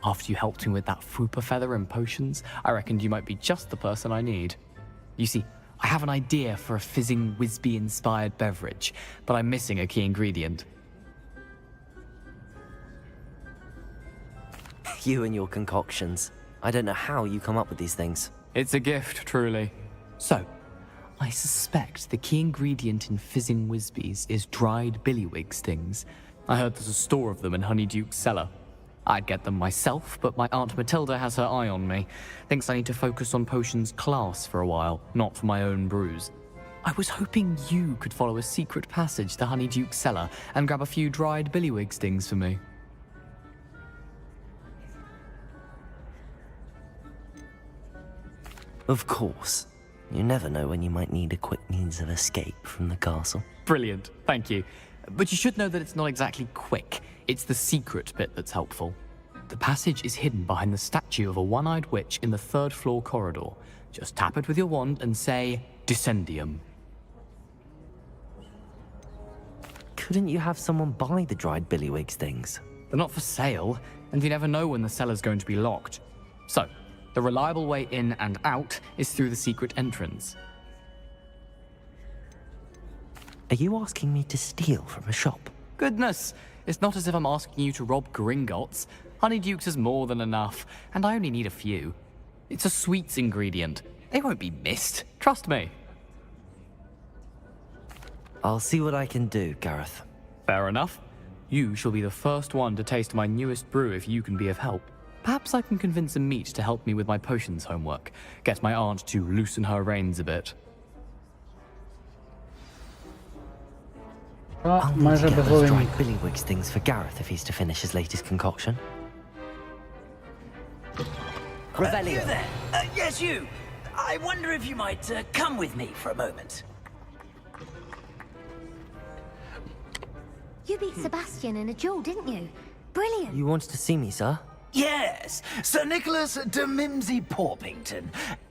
After you helped me with that Fupa feather and potions, I reckoned you might be just the person I need. You see, I have an idea for a fizzing Wisby-inspired beverage, but I'm missing a key ingredient. You and your concoctions. I don't know how you come up with these things. It's a gift, truly. So, I suspect the key ingredient in fizzing Wisbies is dried billywig stings. I heard there's a store of them in Honeyduke's cellar. I'd get them myself, but my Aunt Matilda has her eye on me. Thinks I need to focus on potions class for a while, not for my own brews. I was hoping you could follow a secret passage to Honeyduke's cellar and grab a few dried billywig stings for me. Of course. You never know when you might need a quick means of escape from the castle. Brilliant, thank you. But you should know that it's not exactly quick. It's the secret bit that's helpful. The passage is hidden behind the statue of a one-eyed witch in the third floor corridor. Just tap it with your wand and say, Descendium. Couldn't you have someone buy the dried billywig stings? They're not for sale, and you never know when the cellar's going to be locked. So, the reliable way in and out is through the secret entrance. Are you asking me to steal from a shop? Goodness, it's not as if I'm asking you to rob Gringotts. Honeydukes is more than enough, and I only need a few. It's a sweets ingredient. They won't be missed, trust me. I'll see what I can do, Gareth. Fair enough. You shall be the first one to taste my newest brew if you can be of help. Perhaps I can convince a meat to help me with my potions homework. Get my aunt to loosen her reins a bit. I'll need to get those dried billywig stings for Gareth if he's to finish his latest concoction. Revelio. You there? Yes, you. I wonder if you might come with me for a moment. You beat Sebastian in a duel, didn't you? Brilliant. You wanted to see me, sir? Yes, Sir Nicholas de Mimsy Porpington,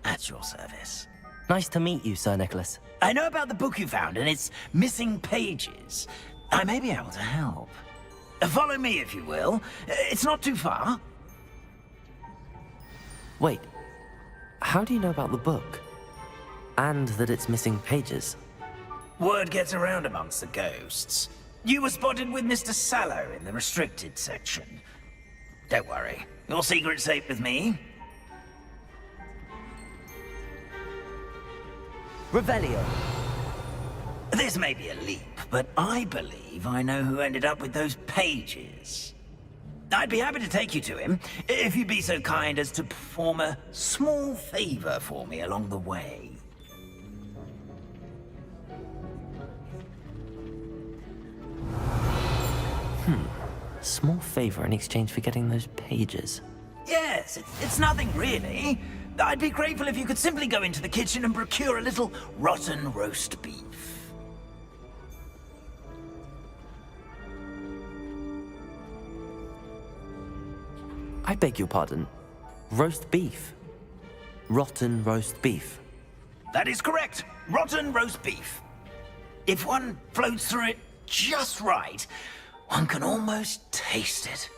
at your service. Nice to meet you, Sir Nicholas. I know about the book you found and its missing pages. I may be able to help. Follow me, if you will. It's not too far. Wait, how do you know about the book? And that it's missing pages? Word gets around amongst the ghosts. You were spotted with Mr. Sallow in the restricted section. Don't worry, your secret's safe with me. Revelio. This may be a leap, but I believe I know who ended up with those pages. I'd be happy to take you to him, if you'd be so kind as to perform a small favor for me along the way. Small favor in exchange for getting those pages. Yes, it's nothing really. I'd be grateful if you could simply go into the kitchen and procure a little rotten roast beef. I beg your pardon. Roast beef. Rotten roast beef. That is correct. Rotten roast beef. If one floats through it just right, one can almost taste it.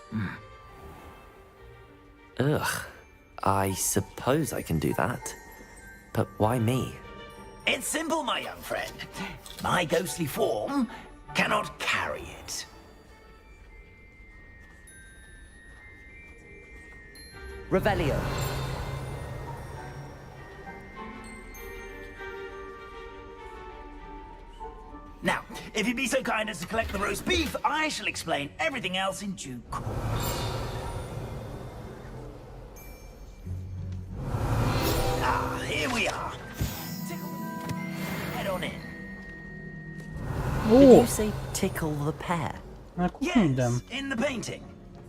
Ugh. I suppose I can do that. But why me? It's simple, my young friend. My ghostly form cannot carry it. Revelio. Now, if you'd be so kind as to collect the roast beef, I shall explain everything else in due course. Ah, here we are. Head on in. Did you say tickle the pear? Yes, in the painting.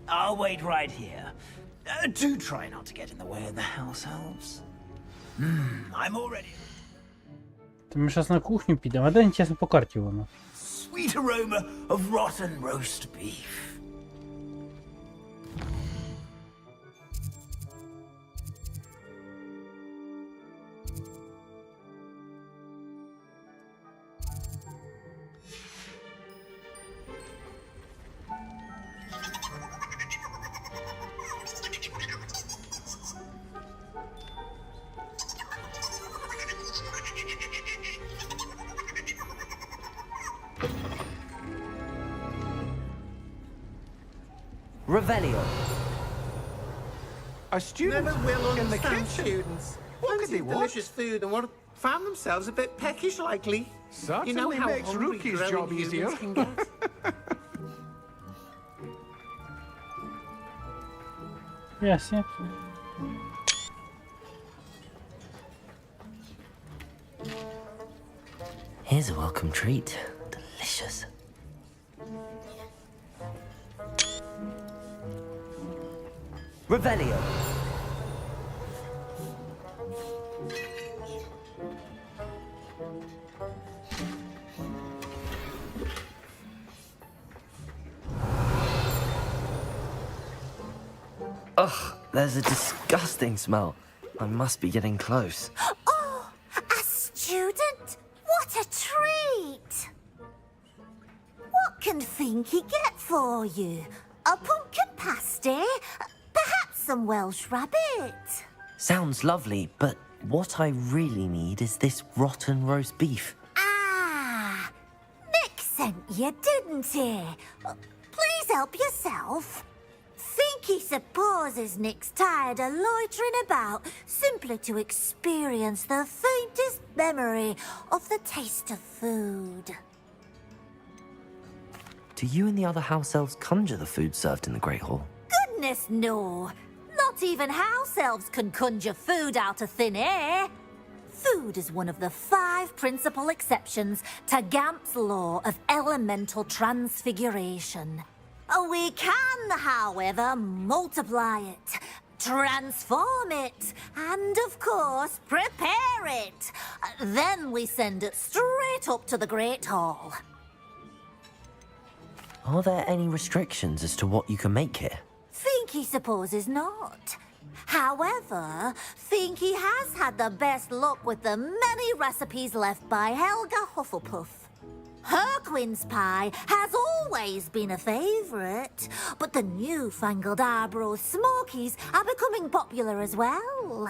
I'll wait right here. Do try not to get in the way of the house elves. I'm already... То ми зараз на кухню підемо, а де чесно по карті воно? Sweet aroma of rotten roast beef. Revelio. A student Never will in the understand kitchen. students. What could Plenty they of want? delicious food and found themselves a bit peckish likely. Certainly you know how makes hungry Rookie's growing job humans easier. can get. Yes, yeah. Here's a welcome treat. Delicious. Revelio. Ugh, there's a disgusting smell. I must be getting close. Oh, a student? What a treat! What can Finky get for you? A pumpkin pasty? Perhaps some Welsh rabbit? Sounds lovely, but what I really need is this rotten roast beef. Ah, Nick sent you, didn't he? Please help yourself. Finky supposes Nick's tired of loitering about simply to experience the faintest memory of the taste of food. Do you and the other house elves conjure the food served in the Great Hall? Goodness, no. Not even house elves can conjure food out of thin air. Food is one of the 5 principal exceptions to Gamp's law of elemental transfiguration. We can, however, multiply it, transform it, and, of course, prepare it. Then we send it straight up to the Great Hall. Are there any restrictions as to what you can make here? Finky supposes not. However, Finky has had the best luck with the many recipes left by Helga Hufflepuff. Her quince pie has always been a favourite, but the newfangled Arbroath Smokies are becoming popular as well.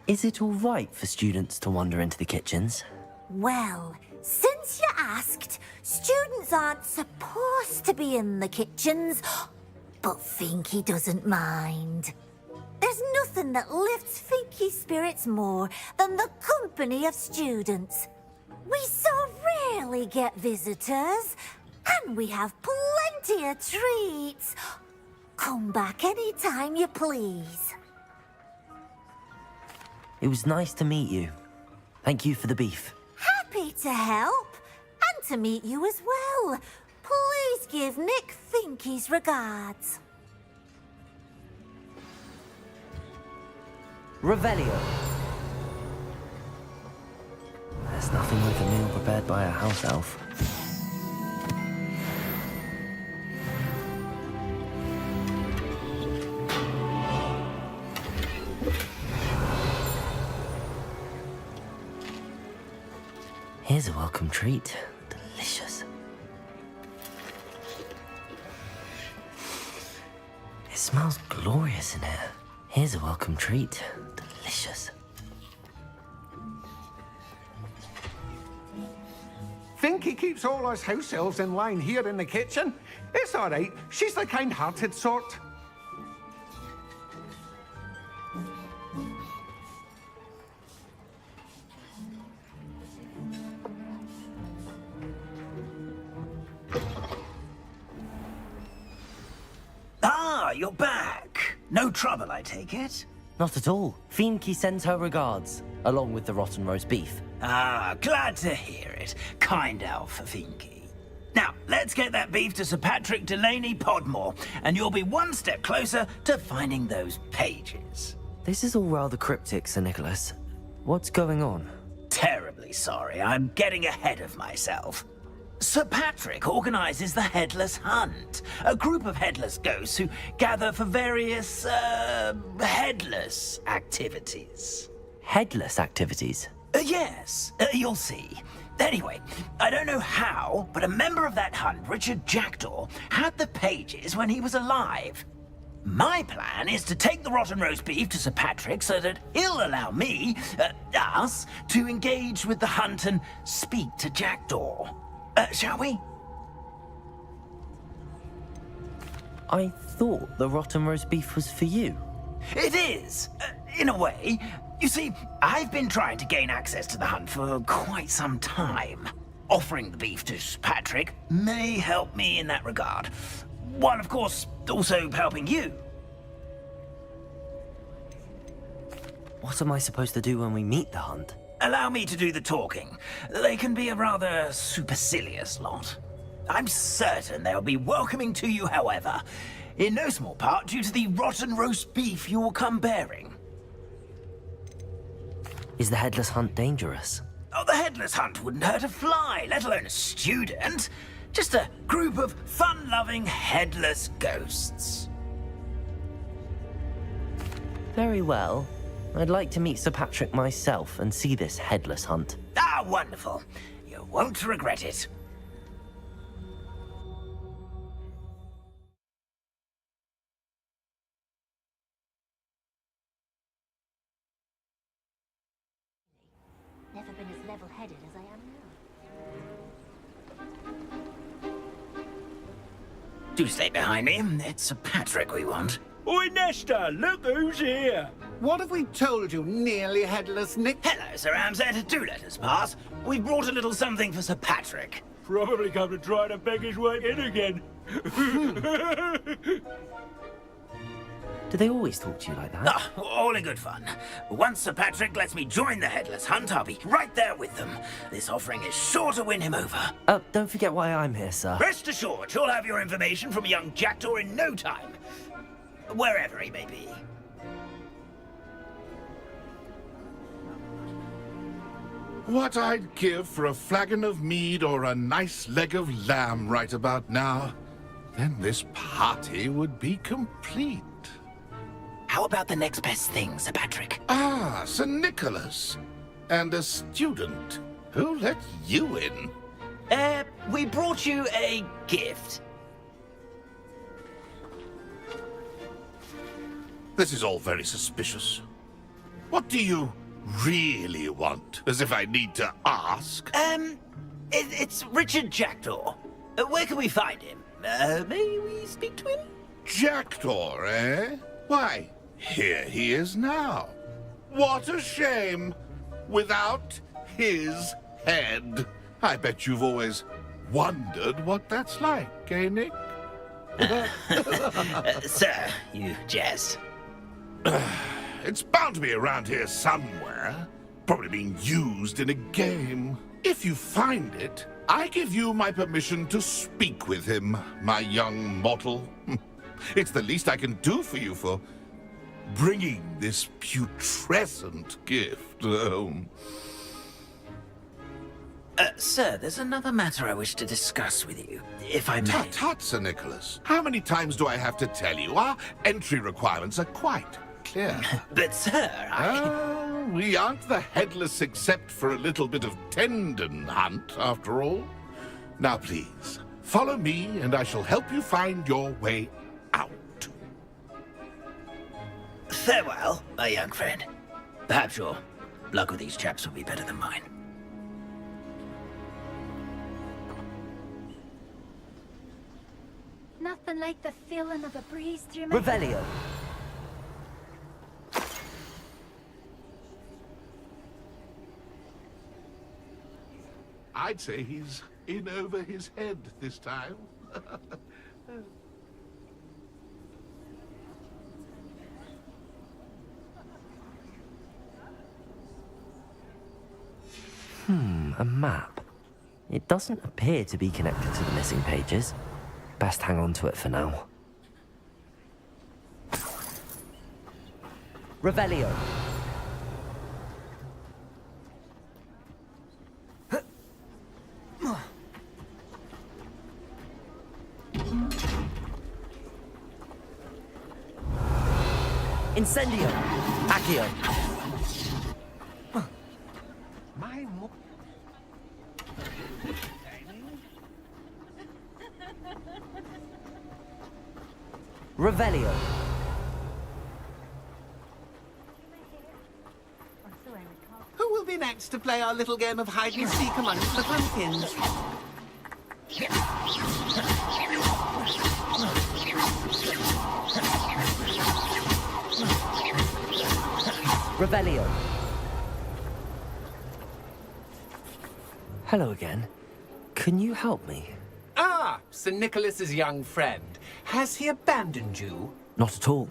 Is it all right for students to wander into the kitchens? Well, since you asked, students aren't supposed to be in the kitchens, but Finky doesn't mind. There's nothing that lifts Finky's spirits more than the company of students. We so rarely get visitors, and we have plenty of treats. Come back anytime you please. It was nice to meet you. Thank you for the beef. Happy to help, and to meet you as well. Please give Nick Finky's regards. Revelio. There's nothing like a meal prepared by a house elf. Here's a welcome treat. Delicious. It smells glorious in here. Here's a welcome treat. Delicious. Finky keeps all us house elves in line here in the kitchen. It's all right. She's the kind-hearted sort. Ah, you're back. No trouble, I take it? Not at all. Finky sends her regards, along with the rotten roast beef. Ah, glad to hear it. Kind elf for Finky. Now, let's get that beef to Sir Patrick Delaney Podmore, and you'll be one step closer to finding those pages. This is all rather cryptic, Sir Nicholas. What's going on? Terribly sorry, I'm getting ahead of myself. Sir Patrick organises the Headless Hunt, a group of headless ghosts who gather for various, headless activities. Headless activities? Yes, you'll see. Anyway, I don't know how, but a member of that hunt, Richard Jackdaw, had the pages when he was alive. My plan is to take the rotten roast beef to Sir Patrick so that he'll allow me, us, to engage with the hunt and speak to Jackdaw. Shall we? I thought the rotten roast beef was for you. It is, in a way. You see, I've been trying to gain access to the hunt for quite some time. Offering the beef to Sir Patrick may help me in that regard. While, of course, also helping you. What am I supposed to do when we meet the hunt? Allow me to do the talking. They can be a rather supercilious lot. I'm certain they'll be welcoming to you, however, in no small part due to the rotten roast beef you will come bearing. Is the headless hunt dangerous? Oh, the headless hunt wouldn't hurt a fly, let alone a student. Just a group of fun-loving headless ghosts. Very well. I'd like to meet Sir Patrick myself and see this headless hunt. Ah, wonderful. You won't regret it. Never been as level-headed as I am now. Do stay behind me. It's Sir Patrick we want. Oi, Nesta, look who's here. What have we told you, nearly headless Nick? Hello, Sir Ramsay. Do let us pass. We've brought a little something for Sir Patrick. Probably come to try to beg his way in again. Do they always talk to you like that? Ah, all in good fun. Once Sir Patrick lets me join the Headless Hunt, I'll be right there with them. This offering is sure to win him over. Don't forget why I'm here, sir. Rest assured, you'll have your information from a young Jackdaw in no time. Wherever he may be. What I'd give for a flagon of mead or a nice leg of lamb right about now. Then this party would be complete. How about the next best thing, Sir Patrick? Ah, Sir Nicholas. And a student. Who let you in? We brought you a gift. This is all very suspicious. What do you really want? As if I need to ask. It's Richard Jackdaw. Where can we find him? May we speak to him? Jackdaw, eh? Why, here he is now. What a shame. Without his head. I bet you've always wondered what that's like, eh, Nick? Sir, you jest. It's bound to be around here somewhere. Probably being used in a game. If you find it, I give you my permission to speak with him, my young mortal. It's the least I can do for you for bringing this putrescent gift home. Sir, there's another matter I wish to discuss with you, if I may. Tut, Sir Nicholas. How many times do I have to tell you? Our entry requirements are quite clear. But, sir, we aren't the headless except for a little bit of tendon hunt, after all. Now, please, follow me, and I shall help you find your way out. Farewell, my young friend. Perhaps your luck with these chaps will be better than mine. Nothing like the feeling of a breeze through my... Revelio. I'd say he's in over his head this time. A map. It doesn't appear to be connected to the missing pages. Best hang on to it for now. Revelio. Incendio. Accio. Revelio. Who will be next to play our little game of hide and seek amongst the pumpkins? Revelio. Hello again. Can you help me? Ah, Sir Nicholas's young friend. Has he abandoned you? Not at all.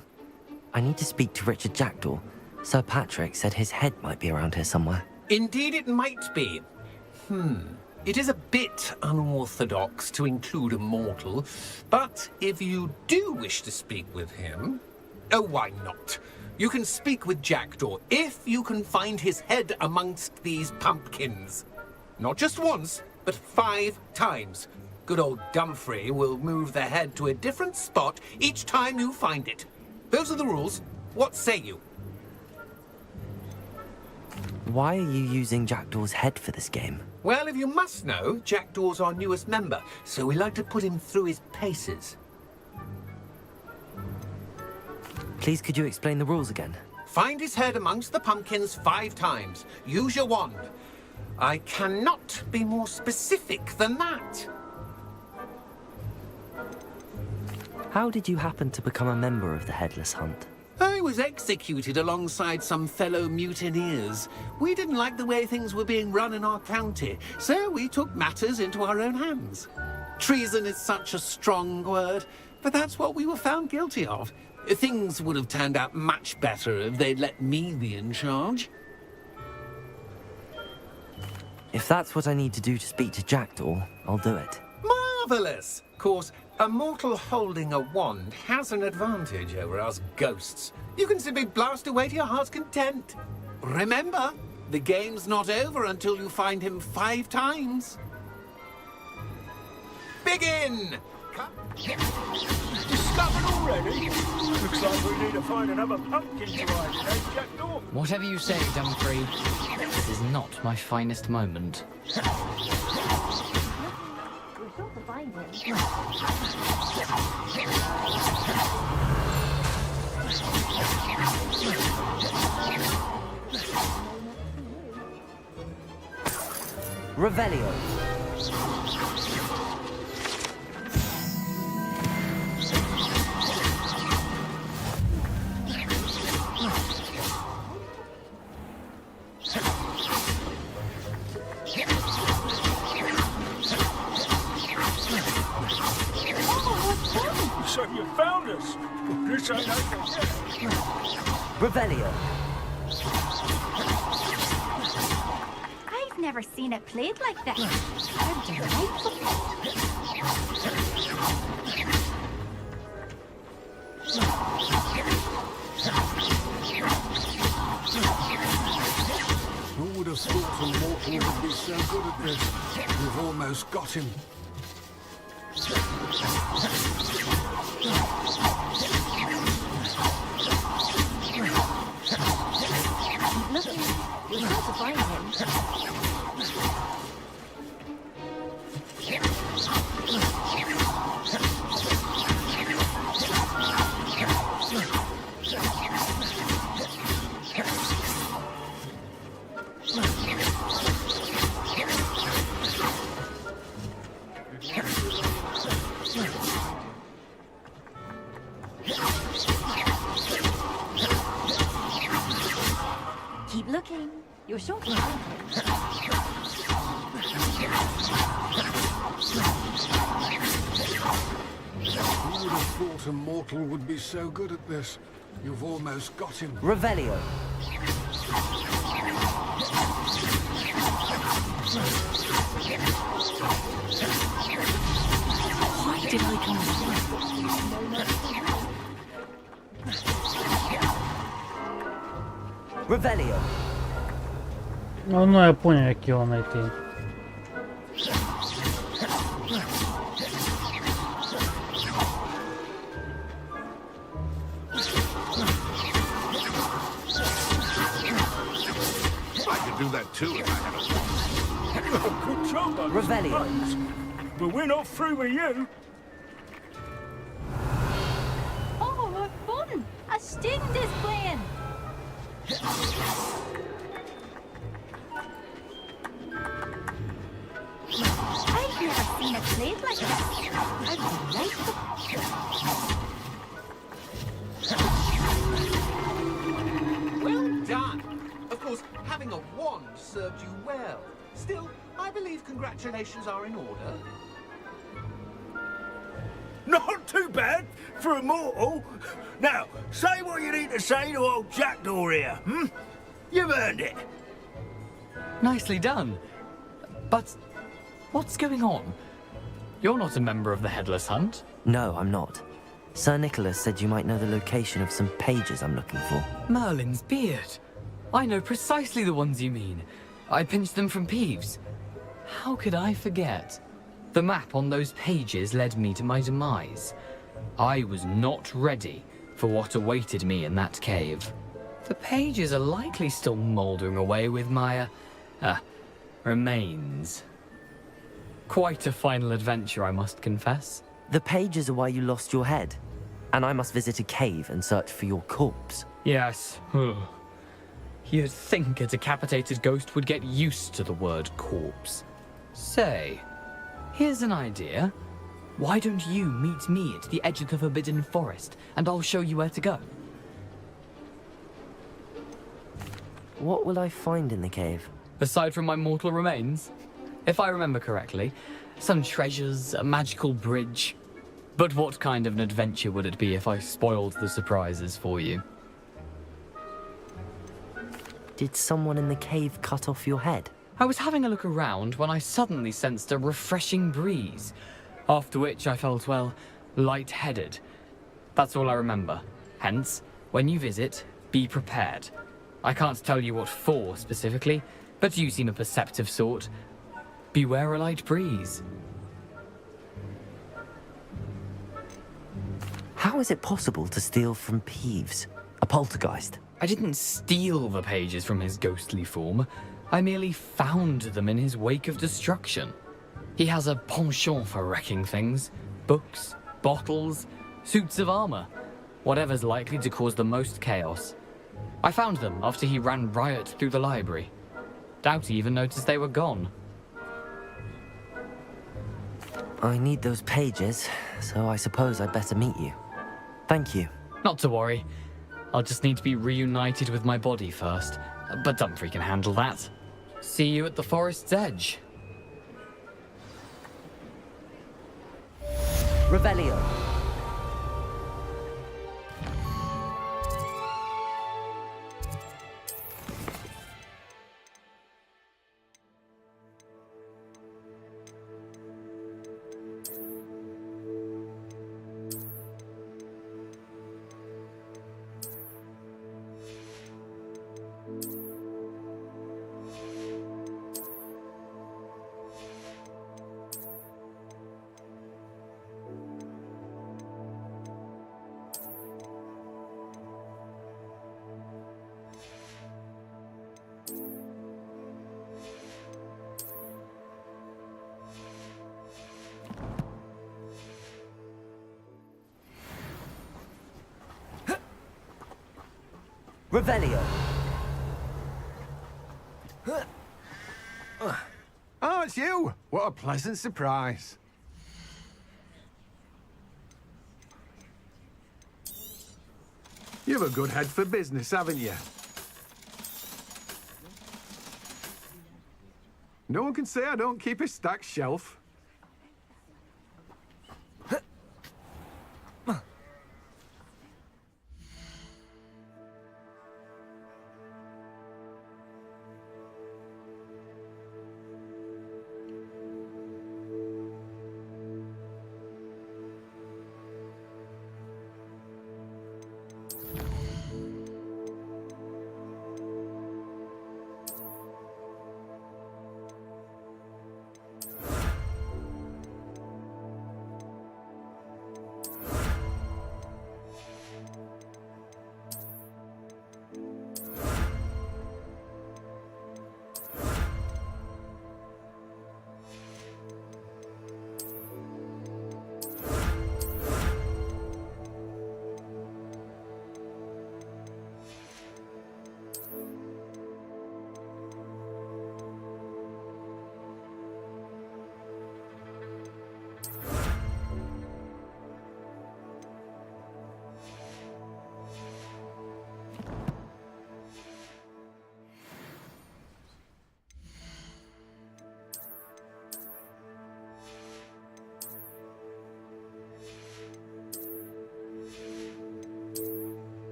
I need to speak to Richard Jackdaw. Sir Patrick said his head might be around here somewhere. Indeed it might be. It is a bit unorthodox to include a mortal, but if you do wish to speak with him... Oh, why not? You can speak with Jackdaw if you can find his head amongst these pumpkins. Not just once, but 5 times. Good old Dumfrey will move the head to a different spot each time you find it. Those are the rules. What say you? Why are you using Jackdaw's head for this game? Well, if you must know, Jackdaw's our newest member, so we like to put him through his paces. Please, could you explain the rules again? Find his head amongst the pumpkins 5 times. Use your wand. I cannot be more specific than that. How did you happen to become a member of the Headless Hunt? I was executed alongside some fellow mutineers. We didn't like the way things were being run in our county, so we took matters into our own hands. Treason is such a strong word, but that's what we were found guilty of. Things would have turned out much better if they'd let me be in charge. If that's what I need to do to speak to Jackdaw, I'll do it. Marvelous! Of course, a mortal holding a wand has an advantage over us ghosts. You can simply blast away to your heart's content. Remember, the game's not over until you find him 5 times. Begin! Discovered already? Looks like we need to find another pumpkin to hide in, eh, Jackdaw? Whatever you say, Dumfrey, this is not my finest moment. Revelio. goodness! This ain't over. Revelio. I've never seen it played like this. How delightful. Who would have thought a mortal would be so good at this? We've almost got him. Look, we're sure to find him. Keep looking. You're sure to find him. Who would have thought a mortal would be so good at this? You've almost got him. Revelio. Why did I come here? Revelio. Ну, я понял, як його знайти. I could do that too if I had a... Good job, Revelio. But we're not through with you. Oh, what fun! A student is playing. I've never seen it played like this. How delightful. Well done! Of course, having a wand served you well. Still, I believe congratulations are in order. Not too bad for a mortal. Now, say what you need to say to old Jackdaw here, hmm? You've earned it. Nicely done. But what's going on? You're not a member of the Headless Hunt. No, I'm not. Sir Nicholas said you might know the location of some pages I'm looking for. Merlin's beard. I know precisely the ones you mean. I pinched them from Peeves. How could I forget? The map on those pages led me to my demise. I was not ready for what awaited me in that cave. The pages are likely still mouldering away with my, remains. Quite a final adventure, I must confess. The pages are why you lost your head, and I must visit a cave and search for your corpse. Yes. You'd think a decapitated ghost would get used to the word corpse. Say, here's an idea. Why don't you meet me at the edge of the Forbidden Forest, and I'll show you where to go? What will I find in the cave? Aside from my mortal remains? If I remember correctly, some treasures, a magical bridge. But what kind of an adventure would it be if I spoiled the surprises for you? Did someone in the cave cut off your head? I was having a look around when I suddenly sensed a refreshing breeze, after which I felt, well, lightheaded. That's all I remember. Hence, when you visit, be prepared. I can't tell you what for specifically, but you seem a perceptive sort. Beware a light breeze. How is it possible to steal from Peeves, a poltergeist? I didn't steal the pages from his ghostly form. I merely found them in his wake of destruction. He has a penchant for wrecking things. Books, bottles, suits of armor. Whatever's likely to cause the most chaos. I found them after he ran riot through the library. Doubt he even noticed they were gone. I need those pages, so I suppose I'd better meet you. Thank you. Not to worry. I'll just need to be reunited with my body first. But Dumfries can handle that. See you at the forest's edge. Revelio. Revelio. Oh, it's you! What a pleasant surprise. You've a good head for business, haven't you? No one can say I don't keep a stacked shelf.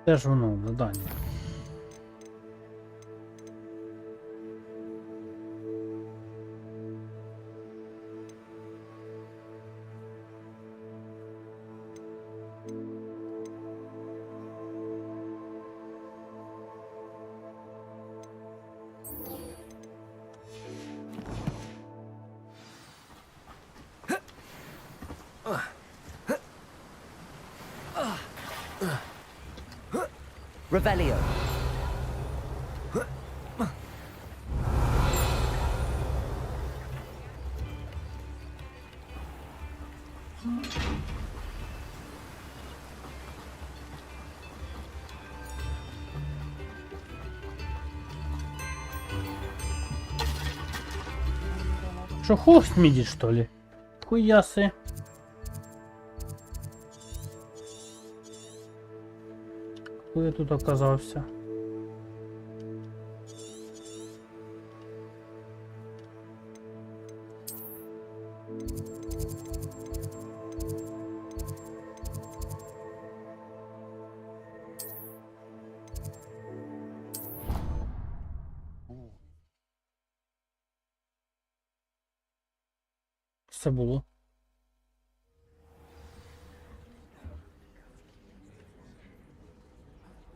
Де ж воно, завдання? Revelio. Что, хост мидит, что ли? Хуясы. Кто я тут оказался? Це було.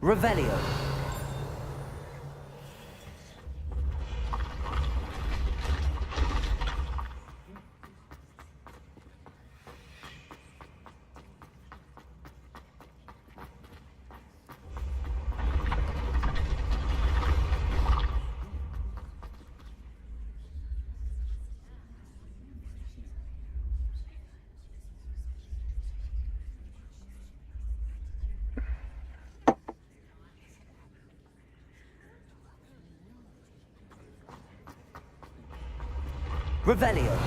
Revelio. Revelio.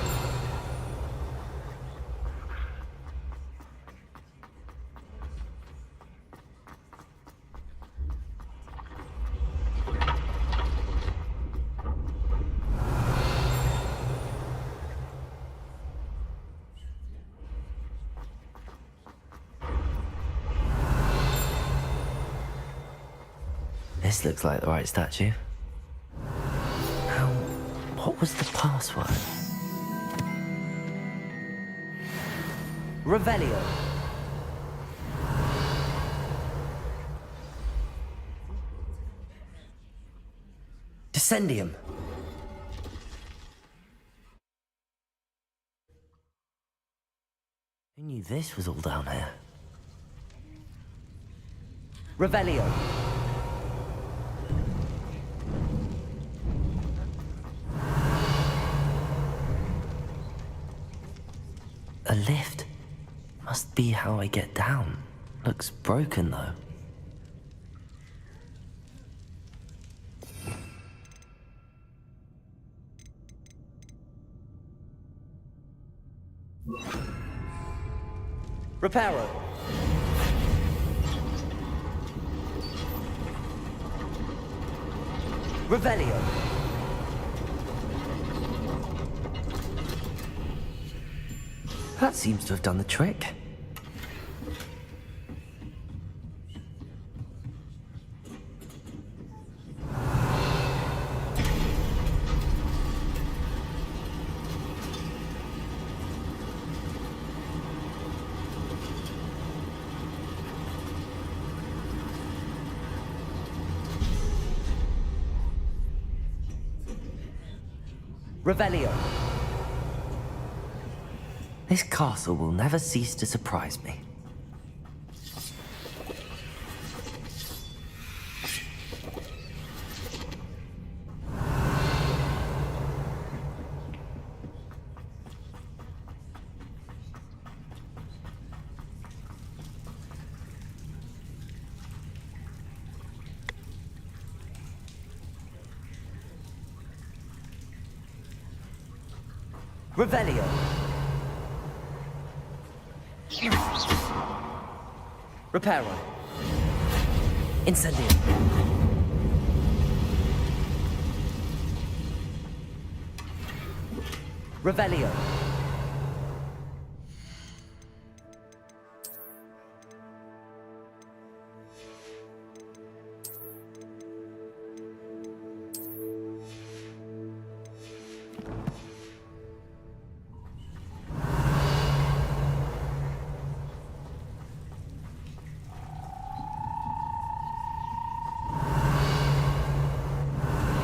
This looks like the right statue. What was the password? Revelio. Descendium. Who knew this was all down here? Revelio. A lift. Must be how I get down. Looks broken though. Reparo. Revelio. That seems to have done the trick. Revelio. This castle will never cease to surprise me. Revelio. Reparo. Incendio. Revelio.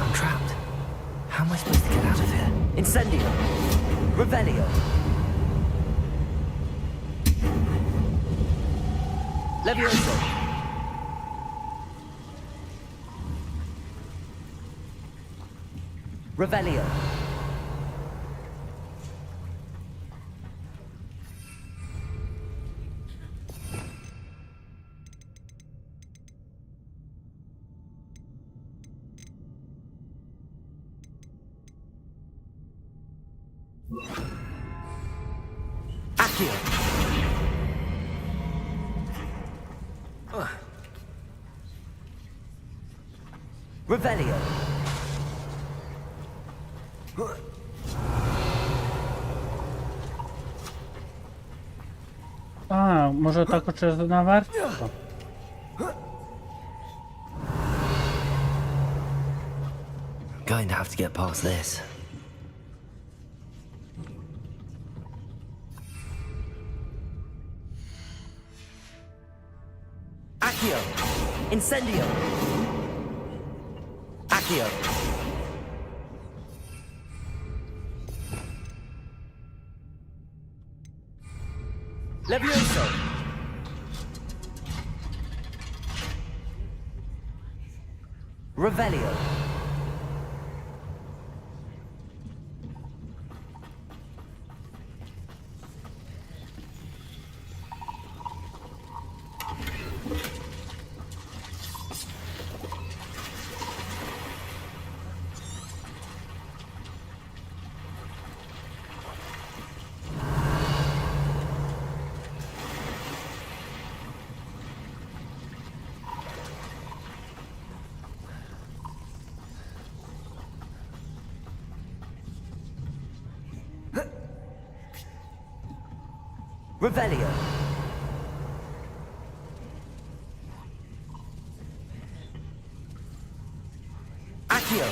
I'm trapped. How am I supposed to get out of here? Incendio. Revelio. Levioso. Revelio. Accio. Revelio. А, може так от через наверх? Going to have to get past this. Accio. Incendio. Accio. Levioso. Revelio. Revelio. Accio.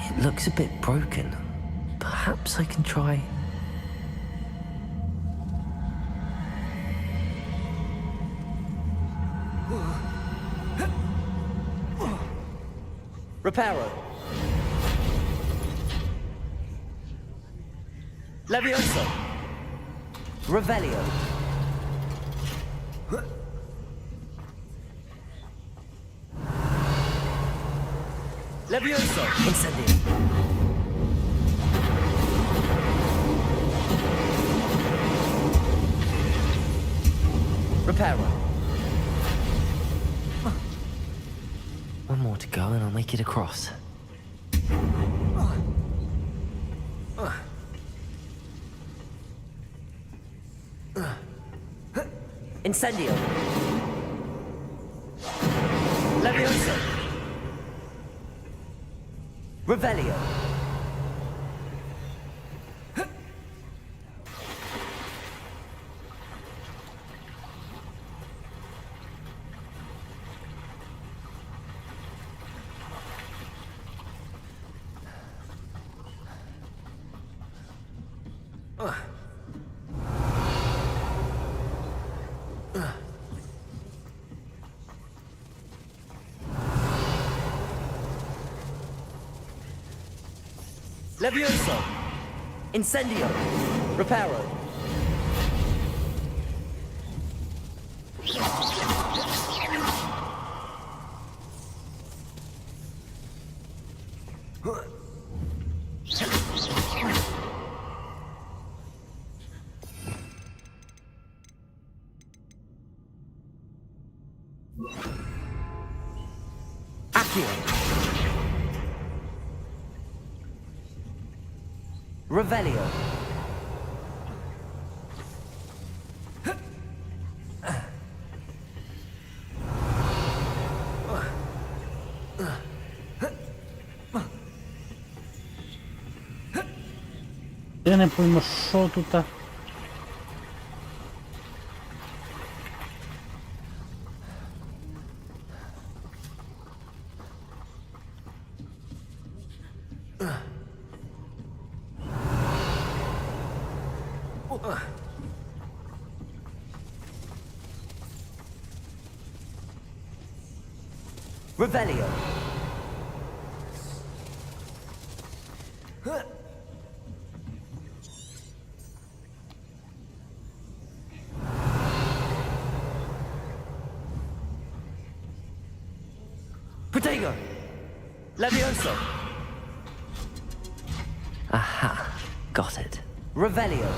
It looks a bit broken. Perhaps I can try. Reparo. Levioso. Revelio. Levioso! Incendio! Reparo! One more to go and I'll make it across. Incendio! Levioso! Revelio! Levioso! Incendio! Reparo! Accio! Revelio! Я не пойму, що тут. Revelio! Protego! Levioso! Aha, got it. Revelio!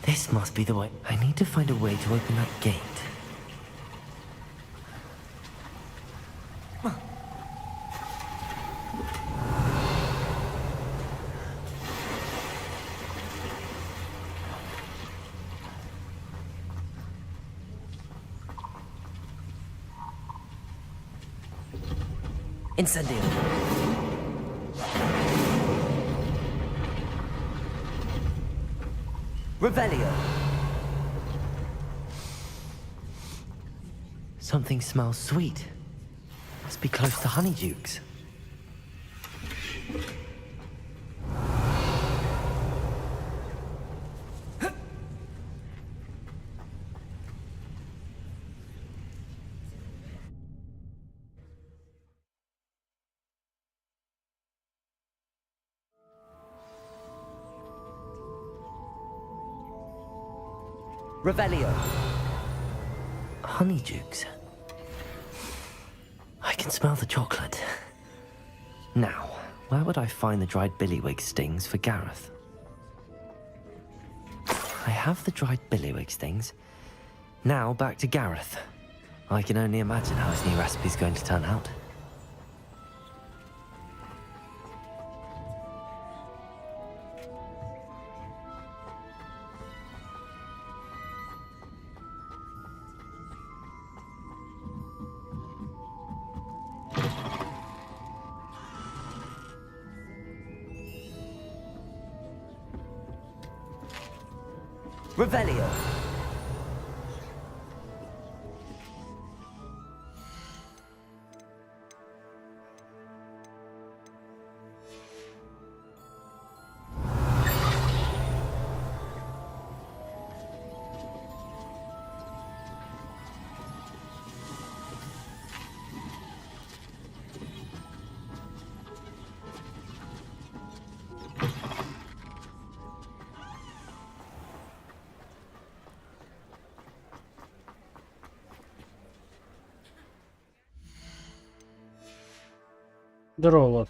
This must be the way. I need to find a way to open that gate. Incendio! Revelio! Something smells sweet. Must be close to Honeydukes. Revelio! Honeydukes. I can smell the chocolate. Now, where would I find the dried billywig stings for Gareth? I have the dried billywig stings. Now back to Gareth. I can only imagine how his new recipe's going to turn out. Revelio! Здорово.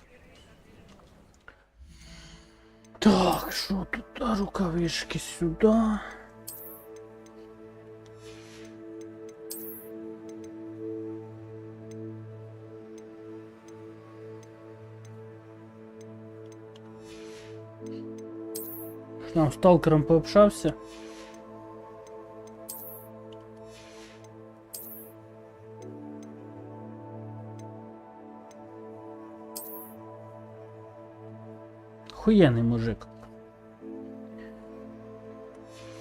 Так, що тут? Рукавички сюди. Там з сталкером пообщався. Хуєний мужик.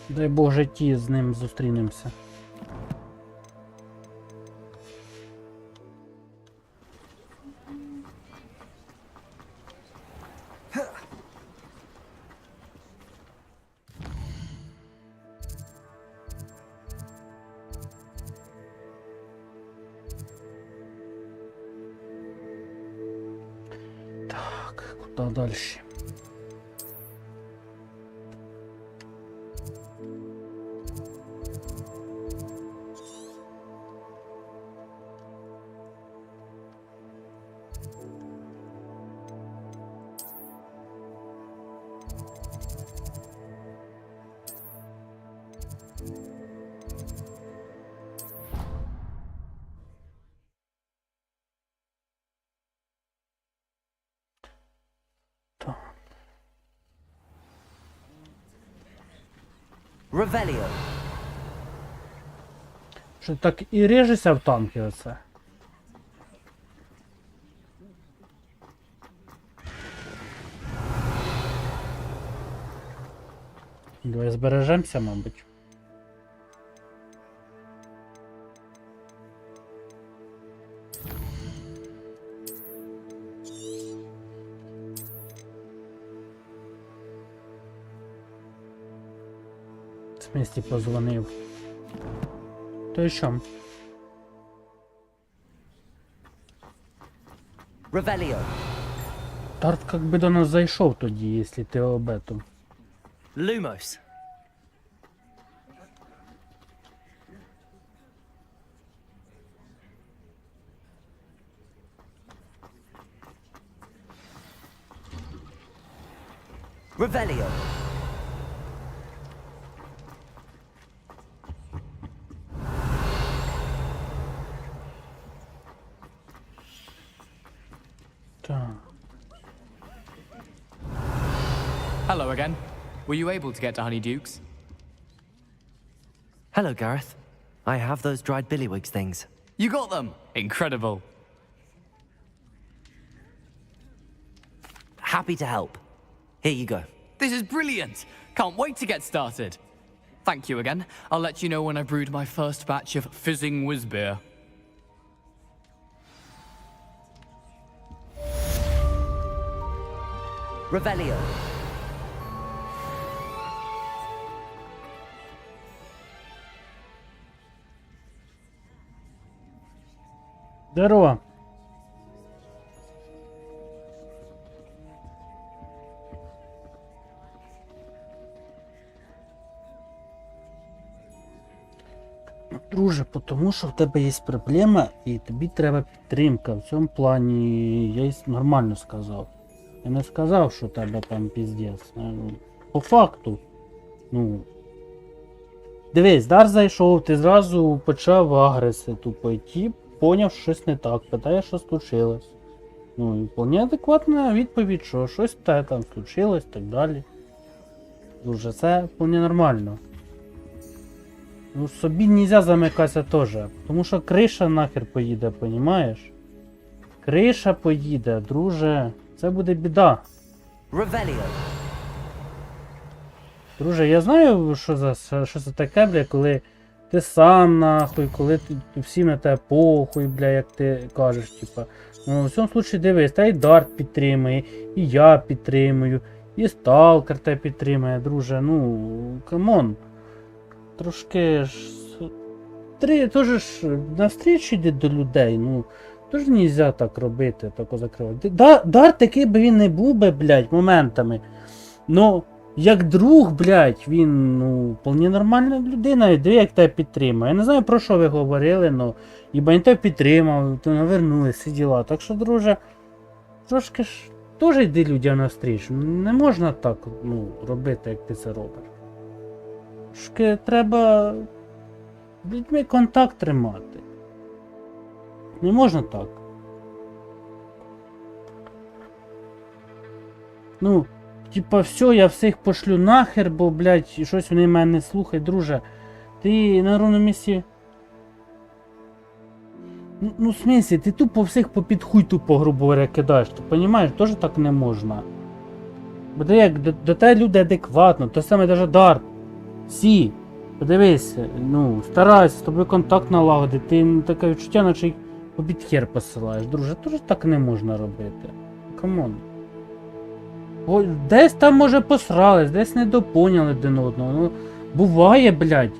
Дай Бог в житті з ним зустрінемося. Так, куди далі? Revelio. Що так і режешся в танки оце? Давай збережемося, мабуть. В смислі позвонив. То й що? Revelio. Тарт как бы до нас зайшов тоді, якщо ти об этом. Lumos. Revelio. Hello again. Were you able to get to Honeyduke's? Hello, Gareth. I have those dried billywigs things. You got them! Incredible. Happy to help. Here you go. This is brilliant! Can't wait to get started. Thank you again. I'll let you know when I brewed my first batch of fizzing whiz beer. Revelio. Здорово. Друже, тому що в тебе є проблема і тобі треба підтримка. В цьому плані я нормально сказав. Я не сказав, що в тебе там піздець. По факту. Ну. Дивись, дар зайшов, ти зразу почав агреси тупо йти, поняв, що щось не так, питає, що случилось. Ну і вполне адекватна відповідь, що щось там случилось і так далі. Дуже це вполне нормально. Ну, собі нельзя замикатися теж, тому що криша нахер поїде, понімаєш? Криша поїде, друже, це буде біда. Revelio. Друже, я знаю, що це таке, бля, коли ти сам нахуй, коли всім на тебе похуй, бля, як ти кажеш, типа. Ну, в цьому случаї дивись, та і Дарт підтримує, і я підтримую, і Сталкер тебе підтримує, друже, ну, камон. Трошки ж... Теж ж навстріч йде до людей, ну, теж нельзя так робити, тако закривати. Дарт такий би він не був би, блядь, моментами, ну, як друг, блядь, він, ну, вполне нормальна людина, і диви, як тебе підтримує. Я не знаю, про що ви говорили, ну, ібо він тебе підтримав, то навернули, всі діла. Так що, друже, трошки ж теж йди людям навстрічу. Не можна так, ну, робити, як ти це робиш. Трошки треба з людьми контакт тримати. Не можна так. Ну, типа, все, я всіх пошлю нахер, бо, блядь, щось вони мене не слухають, друже. Ти на ровному місці. Ну, в смислі, ти тупо всіх попід хуй тупо, грубо говоря, кидаєш. Ти розумієш, теж так не можна. Бо ти як, до тебе люди адекватно, то саме даже Дарт. Всі. Подивись, ну, старайся з тобою контакт налагодити, ти таке відчуття, наче їх попід хер посилаєш. Друже, теж так не можна робити. Камон. Ой, десь там, може, посрались, десь недопоняли один одного. Ну, буває, блядь.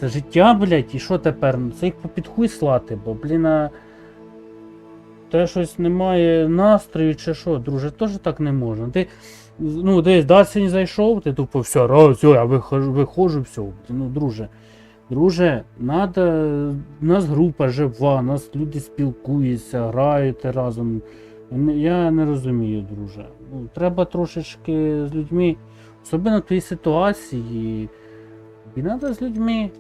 Це життя, блядь, і що тепер? Це їх попід хуй слати, бо, блін, а... Те щось немає настрою чи що, друже, теж так не можна. Ти, ну, десь далі не зайшов, ти тупо все, раз, я виходжу, все. Ну, друже, надо, у нас група жива, у нас люди спілкуються, грають разом. Я не розумію, друже. Ну, треба трошечки з людьми, особливо в твоїй ситуації, і треба з людьми.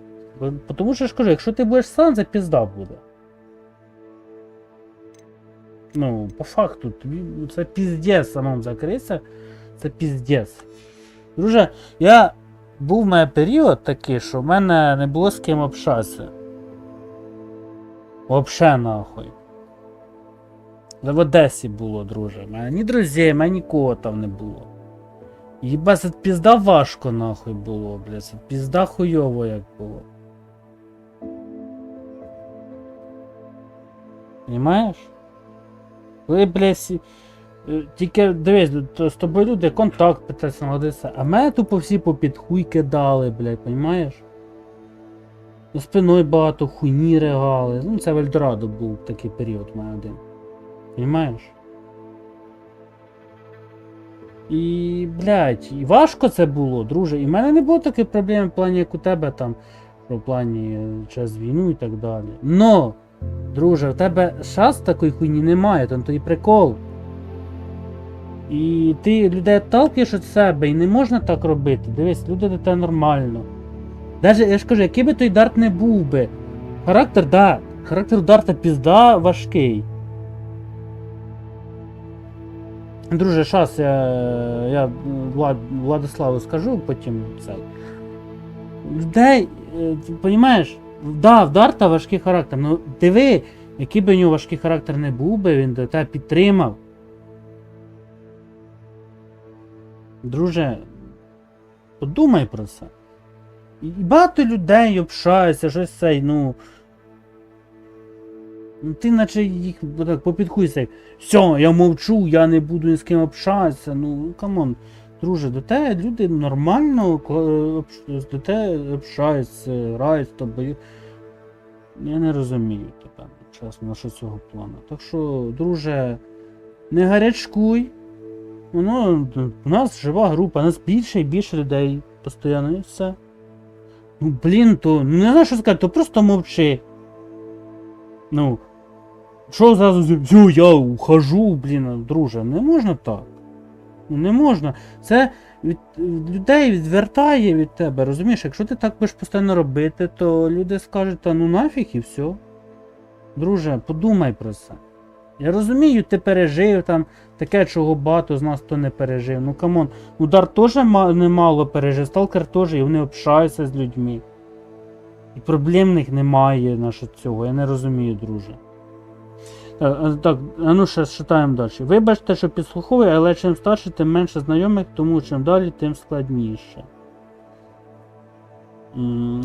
Тому що я ж кажу, якщо ти будеш сам, це пізда буде. Ну, по факту, тобі це піздець самому закритися, це піздець. Друже, був в мене період такий, що в мене не було з ким общатися. Вообще нахуй. В Одесі було, друже. У мене ні друзів, у мене нікого там не було. Єба, це пізда важко нахуй було, бля, це пізда хуйово як було. Понімаєш? Ви, блядь, тільки дивись, з тобою люди контакт питаються наладитися, а мене тупо всі попід хуй кидали, блядь, понімаєш? За спиною багато хуйні регали. Ну, це в Ельдорадо був такий період у мене один. Понімаєш? І, блядь, і важко це було, друже. І в мене не було таких проблем в плані, як у тебе там, в плані час війну і так далі. Но, друже, у тебе зараз такої хуйні немає, там то і прикол. І ти людей отталкуєш від себе, і не можна так робити. Дивись, люди до тебе нормально. Даже, я ж кажу, який би той Дарт не був би. Характер, да, характер у Дарта пізда важкий. Друже, щас я Владиславу скажу, потім це. Людей, розумієш, да, в Дарта важкий характер, ну диви, який би у нього важкий характер не був би, він до тебе підтримав. Друже, подумай про це. І багато людей общаються, щось цей, ну... Ти наче їх так попідхуйся, все, я мовчу, я не буду ні з ким общатися, ну, камон. Друже, до тебе люди нормально до тебе общаються, грають з тобою. Я не розумію тебе, чесно, на що цього плану. Так що, друже, не гарячкуй. Ну, у нас жива група, у нас більше і більше людей постійно, і все. Ну, блін, то, не знаю, що сказати, то просто мовчи. Ну, що зразу, все, я ухожу, блін, друже, не можна так. Не можна. Це людей відвертає від тебе, розумієш? Якщо ти так будеш постійно робити, то люди скажуть, та ну нафіг і все. Друже, подумай про це. Я розумію, ти пережив там таке, чого багато з нас то не пережив. Ну камон, удар теж немало пережив, сталкер теж, і вони общаються з людьми. І проблем в них немає нашого цього, я не розумію, друже. Так, а ну ще читаємо далі. Вибачте, що підслуховую, але чим старше, тим менше знайомих, тому чим далі, тим складніше.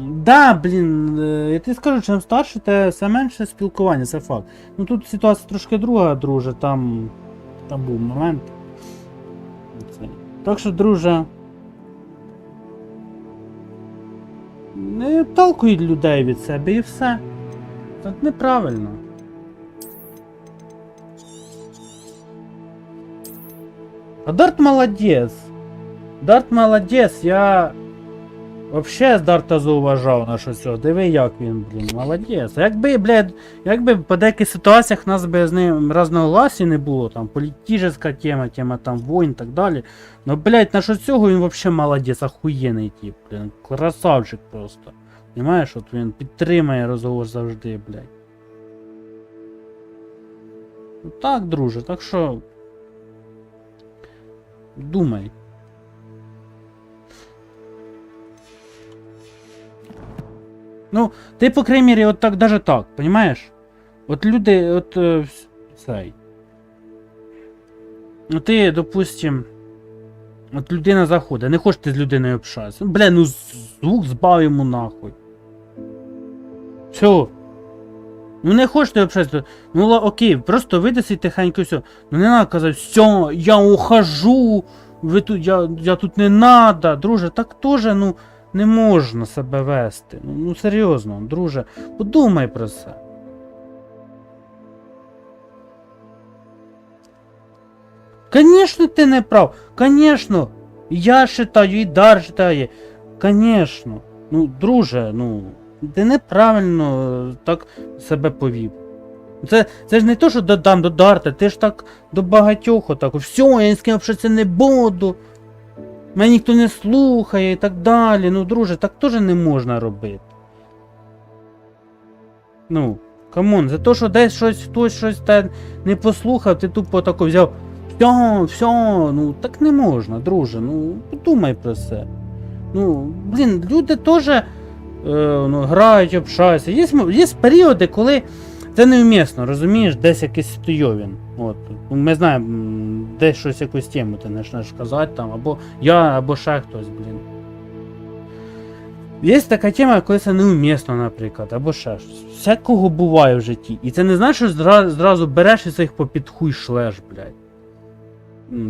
Да, блін, я тобі скажу, чим старше, те все менше спілкування, це факт. Ну тут ситуація трошки друга, друже, там був момент. Так що, друже, не толкують людей від себе і все. Так неправильно. А Дарт молодець. Дарт молодець, я... Ти, Вообще Дарта зауважав на щось цього. Диви, як він, блін, молодець. Якби, блядь, якби по деяких ситуаціях нас би з ним разногласій не було, там, політична тема там, війн і так далі. Ну, блядь, на що цього він вообще молодець, охуєнний тип, блін, красавчик просто. Понимаєш, от він підтримує розговор завжди, блядь. Ну так, друже, так що... Думай. Ну, ти, по крайней мере, от так, даже так, понимаешь? От люди, от, цей. Ну ти, допустим, от людина заходить, не хочеш ти з людиною общатися. Ну, бля, ну звук збав йому нахуй. Все. Ну не хочеш ти общатися, ну окей, просто вийди і тихенько все. Ну не треба казати, все, я ухожу, ви тут, я тут не надо, друже, так теж, ну, не можна себе вести. Ну серйозно, друже, подумай про це. Конечно, ти не прав. Конечно. Я считаю, і Дар считає. Конечно. Ну, друже, ну, ти неправильно так себе повів. Це ж не то, що додам до Дарта, ти ж так до багатьох отак. Все, я ні з ким общатися не буду. Мене ніхто не слухає і так далі. Ну, друже, так теж не можна робити. Ну, камон, за те, що десь хтось щось не послухав, ти тупо тако взяв. Все, ну так не можна, друже, ну подумай про це. Ну, блін, люди теж ну, грають, общаються. Є періоди, коли це неумісно, розумієш, десь якийсь стойовін. От. Ми знаємо, десь щось якусь тему ти почнеш казати там, або я, або ще хтось, блін. Є така тема, коли це неумісно, наприклад, або ще щось. Всякого буває в житті. І це не значить, що зразу береш і це їх попід хуй шлеш, блядь.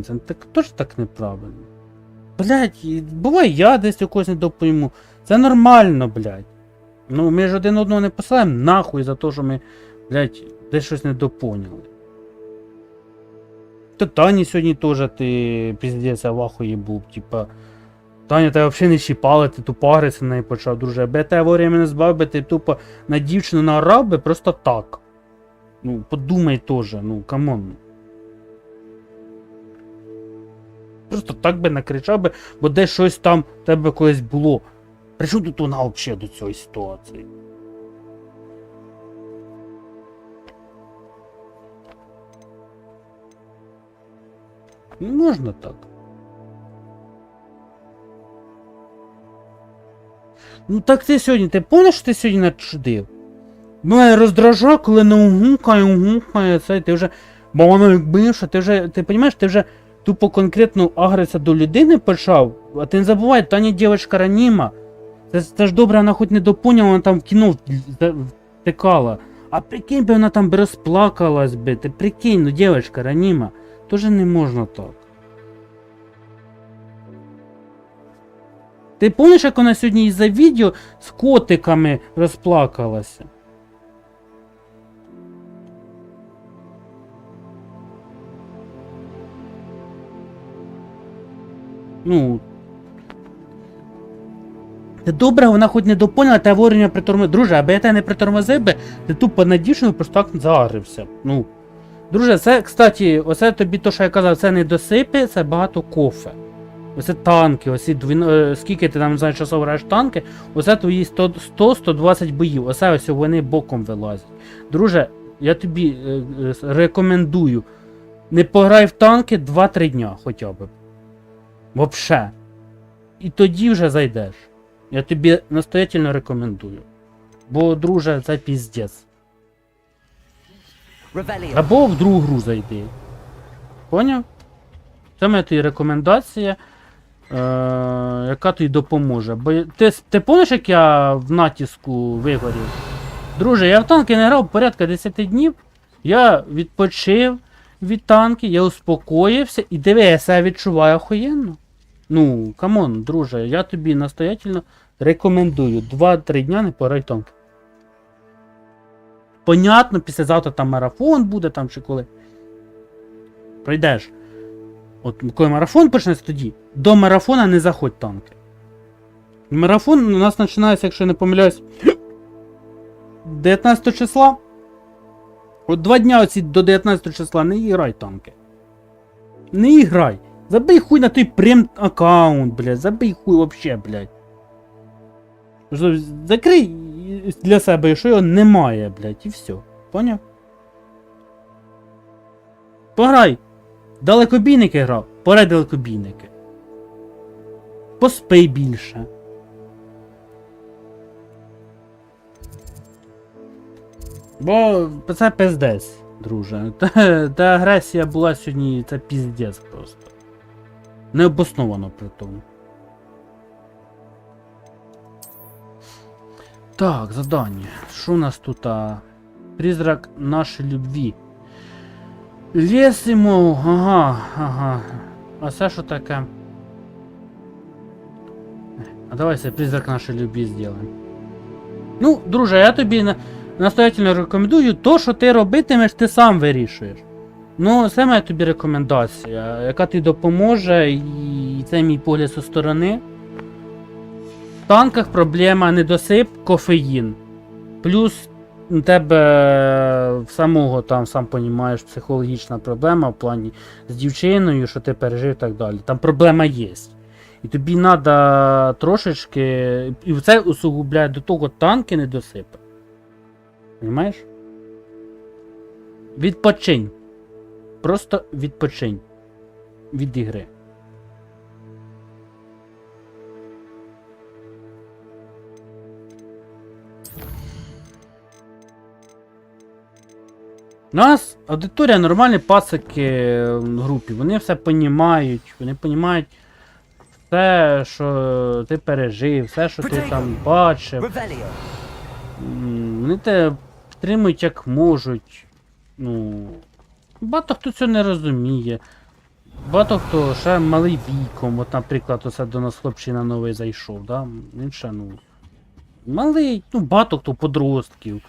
Це теж так неправильно. Блядь, буває я десь якось не допойму. Це нормально, блядь. Ну, ми ж один одного не посилаємо нахуй за те, що ми, блядь, десь щось не допоняли. То Тані сьогодні теж ти, піздець, в ахуї був, типа. Таня, тебе взагалі не чіпала, ти тупо агресивно на неї почав, друже. Аби я тебе вовремя не збав би, ти тупо на дівчину наорав би просто так. Ну, подумай теж, ну, камон. Просто так би накричав би, бо десь щось там в тебе колись було. При чому тут вона взагалі до цієї ситуації? Не можна так. Ну так ти сьогодні, ти пам'ятаєш, що ти сьогодні начудив? Мене роздражає, коли не угукає, це, ти вже, бо воно як бивше, ти вже, ти розумієш, ти вже тупо конкретно агресія до людини почав, а ти не забувай, Таня дівчинка раніма. Це ж добре, вона хоч не допоняла, вона там в кіно втекала. А прикинь би, вона там би розплакалась би, ти прикинь, ну дівчинка раніма. Тоже не можна так. Ти пам'ятаєш, як вона сьогодні із-за відео з котиками розплакалася? Ну. Ти добре, вона хоч не допоняла, та вовремя притормозив. Друже, аби я тебе не притормозив би, ти тупо на дівчину просто так загрився. Ну. Друже, це, кстати, оце тобі то, що я казав, це не досипи, це багато кофе. Оце танки, оці, скільки ти там, не знаєш, часов граєш танки, оце твої 100-120 боїв, оце ось вони боком вилазять. Друже, я тобі рекомендую, не пограй в танки 2-3 дня хоча б. Вообще. І тоді вже зайдеш. Я тобі настоятельно рекомендую. Бо, друже, це піздець. Або в другу гру зайди. Поняв? Це моя тобі рекомендація, яка тобі допоможе. Бо ти пам'ятаєш, як я в натиску вигорів? Друже, я в танки не грав порядка 10 днів. Я відпочив від танки, я успокоївся і диви, я себе відчуваю охуєнно. Ну, камон, друже, я тобі настоятельно рекомендую. 2-3 дня не пограй в танки. Понятно, післязавтра там марафон буде, там чи коли. Прийдеш. От коли марафон почнеться тоді, до марафона не заходь танки. Марафон у нас починається, якщо я не помиляюсь, 19 числа. От 2 дня оці до 19 числа не грай танки. Не грай. Забий хуй на той прем-аккаунт, блядь. Забий хуй вообще, блядь. Закрий для себе, якщо його немає, блядь, і все. Поняв? Пограй. Далекобійники грав. Пограй далекобійники. Поспи більше. Бо це пиздець, друже. Та агресія була сьогодні, це піздець просто. Необосновано при тому. Так, задання. Що у нас тут? Призрак нашої любві. Лєсимо. Ага. А це що таке? А давай це призрак нашої любві зробимо. Ну, друже, я тобі настоятельно рекомендую, то, що ти робитимеш, ти сам вирішуєш. Ну, це моя тобі рекомендація, яка тобі допоможе, і це мій погляд зі сторони. В танках проблема недосип, кофеїн. Плюс у тебе самого там, сам розумієш, психологічна проблема в плані з дівчиною, що ти пережив і так далі. Там проблема є. І тобі треба трошечки, і це усугубляє до того танки недосипи. Понимаєш? Відпочинь. Просто відпочинь. Від ігри. У нас аудиторія нормальні пацики в групі. Вони все понімають. Вони понімають все, що ти пережив, все, що ти там бачив. Вони тебе підтримують як можуть. Ну, багато хто цього не розуміє. Багато хто ще малий віком. От, наприклад, оце до нас хлопчина новий зайшов, да? Він ще, ну, малий, ну, багато хто подростків.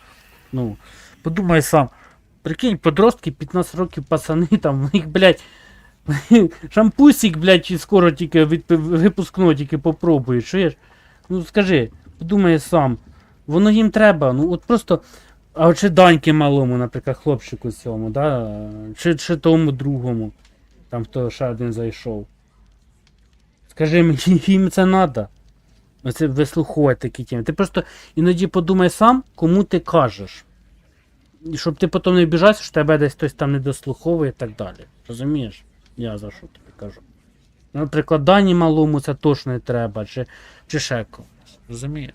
Ну, подумай сам. Прикинь, подростки, 15 років пацани, там, у них, блядь, шампусик, блядь, скоро тільки випускно тільки попробуєш, чуєш? Ну, скажи, подумай сам. Воно їм треба, ну от просто. А от чи Даньки малому, наприклад, хлопчику цьому, да? Чи тому другому, там хто ще один зайшов. Скажи мені, їм це треба. Оце вислуховувати такі теми. Ти просто іноді подумай сам, кому ти кажеш. І щоб ти потім не обіжався, що тебе десь хтось там не дослуховує і так далі. Розумієш? Я за що тобі кажу. Наприклад, Дані малому це точно не треба, чи ще комусь. Розумієш?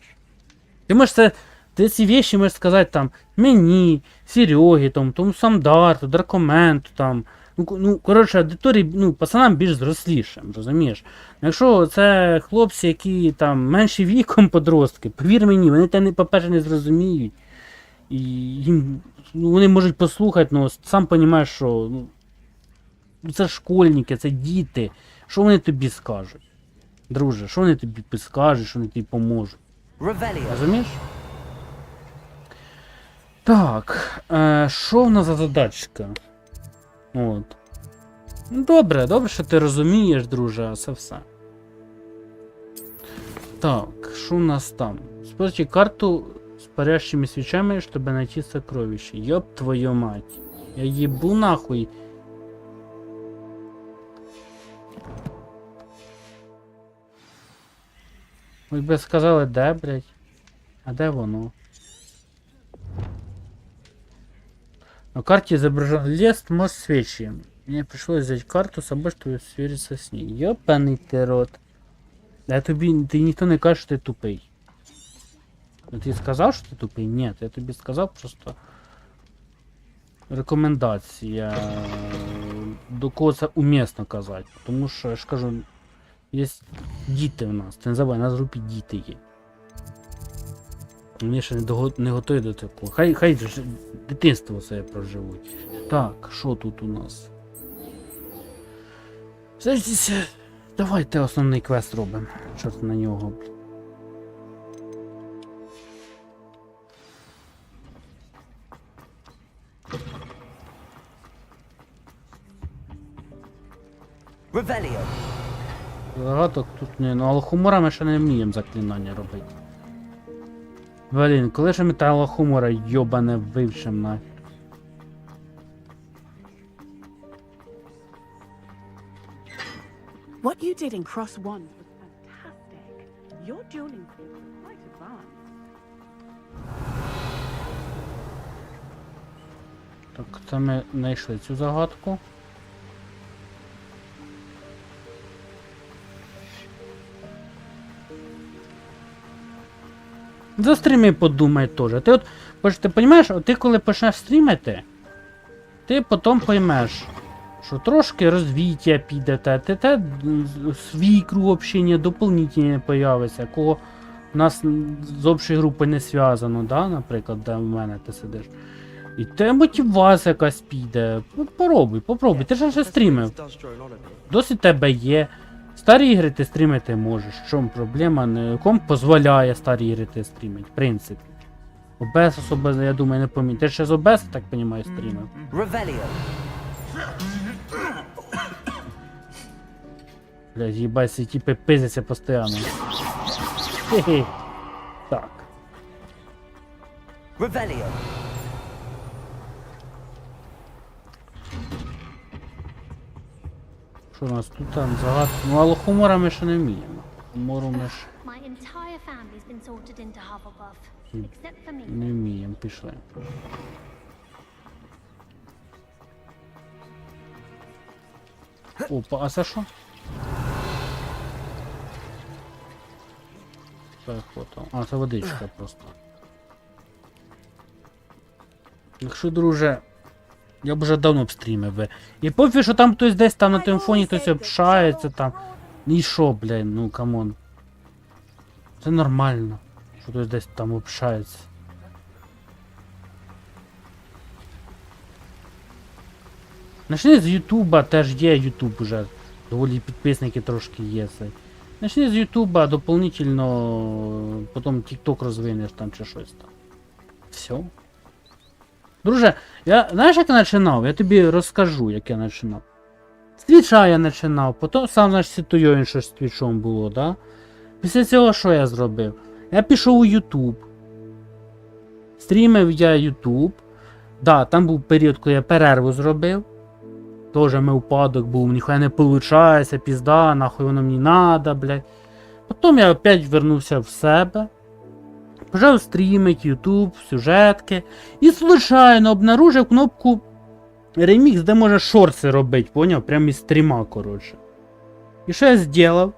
Ти можеш це. Ти ці вещи можеш сказати там мені, Серегі, тому Самдарту, Дракоменту, там. Ну, коротше, аудиторії, ну, пацанам більш зрослішим, розумієш? Якщо це хлопці, які там менші віком подростки, повір мені, вони тебе, по-перше, не зрозуміють. І їм, ну, вони можуть послухати, але сам розумієш, що ну, це школьники, це діти. Що вони тобі скажуть? Друже, що вони тобі скажуть, що вони тобі поможуть? Розумієш? Так, що в нас за задачка? От. Ну, добре, що ти розумієш, друже, а це все. Так, що у нас там? Спорчи карту с парящими свечами, чтобы найти сокровище. Ёб твою мать. Я ебу нахуй. Ви б сказали, де, блядь? А де воно? На карте изображен лес, мост, свечи. Мне пришлось взять карту с собой, чтобы свериться с ней. Ёбаный ты рот. Я тобі, ти ніхто не каже, що ти тупий. Ти сказав, що ти тупий? Ні, я тобі сказав просто рекомендація, до кого це умісно казати. Тому що, я ж кажу, є діти в нас, ти не забувай, у нас в групі діти є. Вони ще не готові до такого. Хай дитинство своє проживуть. Так, що тут у нас? Давайте основний квест робимо. Чорт на нього. Загадок тут не, ну алхумора ми ще не вміємо заклинання робити. Блін, коли ж ми та алхумора йобане вивчим на. What you did in Cross 1 was fantastic. Your dueling skills are quite advanced. Так, це ми знайшли цю загадку. За стріми подумай теж. Ти от, ти розумієш, ти коли почнеш стрімити, ти потім поймеш, що трошки розвиття піде, ти свій круг общення дополнительний появиться, кого в нас з общої групи не зв'язано, да? Наприклад, де в мене ти сидиш. І те мотивація якась піде. Попробуй, ти ж ще стрімив. Досить тебе є. Старі ігри ти стрімити можеш. В чому проблема? Комп дозволяє старі ігри ти стрімити, в принципі. ОБС особо, я думаю, не помітив. Ти ще з ОБС, так розумію, стрімив? Revelio. Блядь, їбать, ці типи пиздяться постійно. Хе-хе. Так. Revelio. Що у нас тут там загадки? Ну, але хумора ми ще не вміємо. Хумору ми ж My entire family's been sorted into Hufflepuff, except for me. не вміємо, пішли. Опа, а це що? Перехватав. А, це водичка просто. Якщо, друже, я б вже давно б стрімив би. І пофіг, що там хтось десь там на телефоні хтось общається там. І що, блядь, ну камон. Це нормально, що хтось десь там общається. Начни з Ютуба, теж є Ютуб уже. Доволі підписники трошки є. Начни з Ютуба, дополнительно потім TikTok розвинеш там чи щось там. Все. Друже, я знаєш, як я починав? Я тобі розкажу, як я починав. З Твіча я починав, потім сам, значить, ситуйовін щось з Твічом було, да? Після цього що я зробив? Я пішов у Ютуб. Стрімив я Ютуб. Да, там був період, коли я перерву зробив. Тоже мій упадок був, ніхуя не получається, пізда, нахуй воно мені надо, блядь. Потім я опять вернувся в себе. Почав стрімити Ютуб, сюжетки. І случайно обнаружив кнопку ремікс, де можна шорти робити, поняв? Прямо із стріма, коротше. І що я зробив?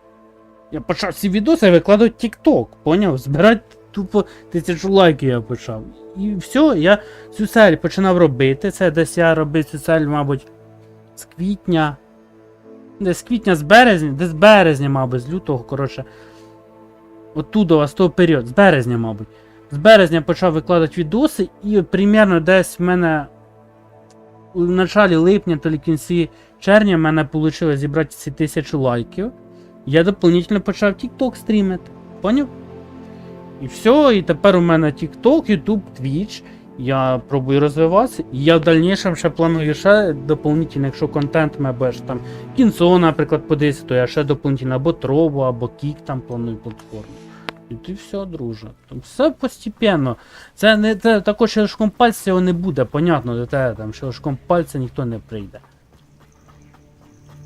Я почав ці відоси викладати в TikTok, поняв? Збирати тупо 1000 лайків я почав. І все, я цю цель починав робити. Це десь я робив цю цель, мабуть, з квітня. Десь з квітня, з березня, десь з березня, мабуть, з лютого, коротше. Оттуда, з того періоду, з березня, мабуть. З березня почав викладати відоси, і примерно десь в мене у началі липня, то ли кінці червня в мене вийшло зібрати ці 1000 лайків. Я дополнительно почав TikTok стрімити. Поняв? І все, і тепер у мене TikTok, YouTube, Twitch. Я пробую розвиватися. І я в дальнішому ще планую ще дополнительно, якщо контент мене буде там кінцо, наприклад, подивитися, то я ще дополнительно або Трову, або Кік там планую платформу. І ти все, друже. Там все постепенно. Це не це також щелчком пальця його не буде, понятно, до тебе там щелчком пальця ніхто не прийде.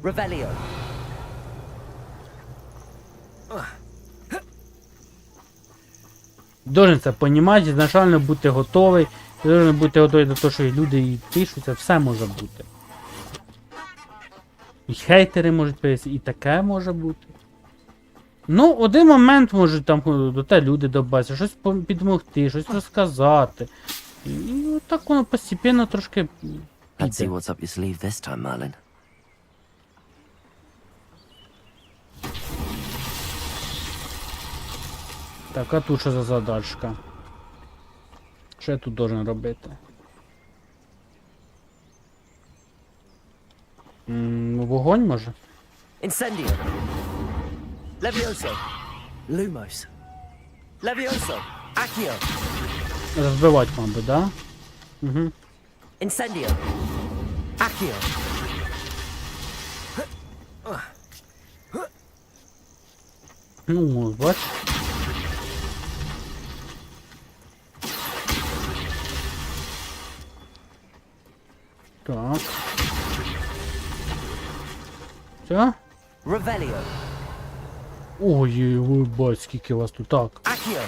Revelio. Должен це понімати, ізначально бути готовий. Ти должен бути готовий до того, що люди і пишуться, все може бути. І хейтери можуть появитися, і таке може бути. Ну, один момент можуть там до те люди добавитися, щось підмогти, щось розказати. І отак воно постепенно трошки Let's see піде. what's up your sleeve this time, Merlin. Так, а тут що за задачка? Що я тут должен робити? Вогонь може? Incendio. Levioso. Lumos. Levioso. Accio. Розбивати, мабуть, да? Угу. Incendio. Accio. Ну, бач. Так. Все? Revelio. Ой, бать, скільки вас тут. Так. Accio.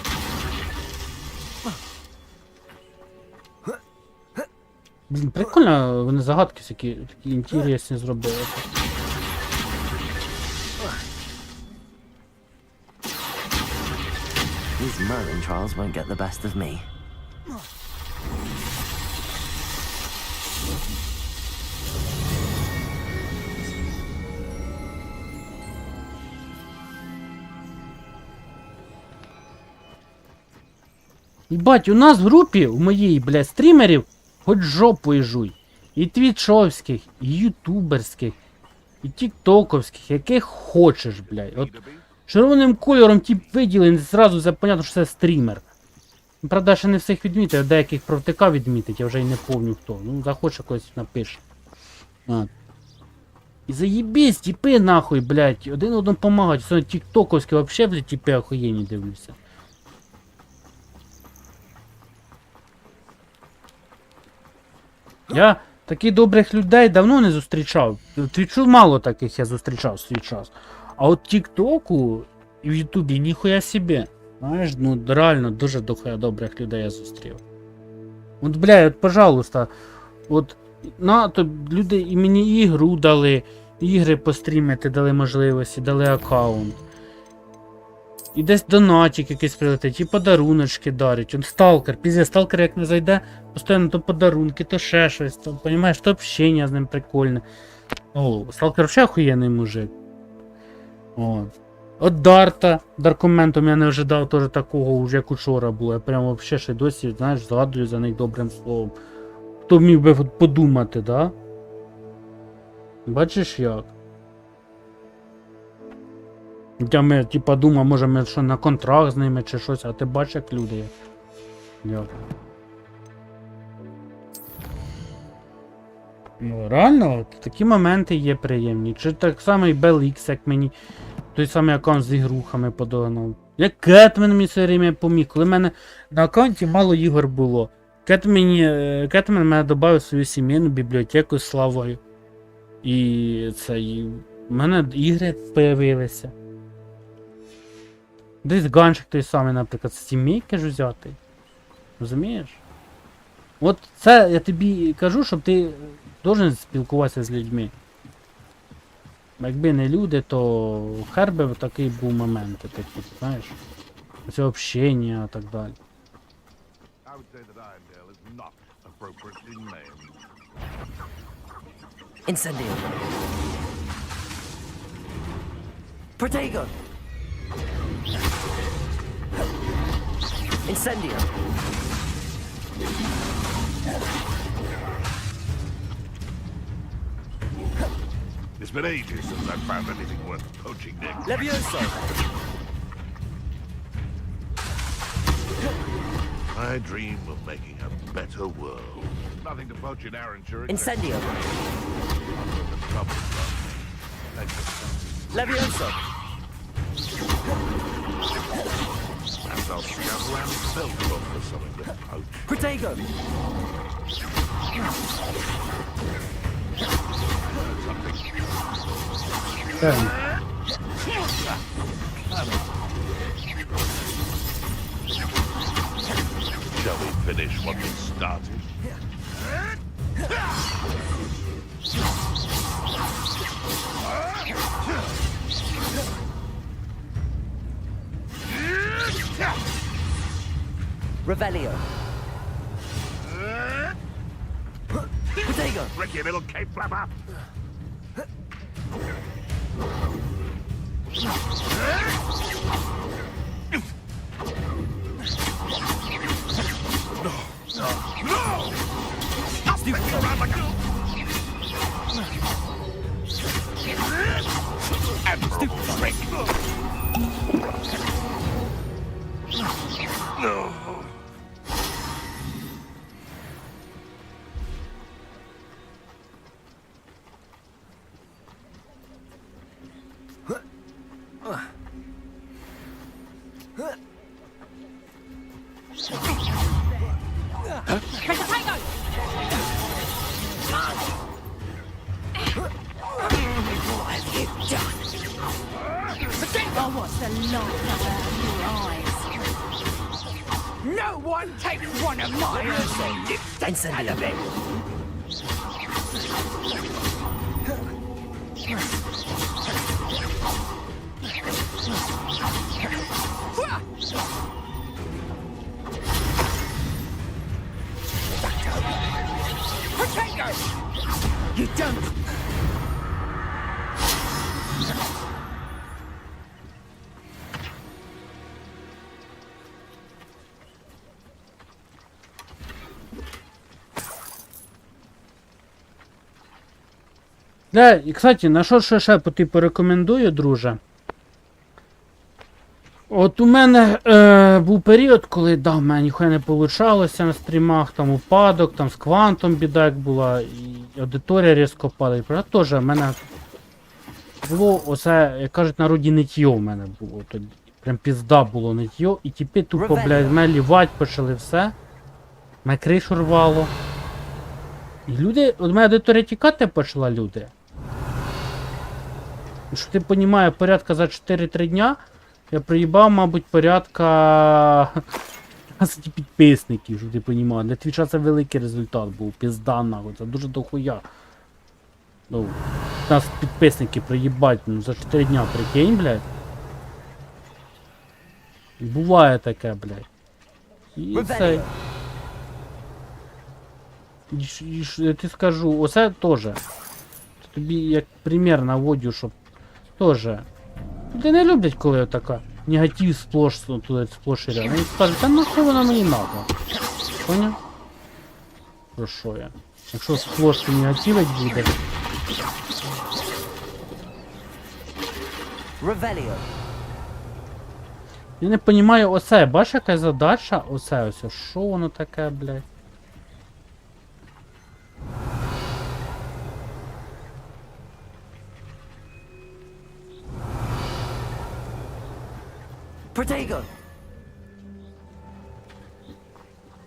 Блін, прикольно, вони загадки такі інтересні зробили. These Merlin trials won't get the best of me. Бать, у нас в групі, у моїй, блядь, стрімерів, хоч жопою жуй. І твічовських, і ютуберських, і тіктоковських, яких хочеш, блядь. От червоним кольором тип виділений, зразу це понятно, що це стрімер. Правда, ще не всіх відмітив, а деяких провтика відмітить, я вже й не помню хто. Ну, захоче когось напише. І заєбісь, типи нахуй, блядь, один одному помагають. Все тіктоковські вообще, блядь, типи охуєнні дивлюся. Я таких добрих людей давно не зустрічав. В Твічу мало таких я зустрічав в свій час. А от Тіктоку і в Ютубі ніхуя собі. Знаєш, ну реально дуже дохуя добрих людей я зустрів. От, бля, от, пожалуйста, от на то люди і мені ігру дали, ігри пострімити дали можливості, дали аккаунт. І десь донатик якийсь прилетить, і подаруночки дарять. Он сталкер, пізде, сталкер як не зайде, постійно то подарунки, то ще щось, то, понімаєш, то общення з ним прикольне. О, сталкер взагалі охуєнний мужик. О. От Дарта, Даркоментом я не ожидав теж такого, вже як учора було. Я прямо взагалі ще досі, знаєш, згадую за них добрим словом. Хто міг би подумати, да? Бачиш як? Я ми, типа, думав, може ми що на контракт з ними чи щось, а ти бачиш, як люди є. Як? Ну, реально, от, такі моменти є приємні. Чи так само і BLX, як мені той самий аккаунт з ігрухами подогнав. Як Кетмен мені все время поміг, коли в мене на аккаунті мало ігор було. Кетмен мене додав в свою сімейну бібліотеку з славою. І це, і в мене ігри появилися. Десь ганчик той самий, наприклад, з сімейки ж взяти. Розумієш? От це я тобі кажу, щоб ти должен спілкуватися з людьми. Якби не люди, то хер би такий був момент, такі, знаєш. Це общення і так далі. Incendio. Protego. Incendio. It's been ages since I've found anything worth poaching, Nick. Levioso. I dream of making a better world. Nothing to poach in Aaronshire. Incendio. Levioso. Perhaps I'll scout around Silverbook for something to poach. Protego. Shall we finish what we started? Revelio. Protego. Rick, you little cape flapper! No! Stop spinning around like a... Admirable trick! No! I'll watch the light come out of your eyes. No one takes one of my lipsticks out of it. Potato! You don't. І, кстати, на що ще типу рекомендую, друже? От у мене був період, коли, в мене ніхуя не получалося на стрімах, там упадок, там з квантом біда як була, і аудиторія різко падає. Правда, теж в мене було оце, як кажуть, народі нитьо в мене було тоді. Прям пізда було нитьо, і тіпи тупо, блядь, мене лівать почали все. Мене кришу рвало. І люди, от мене аудиторія тікати почала, люди. І що ти розумієш, порядка за 4-3 дня я приїбав, мабуть, порядка 15 підписників, щоб ти розумієш. Для твіча це великий результат був, пізда нахуй, це дуже дохуя. Ну, 15 підписників приїбать, ну за 4 дня, прикинь, блядь. Буває таке, блядь. І це... Я ти скажу, оце теж. Тобі як примір наводю, щоб теж. Люди не люблять, коли така негатив сплош і рядом. Вони скажуть, та ну що воно мені надо. Поняв? Про що я? Якщо сплош негативить буде. Revelio. Я не розумію, оце, бачиш яка задача? Оце ось, що воно таке, блядь? Protego.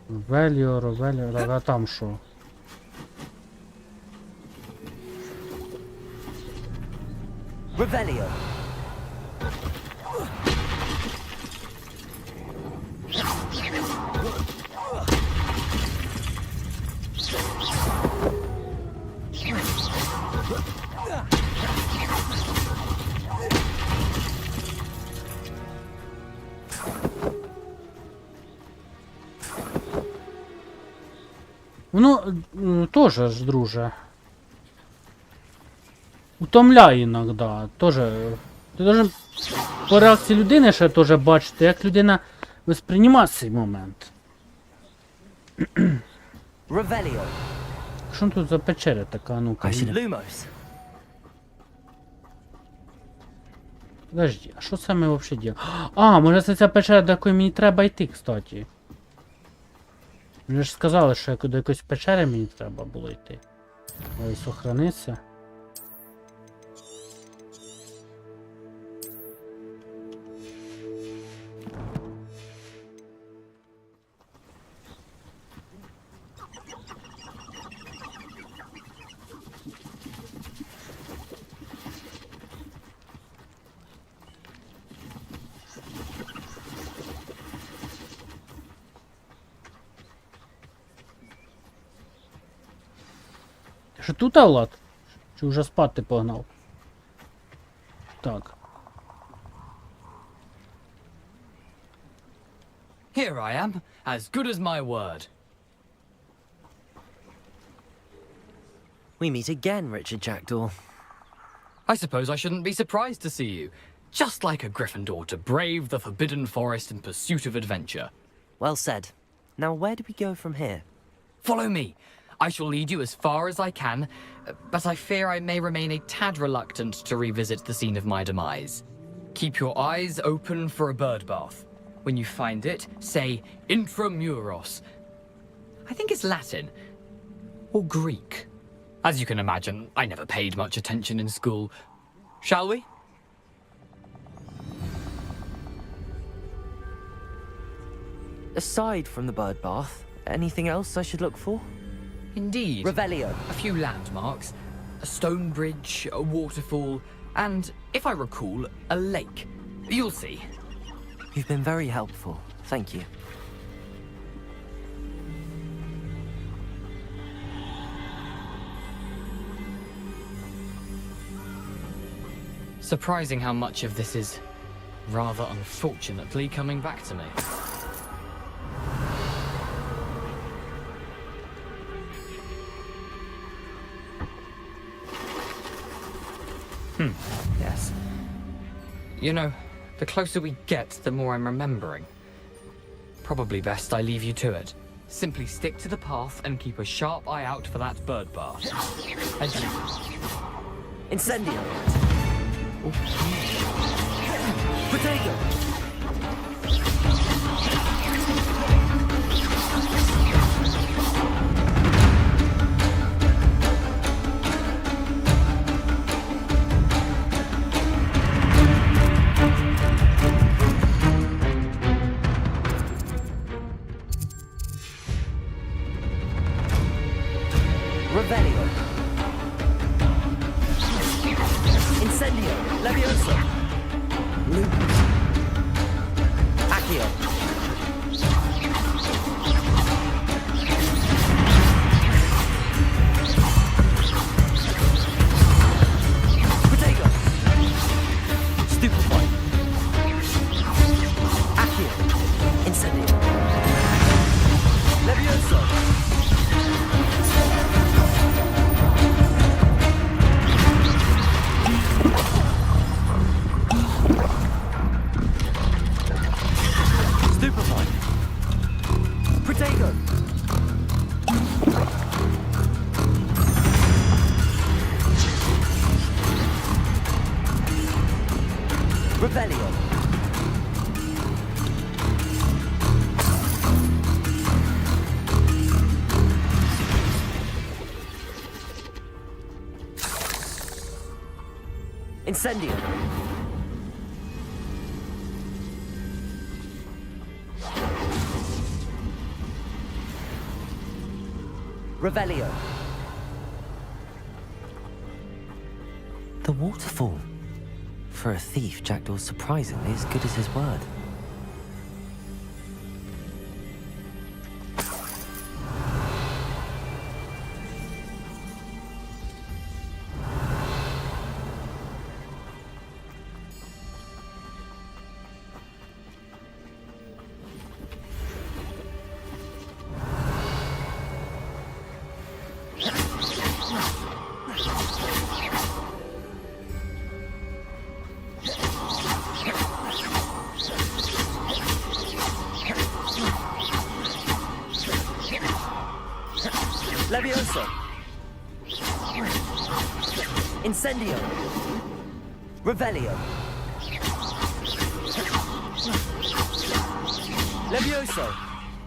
Веліо, а там що? Revelio. Воно теж ж, друже. Утомляє іноді. Тоже. Ти должен по реакції людини ще теж бачити, як людина восприймає цей момент. Revelio. Що тут за печера така, ну-ка? Lumos. Подожди, а що це ми взагалі діємо? А, може це ця печера, до якої мені треба йти, кстати. Мені ж сказали, що до якоїсь печери мені треба було йти. Ой, сохраниться. Що тут, Влад? Чи вже спати погнав? Так. Here I am, as good as my word. We meet again, Richard Jackdaw. I suppose I shouldn't be surprised to see you. Just like a Gryffindor to brave the Forbidden Forest in pursuit of adventure. Well said. Now where do we go from here? Follow me. I shall lead you as far as I can, but I fear I may remain a tad reluctant to revisit the scene of my demise. Keep your eyes open for a bird bath. When you find it, say Intramuros. I think it's Latin. Or Greek. As you can imagine, I never paid much attention in school. Shall we? Aside from the bird bath, anything else I should look for? Indeed. Revelio. A few landmarks. A stone bridge, a waterfall, and, if I recall, a lake. You'll see. You've been very helpful. Thank you. Surprising how much of this is, rather unfortunately, coming back to me. Yes. You know, the closer we get, the more I'm remembering. Probably best I leave you to it. Simply stick to the path and keep a sharp eye out for that bird bath. Adieu. Incendio. Potato. Revelio. Incendio. Levioso. Lupus. Accio. Potato. Stupefy. Accio. Incendio. Levioso. Stupefy. Protego. Revelio. Incendio. Revelio. The waterfall. For a thief, Jackdaw's surprisingly as good as his word. Levioso. Incendio. Revelio. Levioso.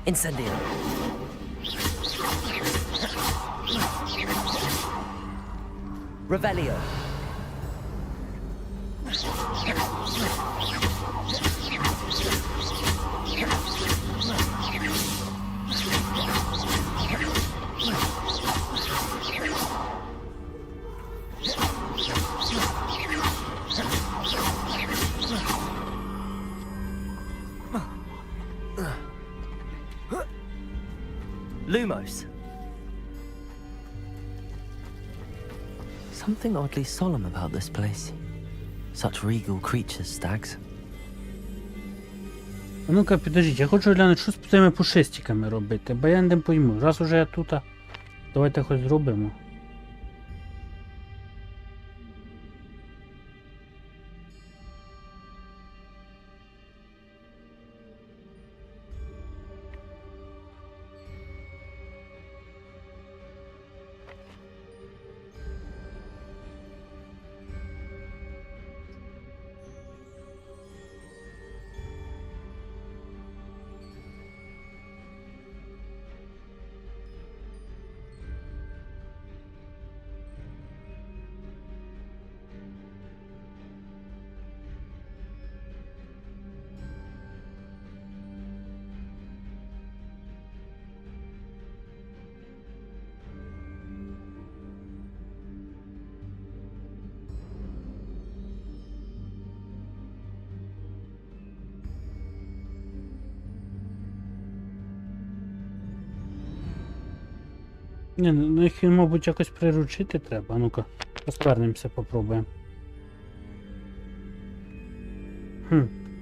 Incendio. Revelio. Lumos. Something oddly solemn about this place. Such regal creatures, stags. А ну-ка, підождіть, я хочу глянути, що з цими пушистиками робити, бо я не пойму. Раз уже я тут, давайте хоч зробимо. Ні, ну їх, мабуть, якось приручити треба. А ну-ка, повернемося, попробуємо.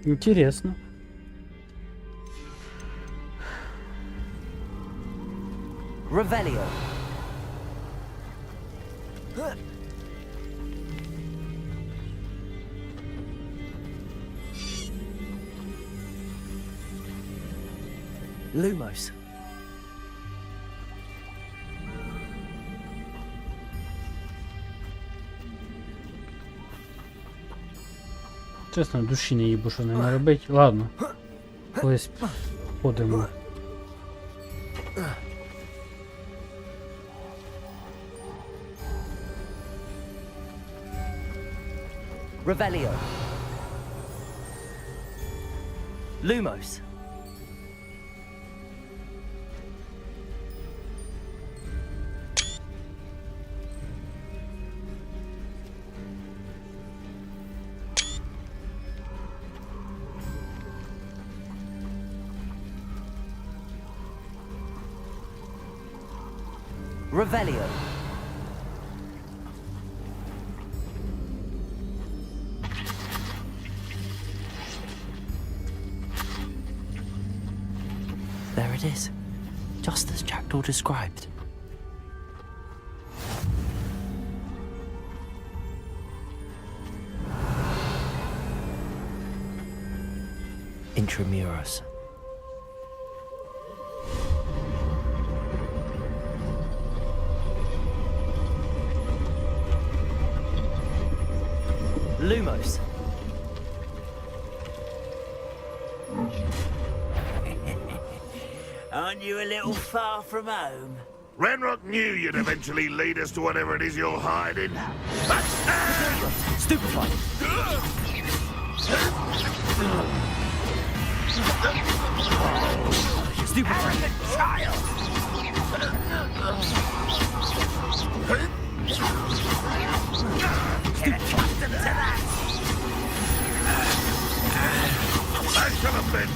Інтересно. Revelio. Lumos. Чесно, душі не їбу, що не робить. Ладно. Колись ходимо. Revelio. Lumos. Revelio. There it is, just as Jackdaw described. Intramuros. Lumos. Aren't you a little far from home? Renrock knew you'd eventually lead us to whatever it is you're hiding. Stupefy. Stupefy. Child! Accustomed to that! I should have been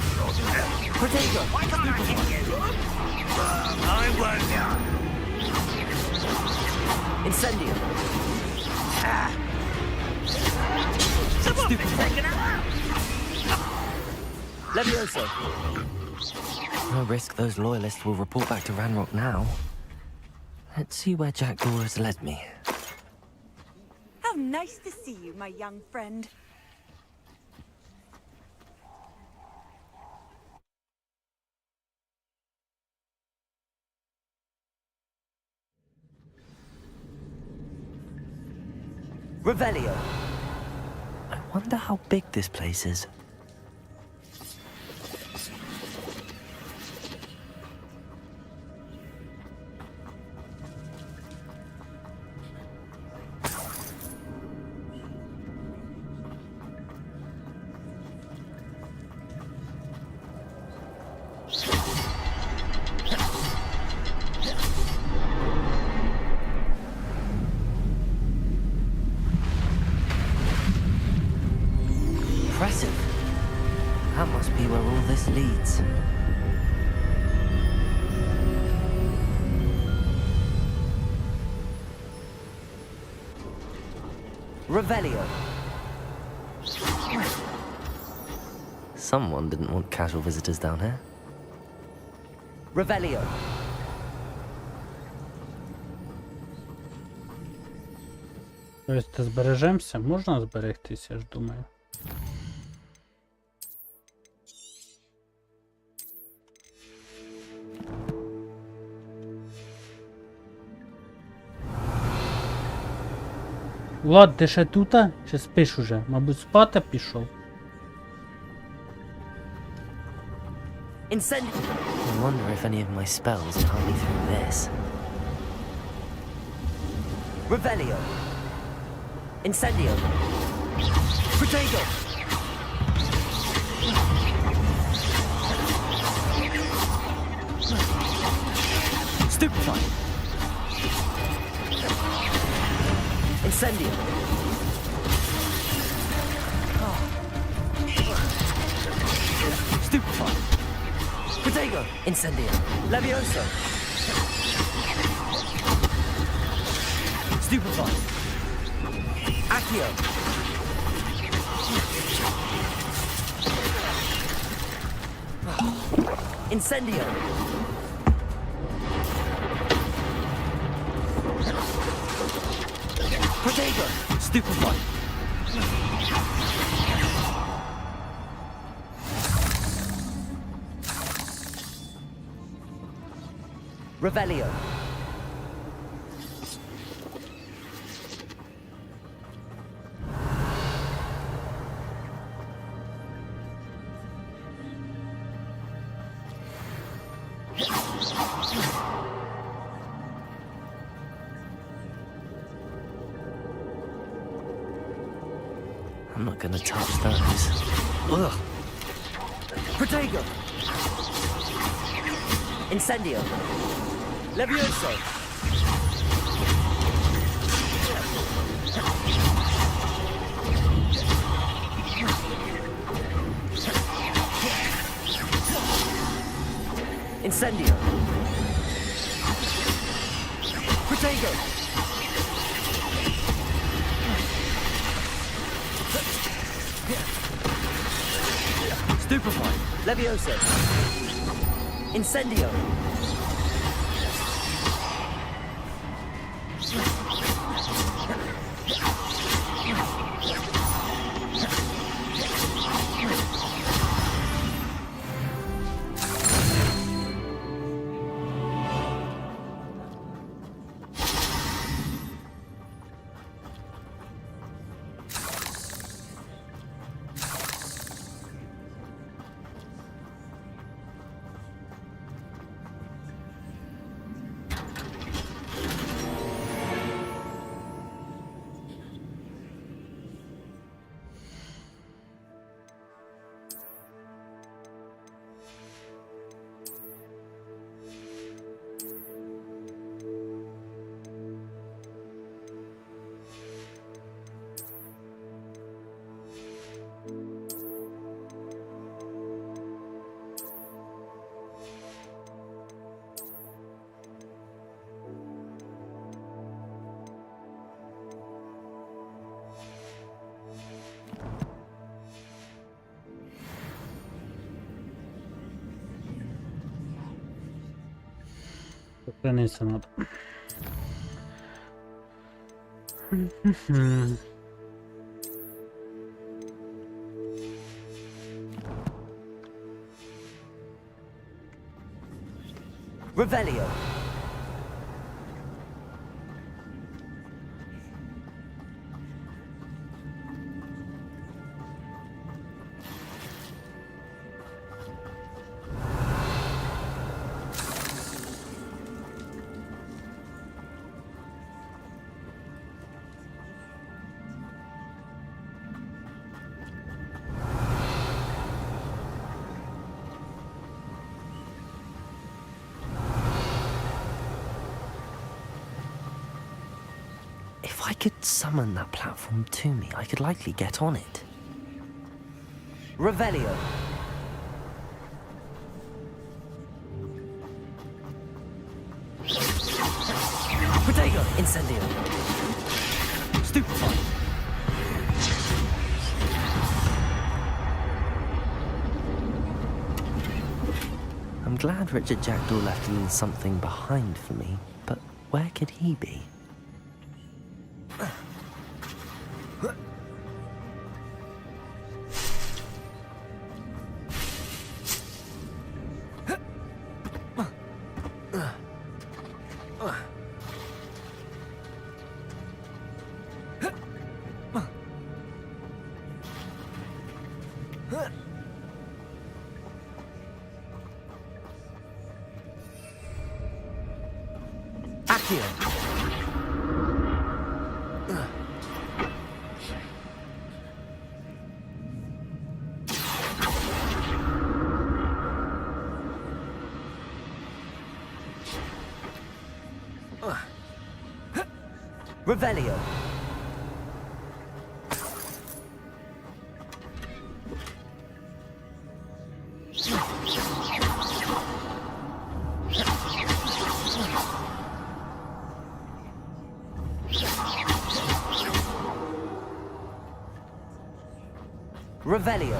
Potato. Why can't I hit you? I won't. Incendio. Someone's been taken out! Levioso. No risk those loyalists will report back to Ranrock now. Let's see where Jackdaw has led me. How nice to see you, my young friend. Revelio. I wonder how big this place is. Impressive. That must be where all this leads. Revelio. Someone didn't want casual visitors down here. Revelio. Тобто збережемося? Можна зберегтися, я ж думаю. Влад, ти ще тута? Чи спиш уже? Мабуть, спати пішов? Incendio. I wonder if any of my spells will help me through this. Revelio. Incendio. Potato. Stupefy. Incendio. Stupefy. Potato. Incendio. Levioso. Stupefy. Accio. Incendio. Protego. Stupefy. Revelio. I'm not gonna touch those. Ugh. Protego. Incendio. Levioso. Incendio. Protego. Stupefy. Levioso. Incendio. Сохраниться надо. Revelio. If I could summon that platform to me, I could likely get on it. Revelio. Protego. Incendio. Stupefy. I'm glad Richard Jackdaw left a little something behind for me, but where could he be? Accio. Revelio. Revelio.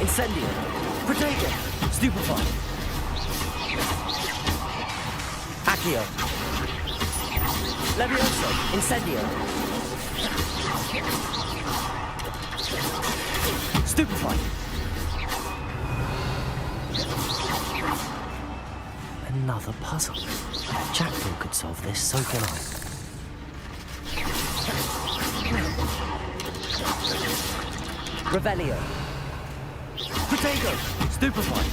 Incendio. Protego. Stupefy. Accio. Levioso. Incendio. Stupefy. Another puzzle. If Jackdaw could solve this, so can I. Revelio. Protego. Stupefy.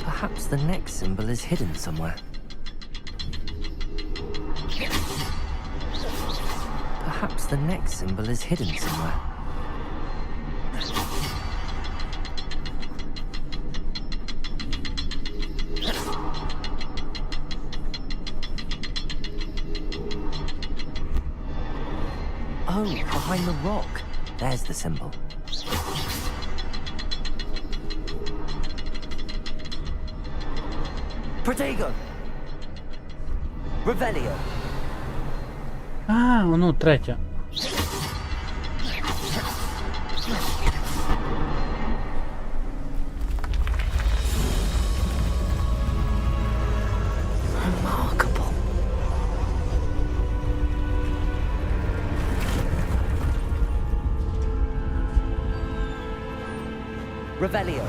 Perhaps the next symbol is hidden somewhere. Perhaps the next symbol is hidden somewhere. Oh, behind the rock. There's the symbol. Protego. Revelio. А, ну, третя. Remarkable. Revelio.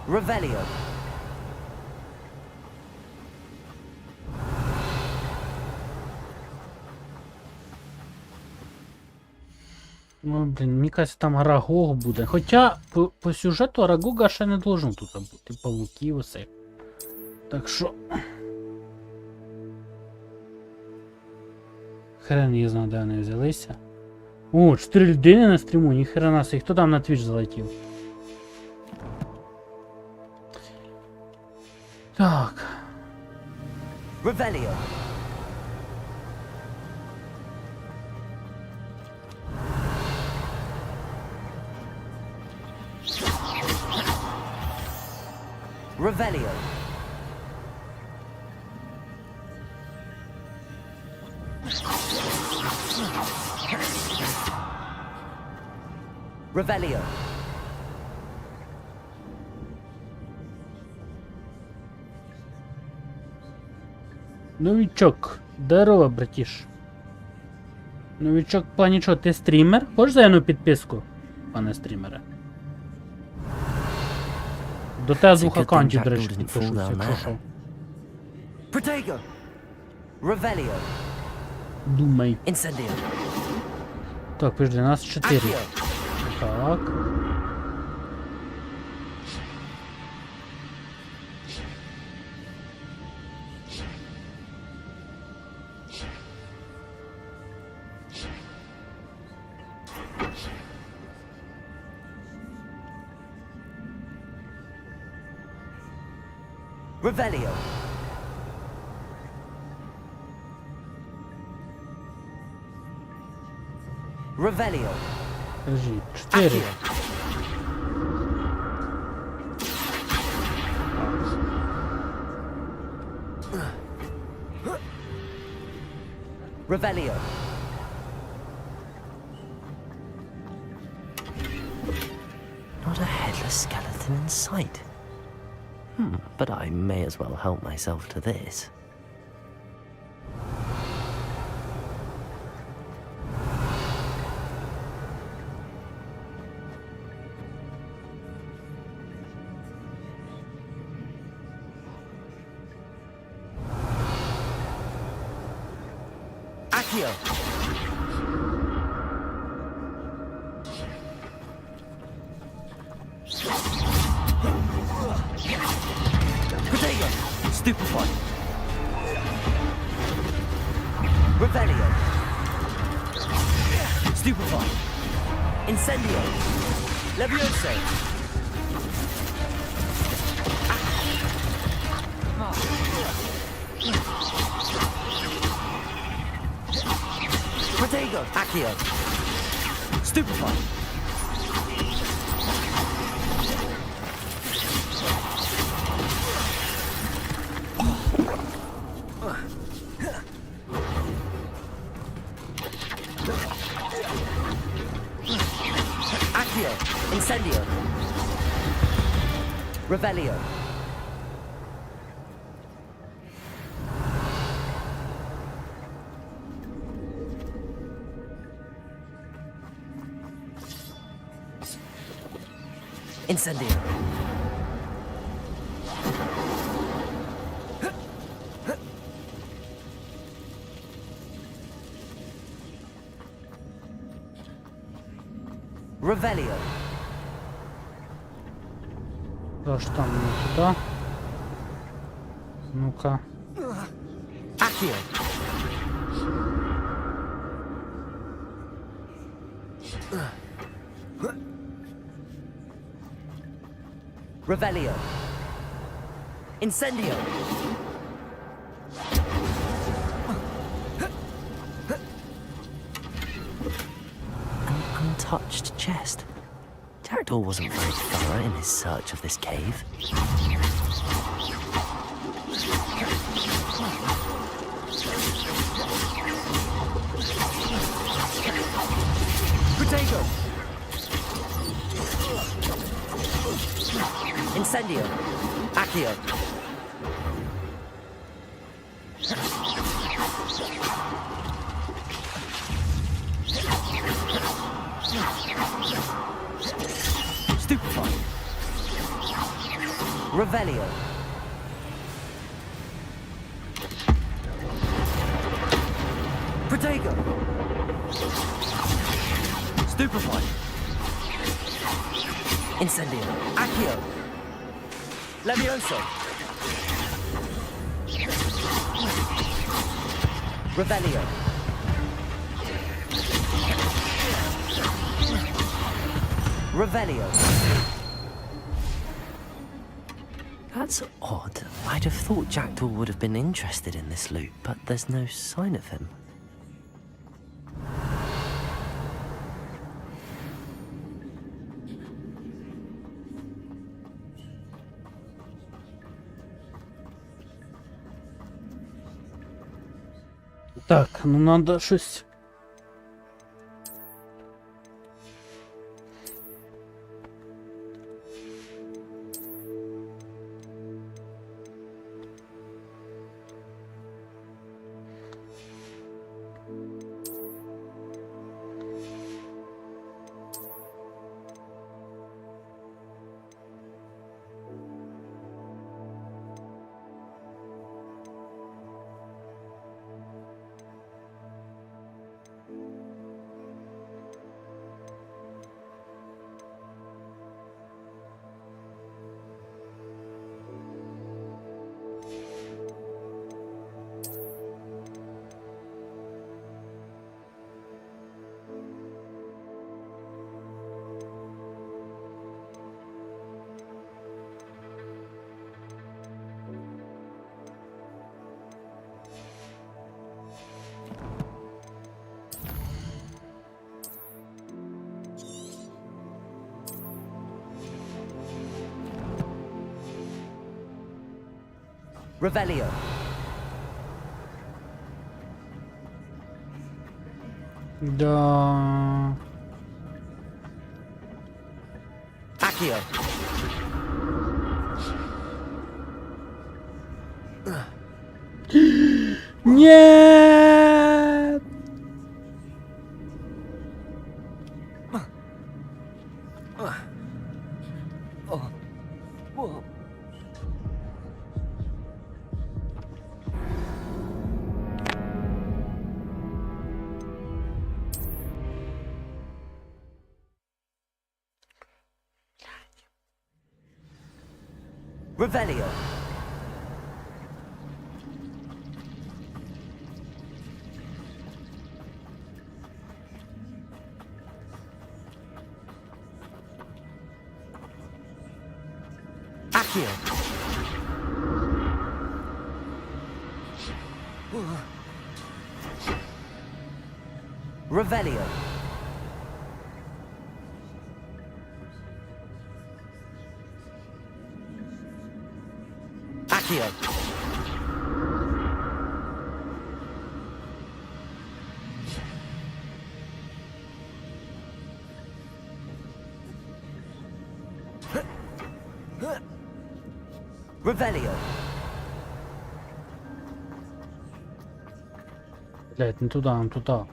Revelio. Ну, блін, мені кажется, там Арагог буде. Хоча по сюжету Арагога ще не должен тут бути. Павуків усе. Так що... Хрен не знаю, де вони взялися. О, 4 людини на стріму, ніхрена собі. Хто там на твіч залетів? Так. Revelio. Revelio. Revelio. Новичок. Здорово, братіш. Новичок, в плані що, ти стрімер? Хочеш за одну підписку, пане стрімере? До тебе з двох аккаунтів, до речі, підпишусь, якщо що. Protego. Revelio. Думай. Incendio. Так, подожди, нас 4. Так. Revelio. Revelio. Подожди, 4. Revelio. Not a headless skeleton in sight. But I may as well help myself to this. Accio. Protego. Stupefy. Revelio. Stupefy. Incendio. Levioso. Protego. Accio. Stupefy. Accio. Incendio. Revelio. Incendio. Revelio. Да что там не туда? Ну-ка. Accio. Revelio. Incendio. An untouched chest. Jackdaw wasn't very thorough in his search of this cave. Protego. Incendio. Accio. Stupefy. Revelio. Protego. Stupefy. Incendio. Accio. Levioso. Revelio. Revelio. That's odd. I'd have thought Jackdaw would have been interested in this loot, but there's no sign of him. Так, ну надо щось. Revelio. Да. Accio. Нет! Revelio. Accio. Revelio. Accio. Revelio. Блять, не туда, не туда.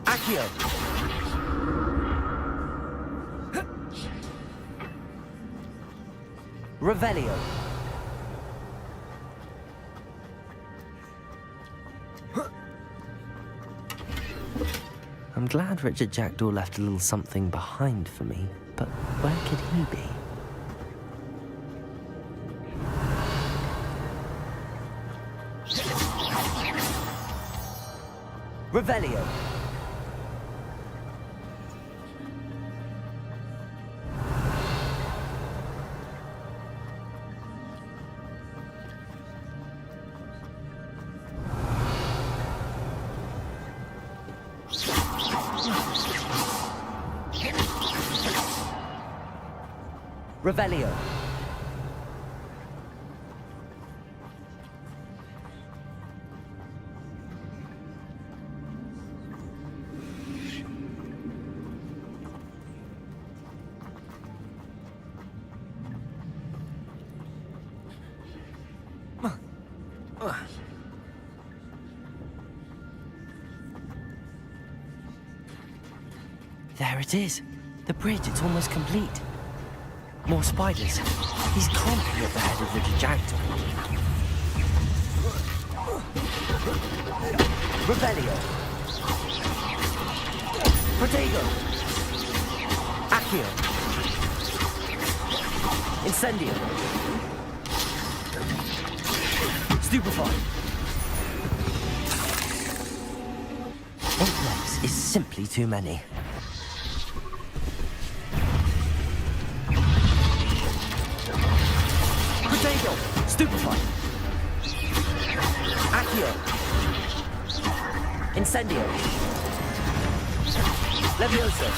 Accio. Revelio. I'm glad Richard Jackdaw left a little something behind for me, but where could he be? Revelio. Revelio. There it is. The bridge, it's almost complete. More spiders. These can't be at the head of Richard Jackdaw. Revelio. Protego. Accio. Incendio. Stupefy. 8 legs is simply too many. Protego. Stupefy. Accio. Incendio. Levioso.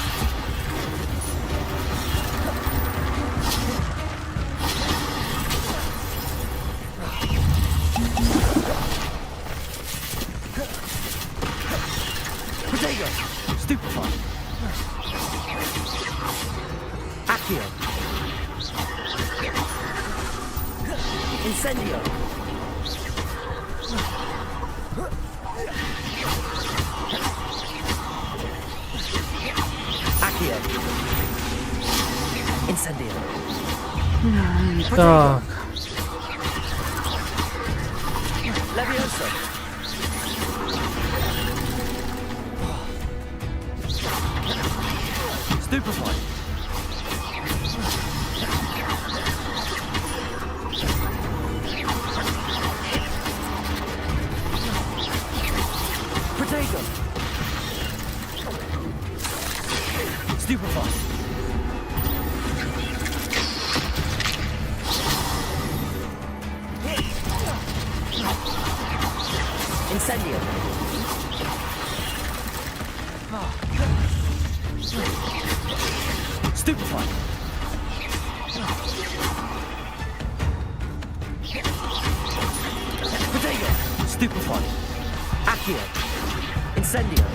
Protego. Stupefy. Accio. Incendio. Accio. Incendio. Так. Levioso. Stupefy. Protego. Stupefy. Incendio. Stupefy. Protego. Stupefy. Accio. Incendio.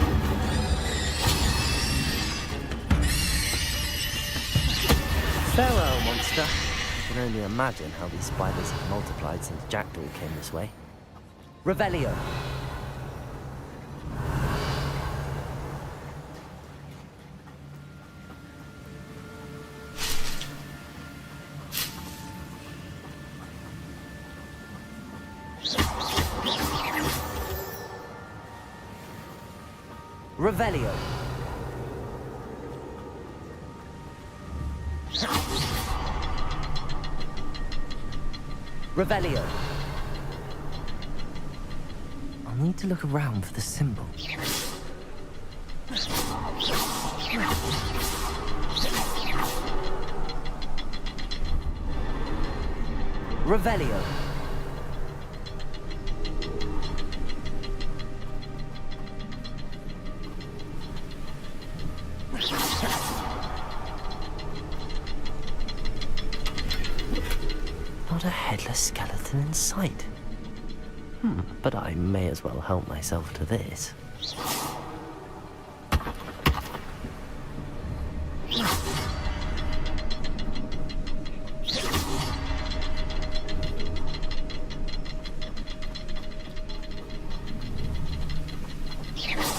Farewell, monster. I can only imagine how these spiders have multiplied since Jackdaw came this way. Revelio. Revelio. Revelio. I'll need to look around for the symbol. Revelio. Not a headless skeleton in sight. But I may as well help myself to this.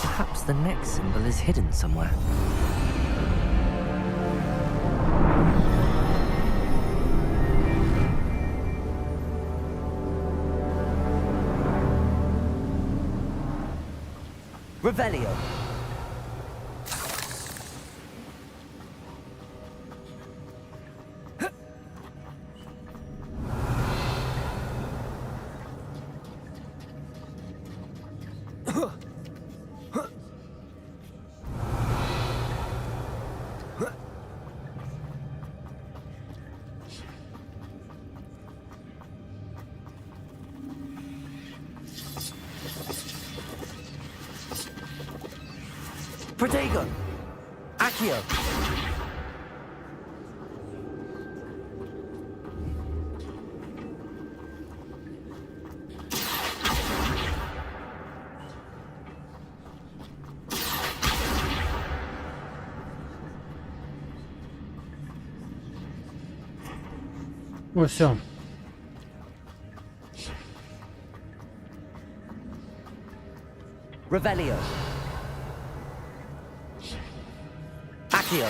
Perhaps the next symbol is hidden somewhere. Revelio. Protego. Accio. Ну все. Revelio. Accio.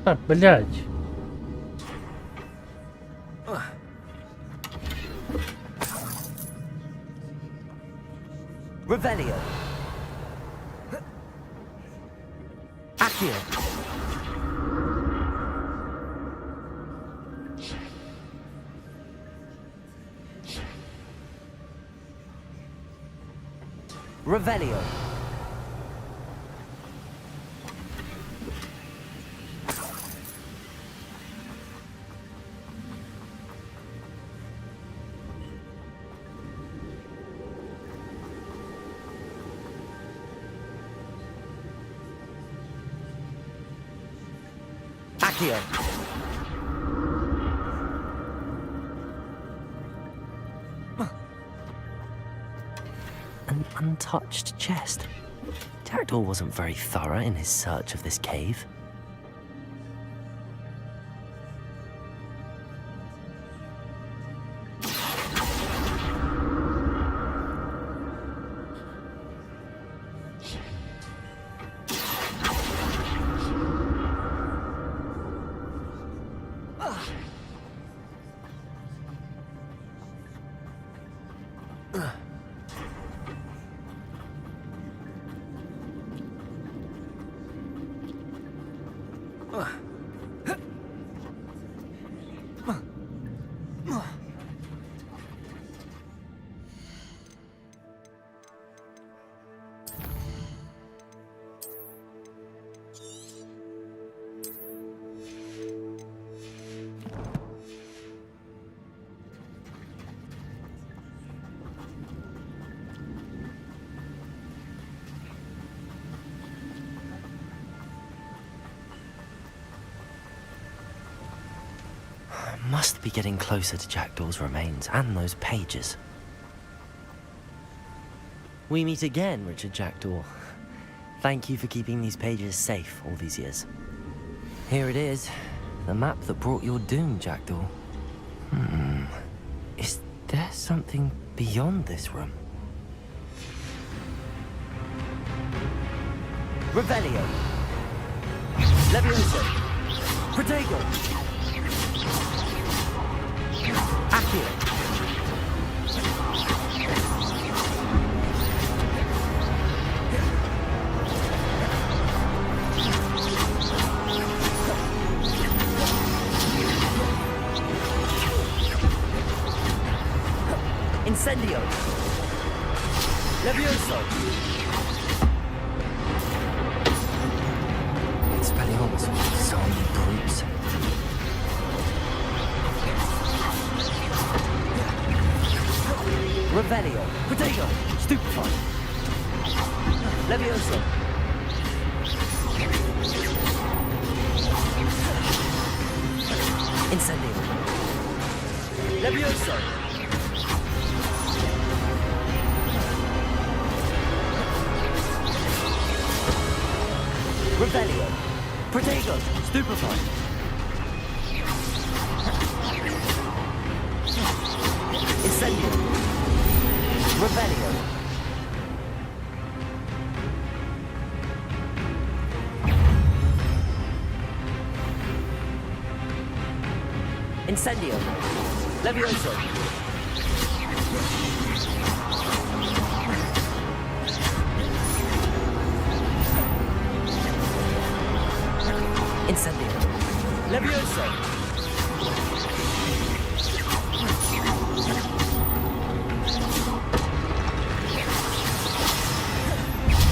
Так, блядь. Revelio. Accio. Revelio. Accio. An untouched chest. Jackdaw wasn't very thorough in his search of this cave. Must be getting closer to Jackdaw's remains and those pages. We meet again, Richard Jackdaw. Thank you for keeping these pages safe all these years. Here it is, the map that brought your doom, Jackdaw. Is there something beyond this room? Revelio. Levioso. Protego. Accio. Accio. Incendio. Levioso. Expelliarmus, zombie brutes. Revelio. Protego. Stupefy. Levioso. Incendio. Levioso. Revelio. Protego. Stupefy. Incendio. Revelio. Incendio. Levioso. Incendio. Levioso.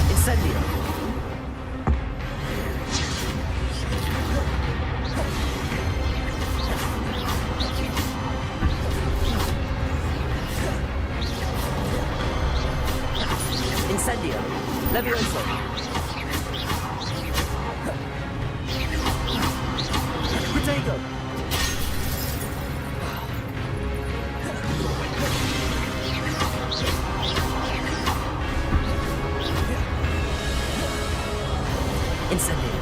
Incendio. Incendio. Levioso. Protego. Incendio.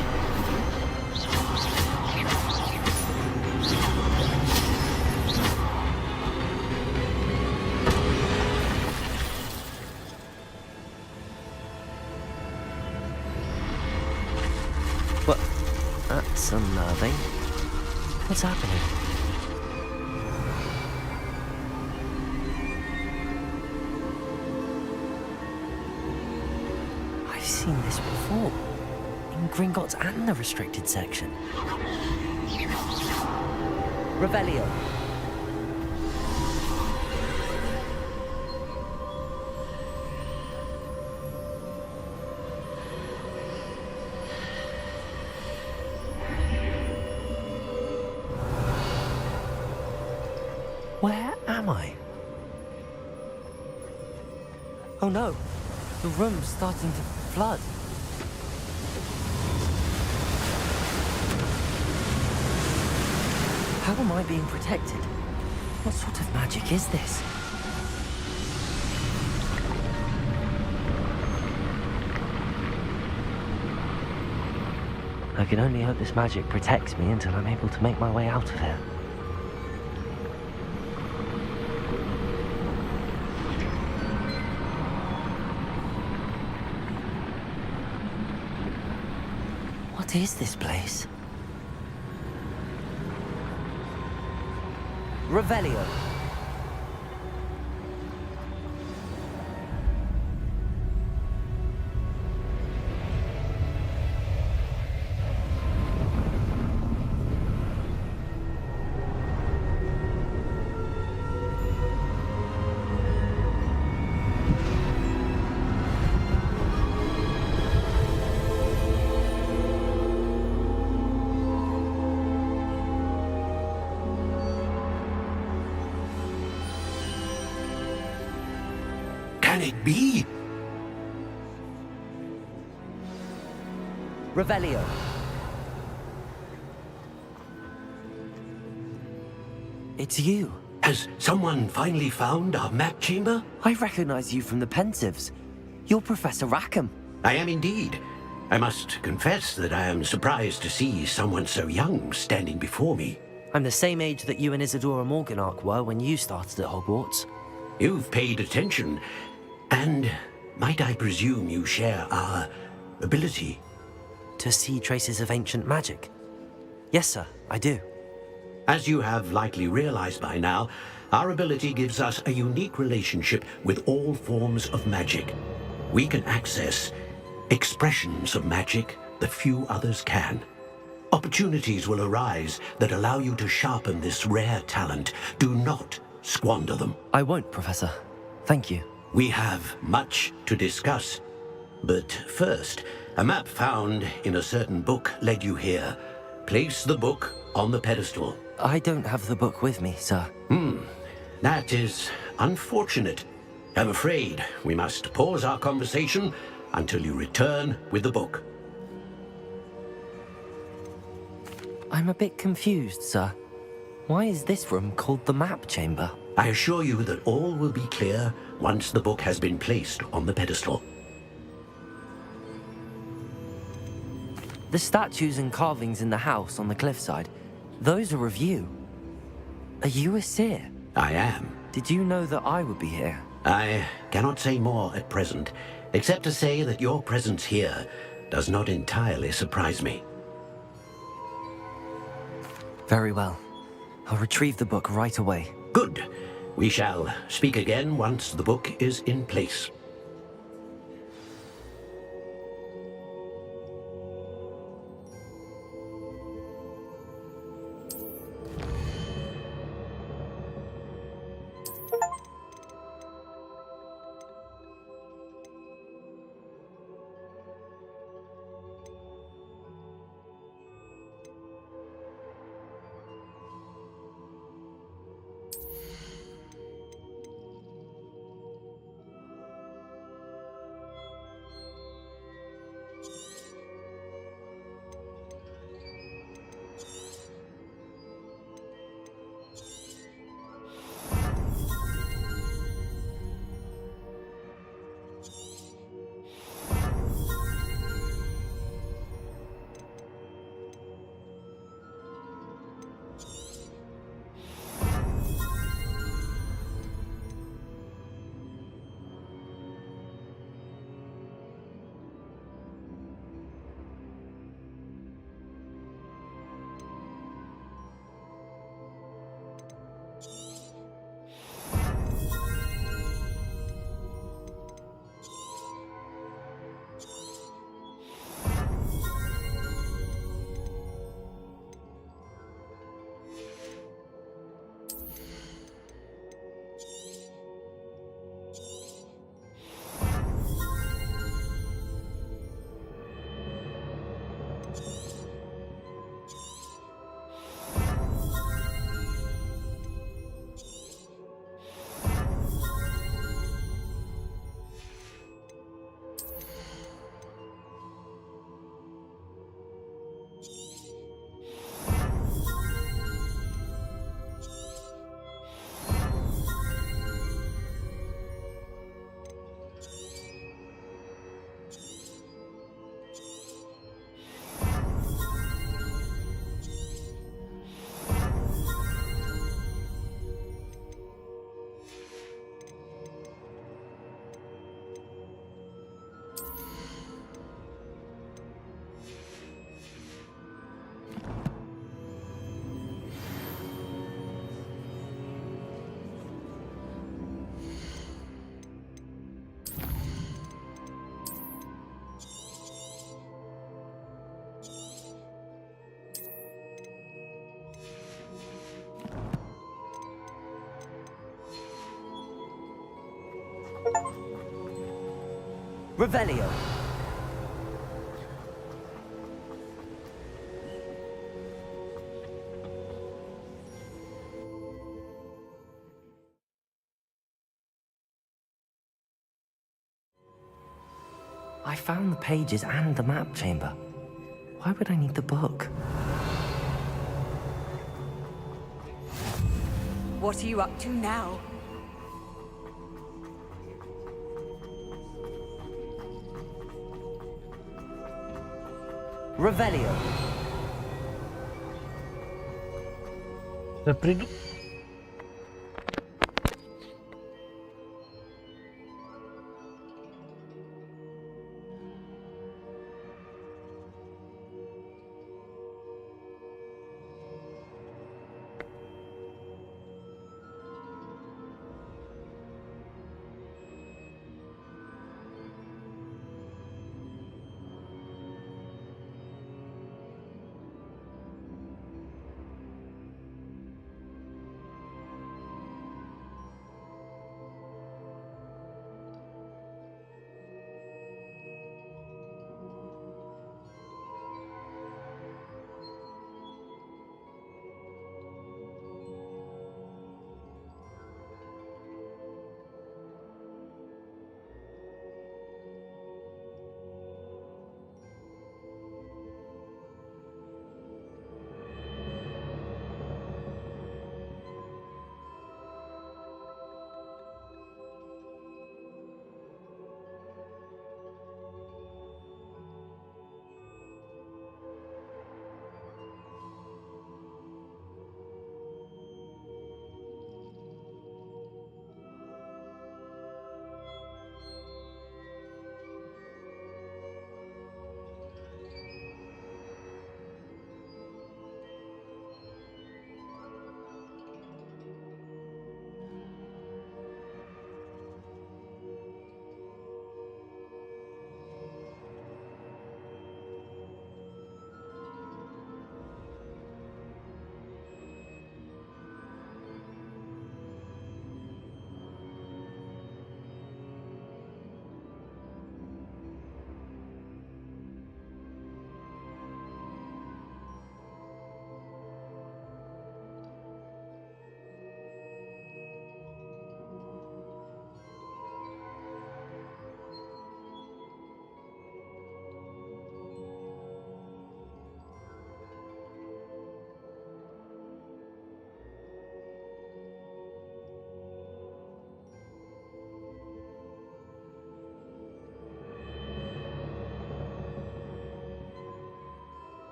What? That's unnerving. What's happening? I've seen this before. In Gringotts and the restricted section. Revelio. Where am I? Oh no, the room's starting to flood. How am I being protected? What sort of magic is this? I can only hope this magic protects me until I'm able to make my way out of here. What is this place? Revelio. Can it be? Revelio. It's you. Has someone finally found our map chamber? I recognize you from the Pensives. You're Professor Rackham. I am indeed. I must confess that I am surprised to see someone so young standing before me. I'm the same age that you and Isadora Morganach were when you started at Hogwarts. You've paid attention, and might I presume you share our ability? To see traces of ancient magic? Yes, sir, I do. As you have likely realized by now, Our ability gives us a unique relationship with all forms of magic. We can access expressions of magic that few others can. Opportunities will arise that allow you to sharpen this rare talent. Do not squander them. I won't, Professor. Thank you. We have much to discuss. But first, a map found in a certain book led you here. Place the book on the pedestal. I don't have the book with me, sir. That is unfortunate. I'm afraid we must pause our conversation until you return with the book. I'm a bit confused, sir. Why is this room called the map chamber? I assure you that all will be clear once the book has been placed on the pedestal. The statues and carvings in the house on the cliffside, those are of you. Are you a seer? I am. Did you know that I would be here? I cannot say more at present, except to say that your presence here does not entirely surprise me. Very well. I'll retrieve the book right away. Good. We shall speak again once the book is in place. Revelio. I found the pages and the map chamber. Why would I need the book? What are you up to now? Revelio. Да приду...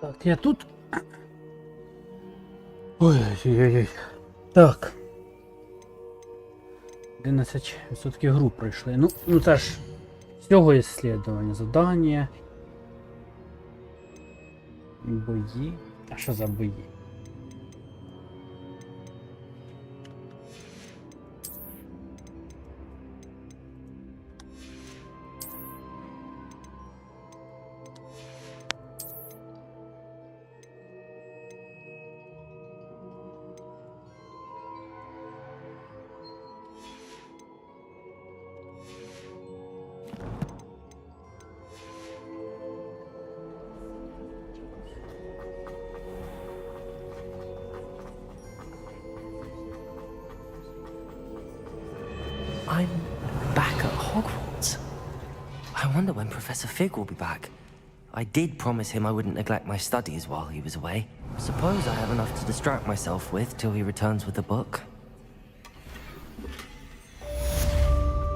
Так, я тут. Ой-ой-ой. Так. 11% гру пройшли. Ну це ж всього ісследування, завдання. Бої. А що за бої? I'm back at Hogwarts. I wonder when Professor Fig will be back. I did promise him I wouldn't neglect my studies while he was away. Suppose I have enough to distract myself with till he returns with the book.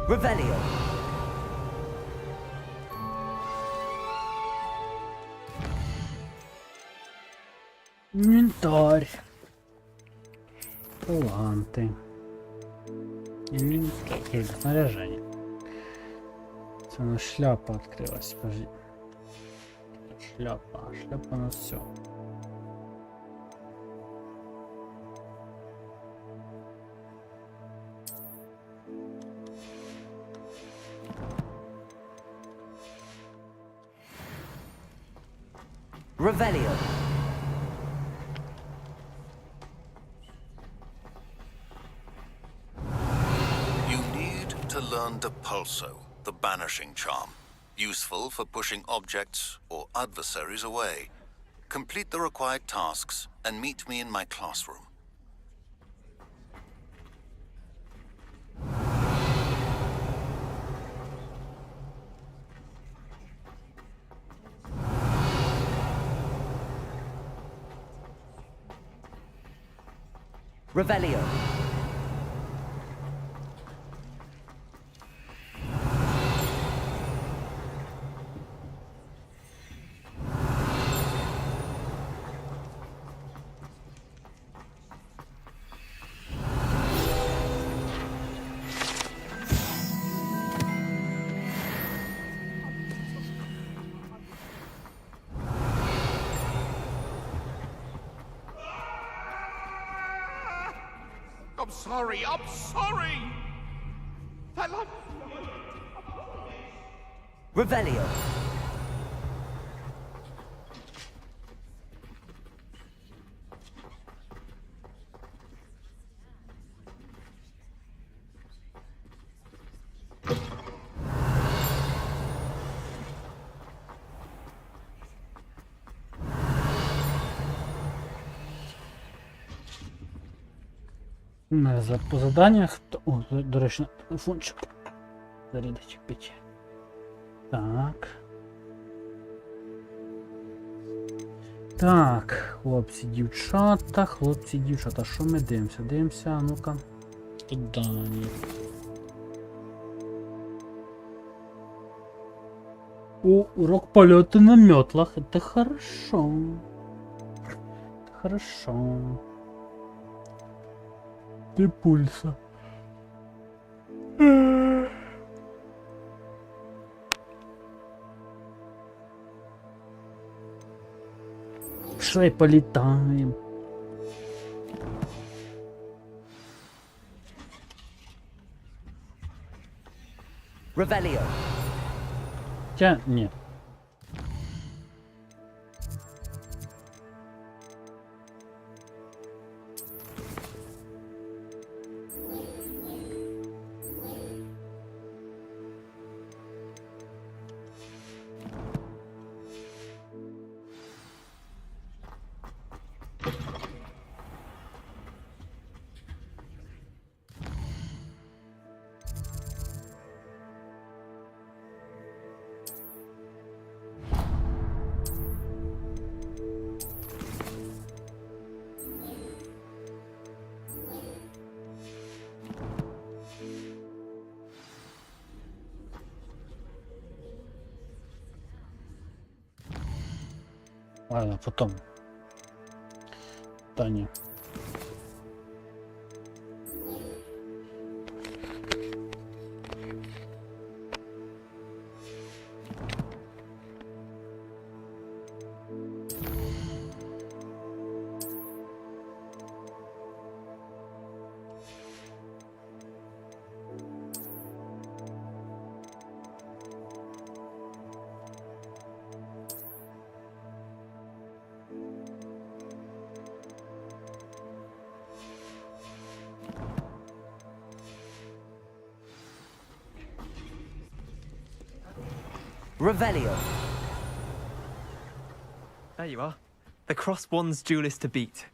Revelio. Інвентарь. Таланти. Снаряжение. Це у нас шляпа відкрилась, подожди. Шляпа у нас все. Revelio. To learn Depulso, the banishing charm. Useful for pushing objects or adversaries away. Complete the required tasks and meet me in my classroom. Revelio. I'm sorry! Revelio. По заданнях. О, до речі, телефончик. Зарядить печь. Так. Так, хлопці, дівчата, що ми дивимося? Дивимося, ну-ка. Задання. О, урок полета на метлах. Это хорошо. Это хорошо. Три пульса. Пошли полетаем. Revelio. Хотя нет. Ладно, потом. Таня. Revelio. There you are. The cross wands duelist to beat.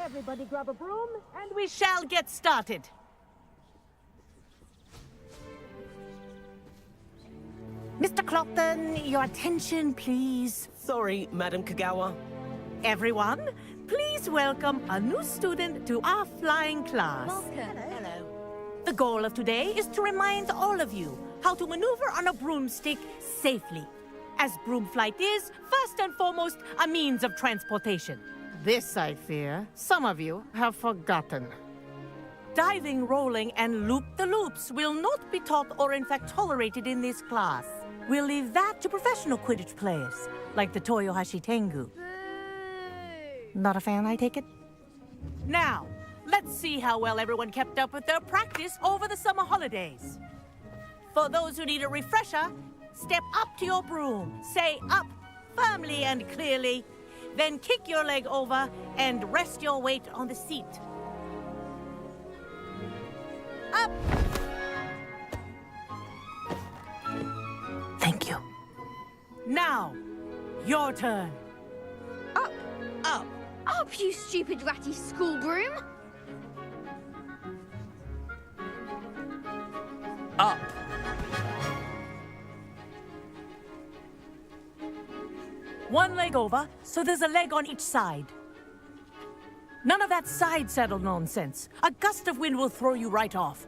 Everybody grab a broom, and we shall get started. Mr. Clopton, your attention, please. Sorry, Madam Kagawa. Everyone, please welcome a new student to our flying class. Welcome. Hello. The goal of today is to remind all of you how to maneuver on a broomstick safely, as broom flight is, first and foremost, a means of transportation. This, I fear, some of you have forgotten. Diving, rolling, and loop-the-loops will not be taught or in fact tolerated in this class. We'll leave that to professional Quidditch players, like the Toyohashi Tengu. Not a fan, I take it? Now, let's see how well everyone kept up with their practice over the summer holidays. For those who need a refresher, step up to your broom, say up firmly and clearly, then kick your leg over and rest your weight on the seat. Up! Thank you. Now, your turn. Up! Up! Up, you stupid ratty school broom! Up. One leg over, so there's a leg on each side. None of that side saddle nonsense. A gust of wind will throw you right off.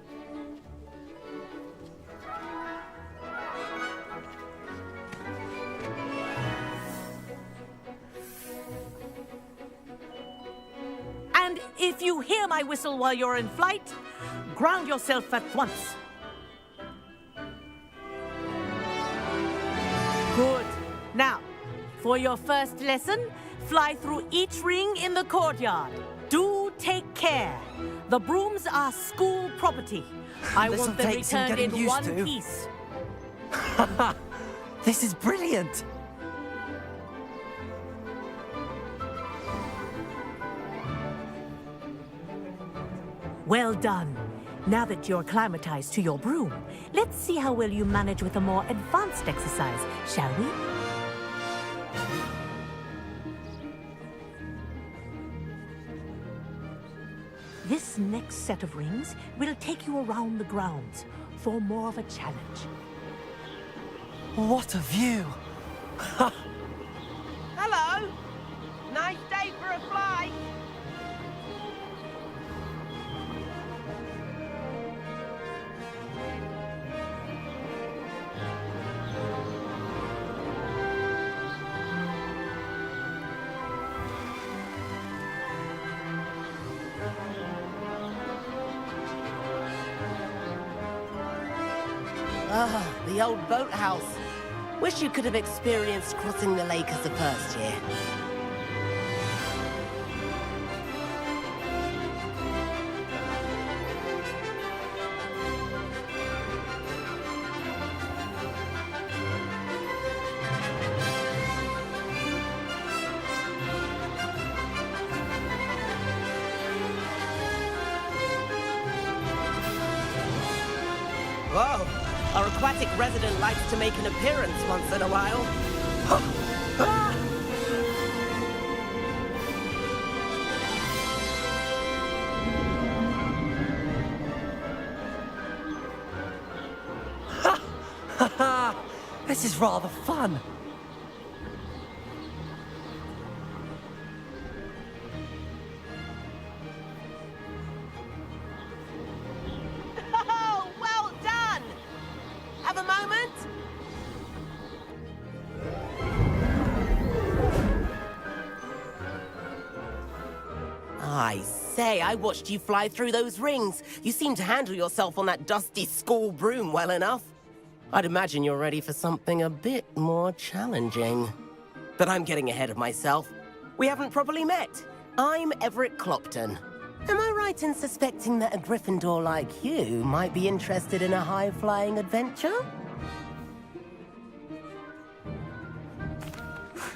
And if you hear my whistle while you're in flight, ground yourself at once. Good. Now, for your first lesson, fly through each ring in the courtyard. Do take care. The brooms are school property. I This'll want them take some returned in getting used one to. piece. This is brilliant! Well done. Now that you're acclimatized to your broom, let's see how well you manage with a more advanced exercise, shall we? This next set of rings will take you around the grounds for more of a challenge. What a view! Hello! Nice day for a flight! Ah, the old boathouse. Wish you could have experienced crossing the lake as the first year. Whoa! Our aquatic resident likes to make an appearance once in a while. This is rather fun. Oh, well done! Have a moment? I say, I watched you fly through those rings. You seem to handle yourself on that dusty school broom well enough. I'd imagine you're ready for something a bit more challenging. But I'm getting ahead of myself. We haven't properly met. I'm Everett Clopton. Am I right in suspecting that a Gryffindor like you might be interested in a high-flying adventure?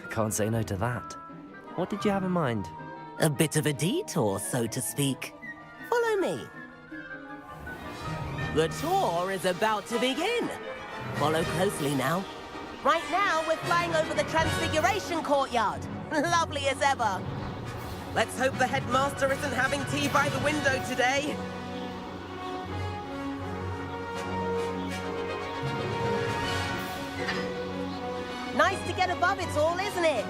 Can't say no to that. What did you have in mind? A bit of a detour, so to speak. Follow me. The tour is about to begin. Follow closely now. Right now, we're flying over the Transfiguration Courtyard. Lovely as ever. Let's hope the headmaster isn't having tea by the window today. Nice to get above it all, isn't it?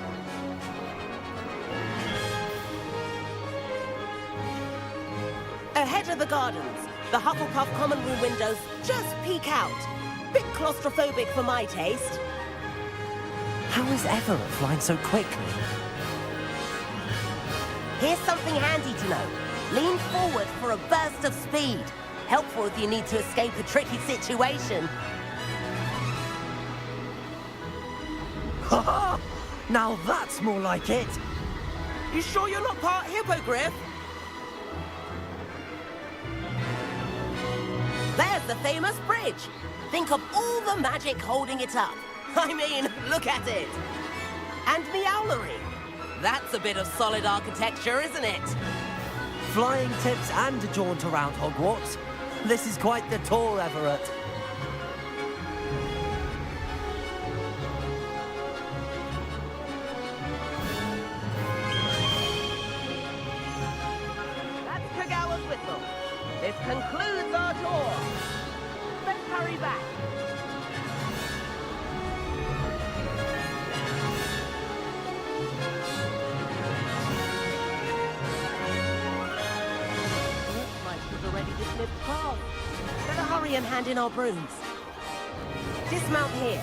Ahead of the gardens, the Hufflepuff common room windows just peek out. Bit claustrophobic for my taste. How is Everett flying so quickly? Here's something handy to know. Lean forward for a burst of speed. Helpful if you need to escape a tricky situation. Ha! Now that's more like it. You sure you're not part hippogriff? There's the famous bridge. Think of all the magic holding it up. I mean, look at it. And Meowlery. That's a bit of solid architecture, isn't it? Flying tips and a jaunt around Hogwarts. This is quite the tour, Everett. That's Kagawa's whistle. This concludes our tour. Let's hurry back. Looks like we've already dismissed class. Better hurry and hand in our brooms. Dismount here.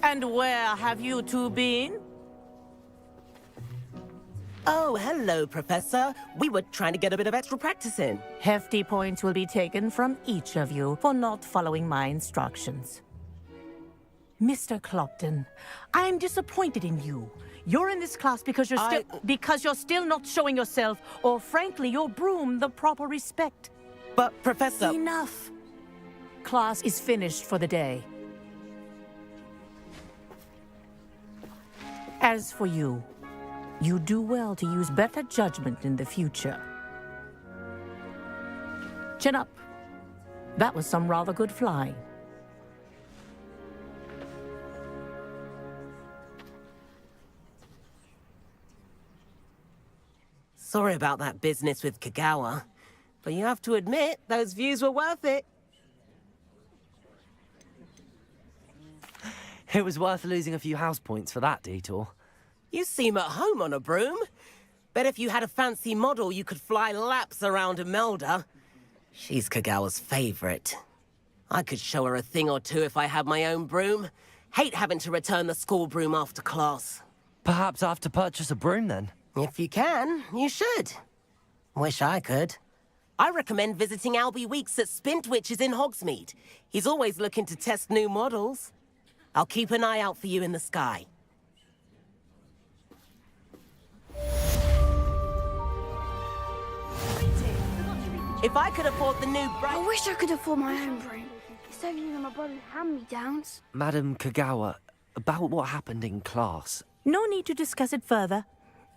And where have you two been? Oh, hello, Professor. We were trying to get a bit of extra practice in. Hefty points will be taken from each of you for not following my instructions. Mr. Clopton, I'm disappointed in you. You're in this class because you're still not showing yourself, or frankly, your broom, the proper respect. But, Professor... Enough. Class is finished for the day. As for you, you do well to use better judgment in the future. Chin up. That was some rather good flying. Sorry about that business with Kagawa, but you have to admit, those views were worth it. It was worth losing a few house points for that detour. You seem at home on a broom. Bet if you had a fancy model, you could fly laps around Imelda. She's Kagawa's favorite. I could show her a thing or two if I had my own broom. Hate having to return the school broom after class. Perhaps I have to purchase a broom then? If you can, you should. Wish I could. I recommend visiting Albie Weeks at Spintwitches in Hogsmeade. He's always looking to test new models. I'll keep an eye out for you in the sky. If I could afford the new bright... I wish I could afford my own broom. It's so many of my brother's hand-me-downs. Madam Kagawa, about what happened in class. No need to discuss it further.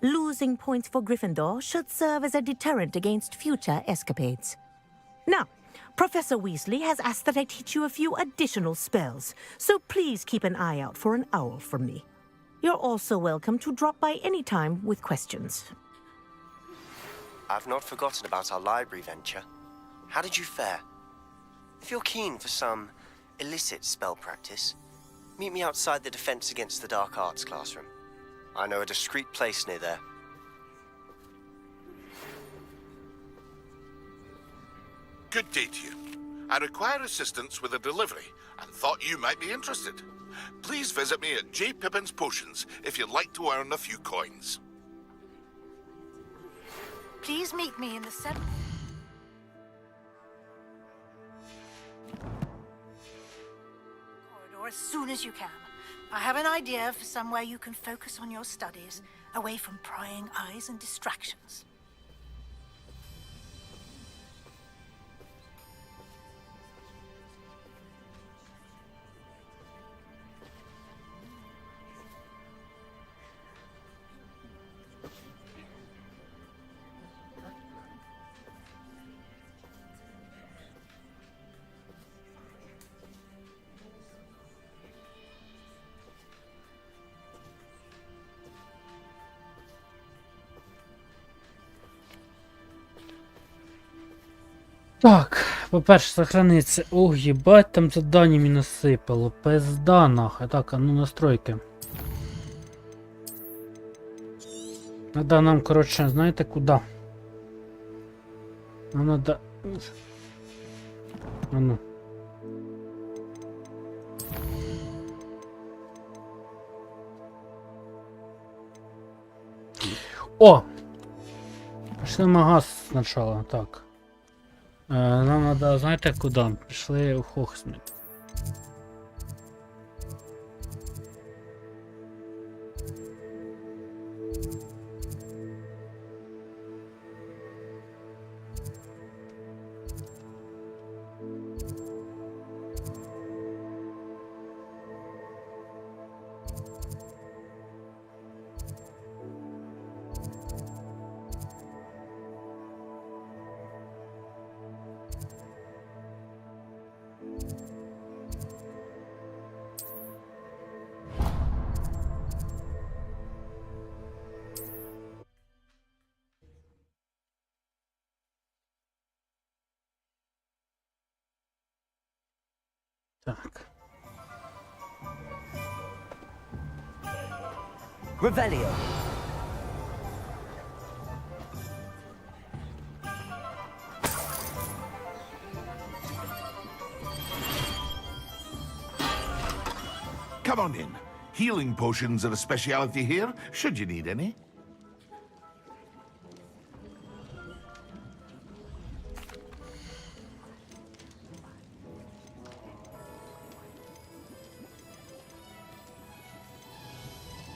Losing points for Gryffindor should serve as a deterrent against future escapades. Now, Professor Weasley has asked that I teach you a few additional spells, so please keep an eye out for an owl from me. You're also welcome to drop by any time with questions. I've not forgotten about our library venture. How did you fare? If you're keen for some illicit spell practice, meet me outside the Defense Against the Dark Arts classroom. I know a discreet place near there. Good day to you. I require assistance with a delivery and thought you might be interested. Please visit me at J. Pippin's Potions if you'd like to earn a few coins. Please meet me in the 7th. Corridor as soon as you can. I have an idea for somewhere you can focus on your studies, away from prying eyes and distractions. Так, по-перше, сохраниться. Ох, ебать, там задання мені насипало. Пизда нахуй. Так, а ну настройки. Надо нам, короче, знаєте куди? Нам надо... А ну. О! Пішли в магаз спочатку, так. Нам надо, знаєте куди? Пішли у Хогсміт. Так. Revelio. Come on in. Healing potions are a speciality here, should you need any.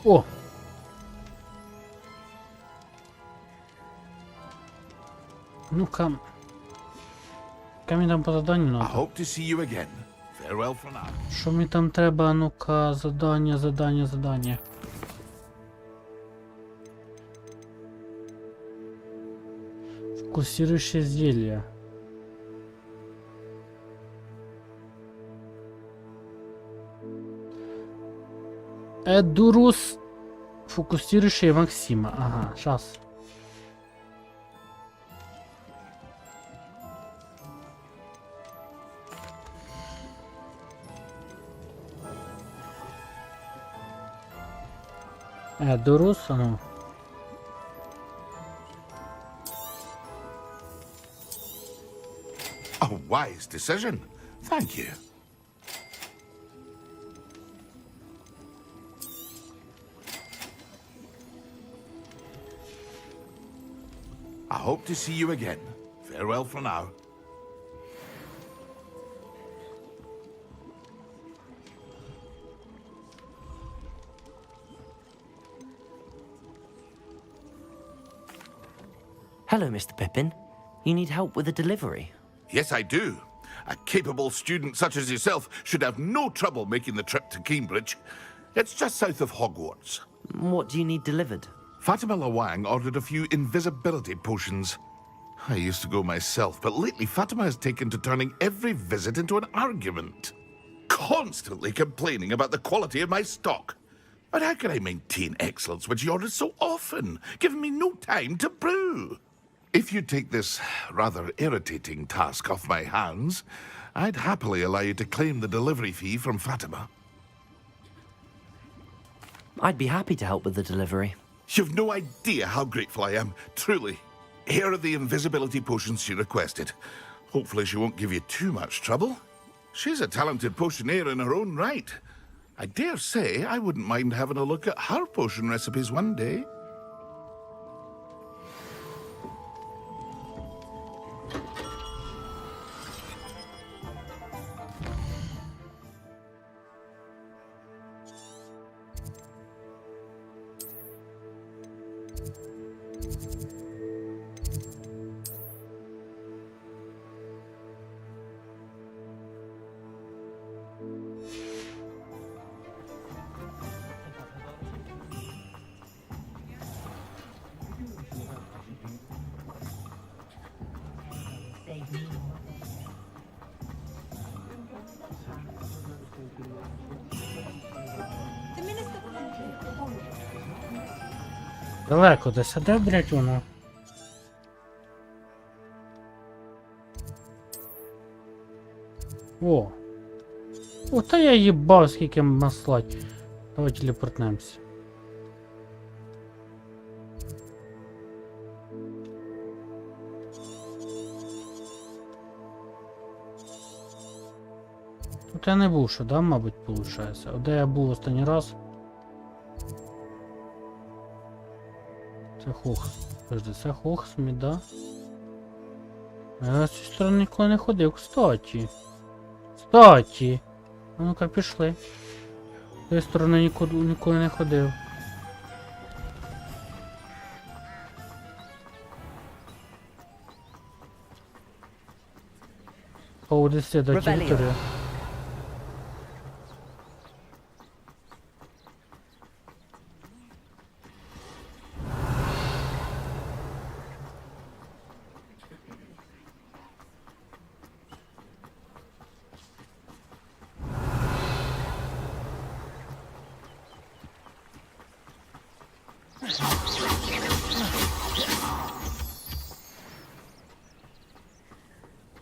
О! Ну-ка. Мені там по заданню I надо. hope to see you again. Farewell for now. Що мені там треба? Ну-ка, задання. Фокусирующее зелье. Эдурус. Фокусирующее Максима. Ага, сейчас. Эдурус, ну. A wise decision. Thank you. I hope to see you again. Farewell for now. Hello, Mr. Pippin. You need help with a delivery? Yes, I do. A capable student such as yourself should have no trouble making the trip to Cambridge. It's just south of Hogwarts. What do you need delivered? Fatima Lawang ordered a few invisibility potions. I used to go myself, but lately Fatima has taken to turning every visit into an argument. Constantly complaining about the quality of my stock. But how can I maintain excellence when she orders so often, giving me no time to brew? If you take this rather irritating task off my hands, I'd happily allow you to claim the delivery fee from Fatima. I'd be happy to help with the delivery. You've no idea how grateful I am, truly. Here are the invisibility potions she requested. Hopefully she won't give you too much trouble. She's a talented potioneer in her own right. I dare say I wouldn't mind having a look at her potion recipes one day. Далеко десь, а де, блядь, воно? О! О, та я їбав, скільки маслать. Давай телепортнемося. Тут я не був, що, да, мабуть, виходить? Де я був останній раз? Це Хогс. Подожди, це Хогс, Міда. Я з цієї сторони ніколи не ходив, кстати. Кстати. А ну-ка, пішли. З цієї сторони ніколи не ходив. Поводи до території.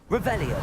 Revelio.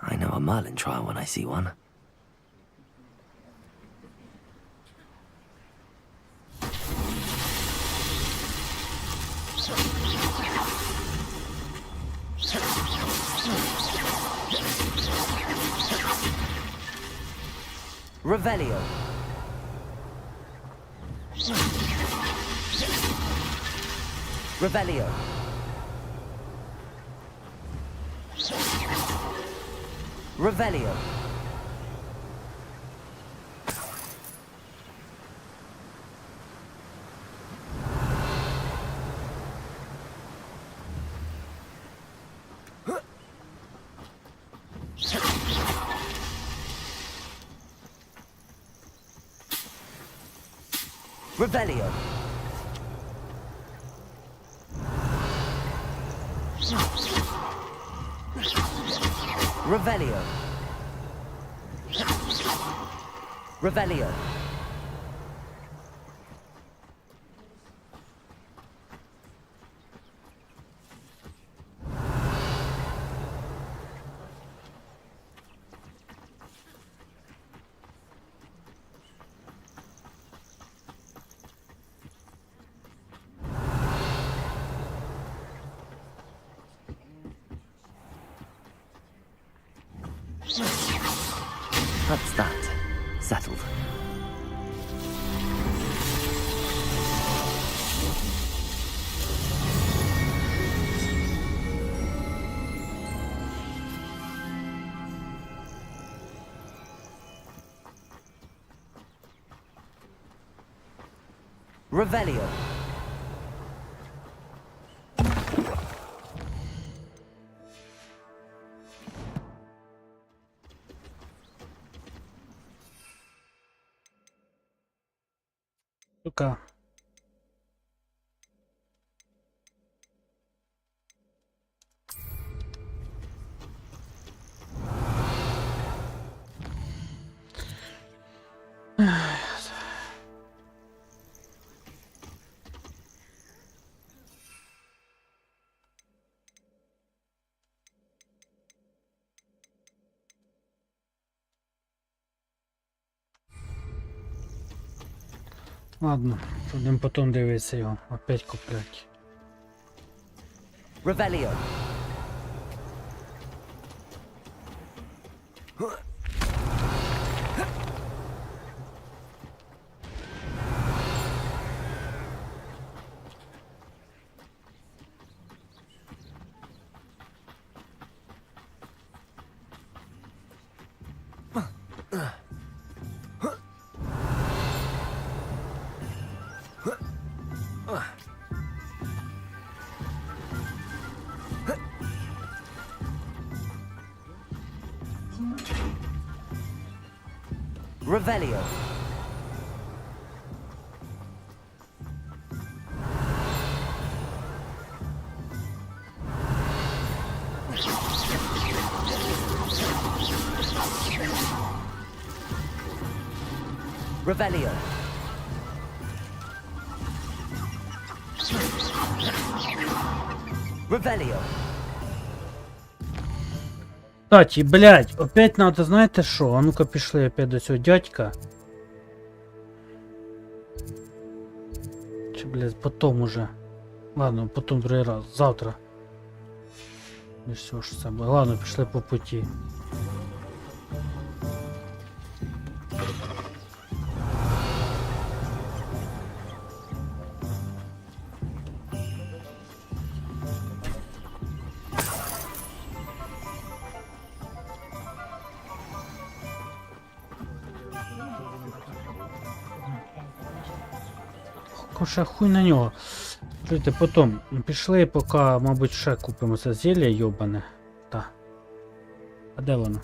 I know a Merlin trial when I see one. Revelio. Revelio. Revelio. Revelio. Revelio. Revelio. That's that. Settled. Revelio. Сука. Ладно, будемо потім дивитися його, опять куплять. Revelio. Revelio. Revelio. Revelio. Кстати, блядь, опять надо, знаєте що? А ну-ка пішли опять до цього дядька. Чи, блядь, потом уже. Ладно, потом другий раз. Завтра. І все ж це було. Ладно, пішли по путі. Коша хуй на нього. Чуєте, потім пішли, поки, мабуть, ще купимо це зілля йобане. Та. А де воно?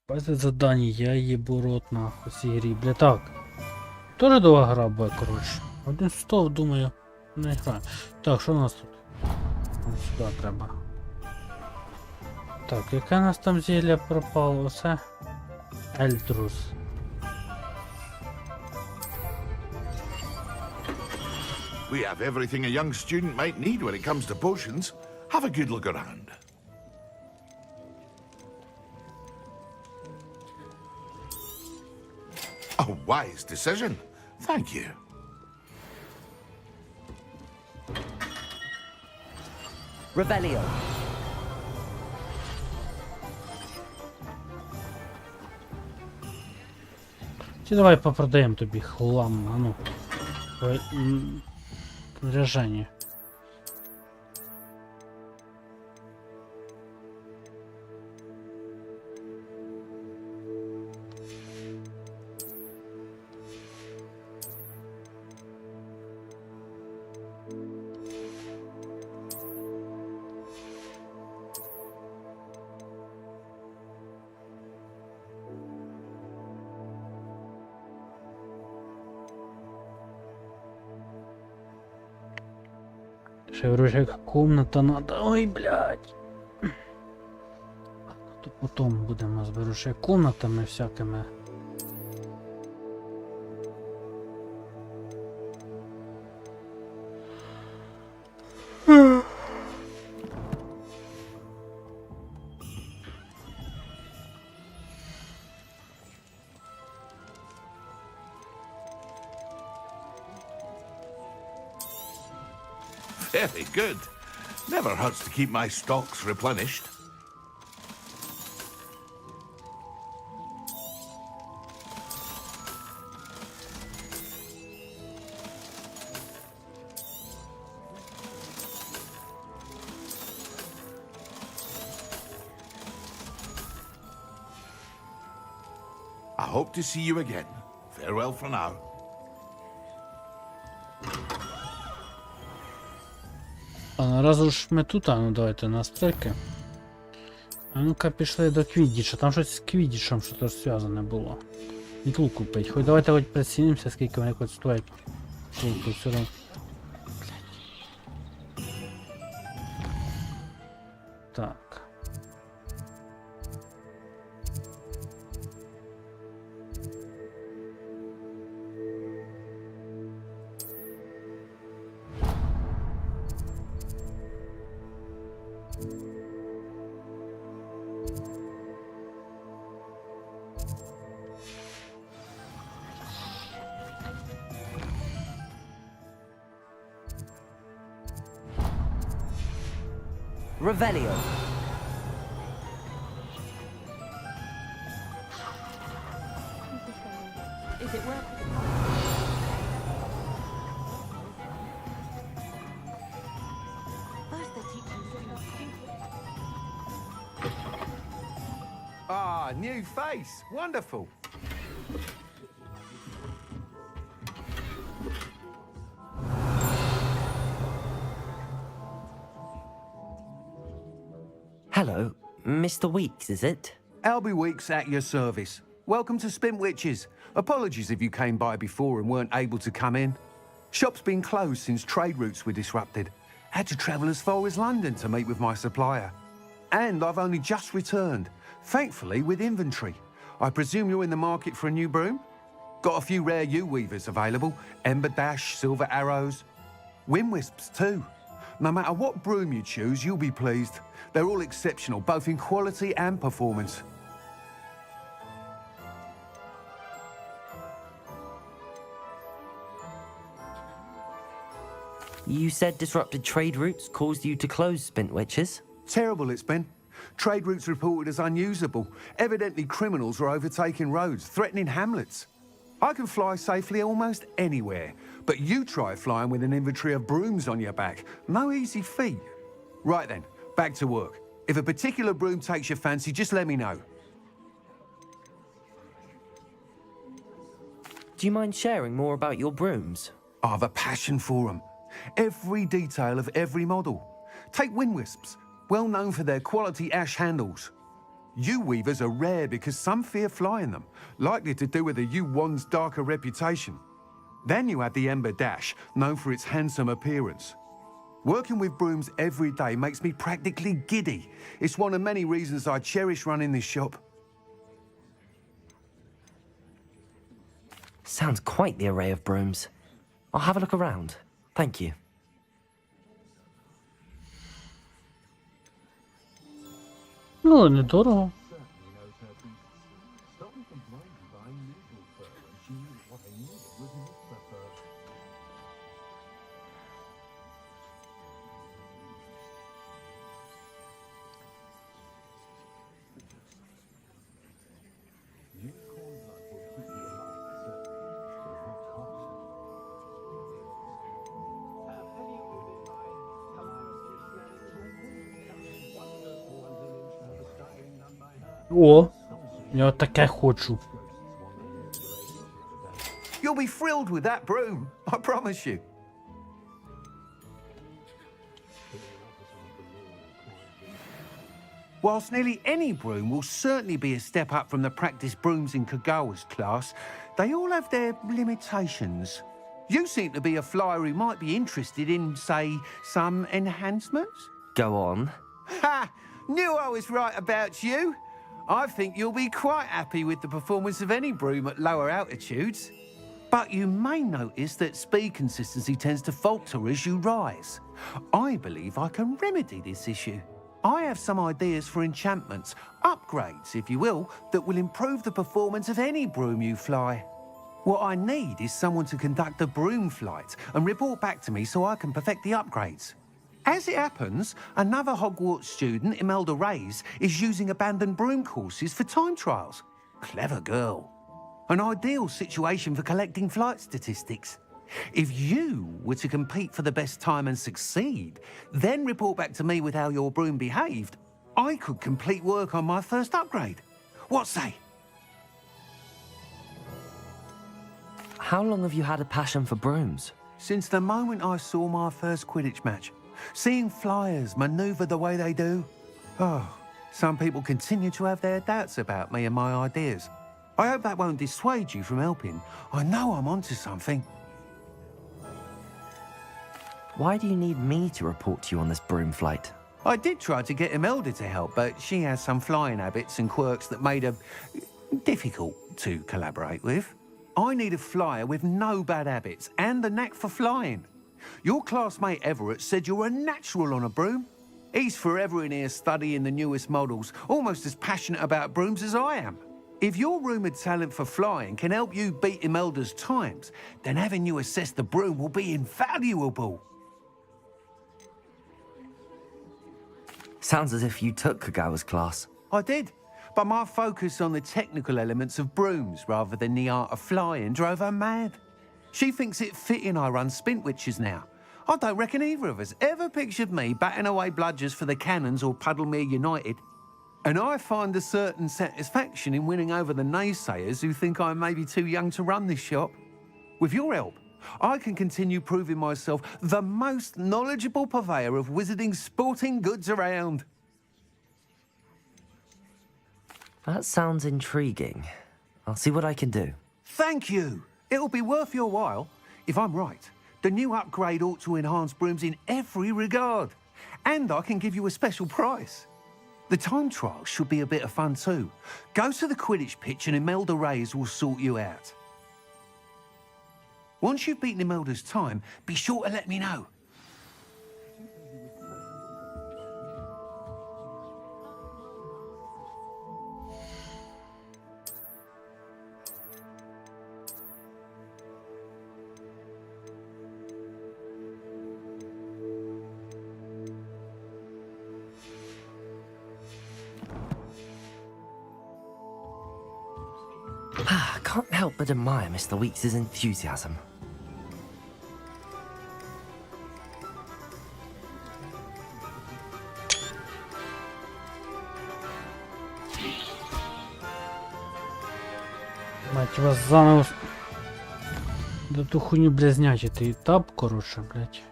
База задання, я їбу рот нахуй цій грі. Бля, так. Тоже довга гра буде, коротше. Один стов, думаю, не граю. Так, що у нас тут? Ось сюди треба. Так, яке у нас там зілля пропало? Оце? Ельдрус. We have everything a young student might need when it comes to potions. Have a good look around. A wise decision. Thank you. Revelio. Чи давай попродаємо тобі хлам, а ну. Заряжання. Ще вроде как комната надо. Ой, блядь. То потом будемо збирати комнатами всякими. Very good. Never hurts to keep my stocks replenished. I hope to see you again. Farewell for now. А раз уж ми тут, ну давайте на стрільки. А ну-ка пішли до Квіддіча. Там щось з Квіддічем щось зв'язане було. Мітлу купить. Хоч давайте хоч прицінімося, скільки вони хоч стоять. Тут все одно. Так. Revelio. Is it worth it? First they're teaching Ah, new face. Wonderful. Hello, Mr. Weeks, is it? Albie Weeks at your service. Welcome to Spintwitches. Apologies if you came by before and weren't able to come in. Shop's been closed since trade routes were disrupted. Had to travel as far as London to meet with my supplier. And I've only just returned, thankfully with inventory. I presume you're in the market for a new broom? Got a few rare U-weavers available. Ember Dash, Silver Arrows. Wind Wisps too. No matter what broom you choose, you'll be pleased. They're all exceptional, both in quality and performance. You said disrupted trade routes caused you to close Spintwitches? Terrible it's been. Trade routes reported as unusable. Evidently criminals were overtaking roads, threatening hamlets. I can fly safely almost anywhere, but you try flying with an inventory of brooms on your back. No easy feat. Right then, back to work. If a particular broom takes your fancy, just let me know. Do you mind sharing more about your brooms? I've a passion for them. Every detail of every model. Take Wind Wisps, well known for their quality ash handles. U-weavers are rare because some fear flying them, likely to do with the U-wand's darker reputation. Then you have the Ember Dash, known for its handsome appearance. Working with brooms every day makes me practically giddy. It's one of many reasons I cherish running this shop. Sounds quite the array of brooms. I'll have a look around. Thank you. Ну, недорого. О, я таке хочу. You'll be thrilled with that broom, I promise you. Whilst nearly any broom will certainly be a step up from the practice brooms in Kagawa's class, they all have their limitations. You seem to be a flyer who might be interested in, say, some enhancements? Go on. Ha! Knew I was right about you. I think you'll be quite happy with the performance of any broom at lower altitudes. But you may notice that speed consistency tends to falter as you rise. I believe I can remedy this issue. I have some ideas for enchantments, upgrades, if you will, that will improve the performance of any broom you fly. What I need is someone to conduct a broom flight and report back to me so I can perfect the upgrades. As it happens, another Hogwarts student, Imelda Reyes, is using abandoned broom courses for time trials. Clever girl. An ideal situation for collecting flight statistics. If you were to compete for the best time and succeed, then report back to me with how your broom behaved, I could complete work on my first upgrade. What say? How long have you had a passion for brooms? Since the moment I saw my first Quidditch match. Seeing flyers maneuver the way they do. Oh, some people continue to have their doubts about me and my ideas. I hope that won't dissuade you from helping. I know I'm onto something. Why do you need me to report to you on this broom flight? I did try to get Imelda to help, but she has some flying habits and quirks that made her difficult to collaborate with. I need a flyer with no bad habits and the knack for flying. Your classmate Everett said you're a natural on a broom. He's forever in here studying the newest models, almost as passionate about brooms as I am. If your rumoured talent for flying can help you beat Imelda's times, then having you assess the broom will be invaluable. Sounds as if you took Kagawa's class. I did, but my focus on the technical elements of brooms rather than the art of flying drove her mad. She thinks it fitting I run Spintwitches now. I don't reckon either of us ever pictured me batting away bludgers for the Cannons or Puddlemere United. And I find a certain satisfaction in winning over the naysayers who think I may be too young to run this shop. With your help, I can continue proving myself the most knowledgeable purveyor of wizarding sporting goods around. That sounds intriguing. I'll see what I can do. Thank you. It'll be worth your while. If I'm right, the new upgrade ought to enhance brooms in every regard. And I can give you a special price. The time trial should be a bit of fun too. Go to the Quidditch pitch and Imelda Reyes will sort you out. Once you've beaten Imelda's time, be sure to let me know. Can't help but admire Mr. Weeks' enthusiasm. Мать вас заново да ту хуйню близнячити этап, короче, блядь.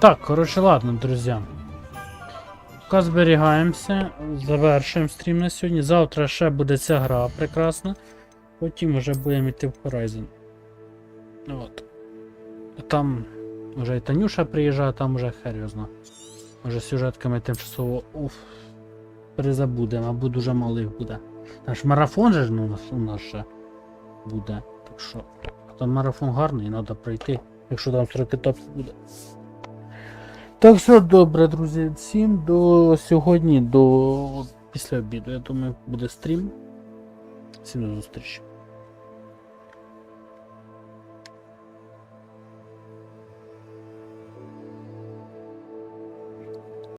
Так, коротше, ладно, друзі. Поки зберігаємося, завершуємо стрім на сьогодні. Завтра ще буде ця гра прекрасна. Потім вже будемо йти в Horizon. От. Там вже і Танюша приїжджає, там вже хер його зна. Може сюжетками тимчасово перезабудемо, або дуже мало їх буде. Там ж марафон же ну, у нас ще буде. Так що, там марафон гарний, треба пройти, якщо там 40 етапів буде. Так все добре, друзі. Всім до сьогодні, до після обіду. Я думаю, буде стрім. Всім до зустрічі.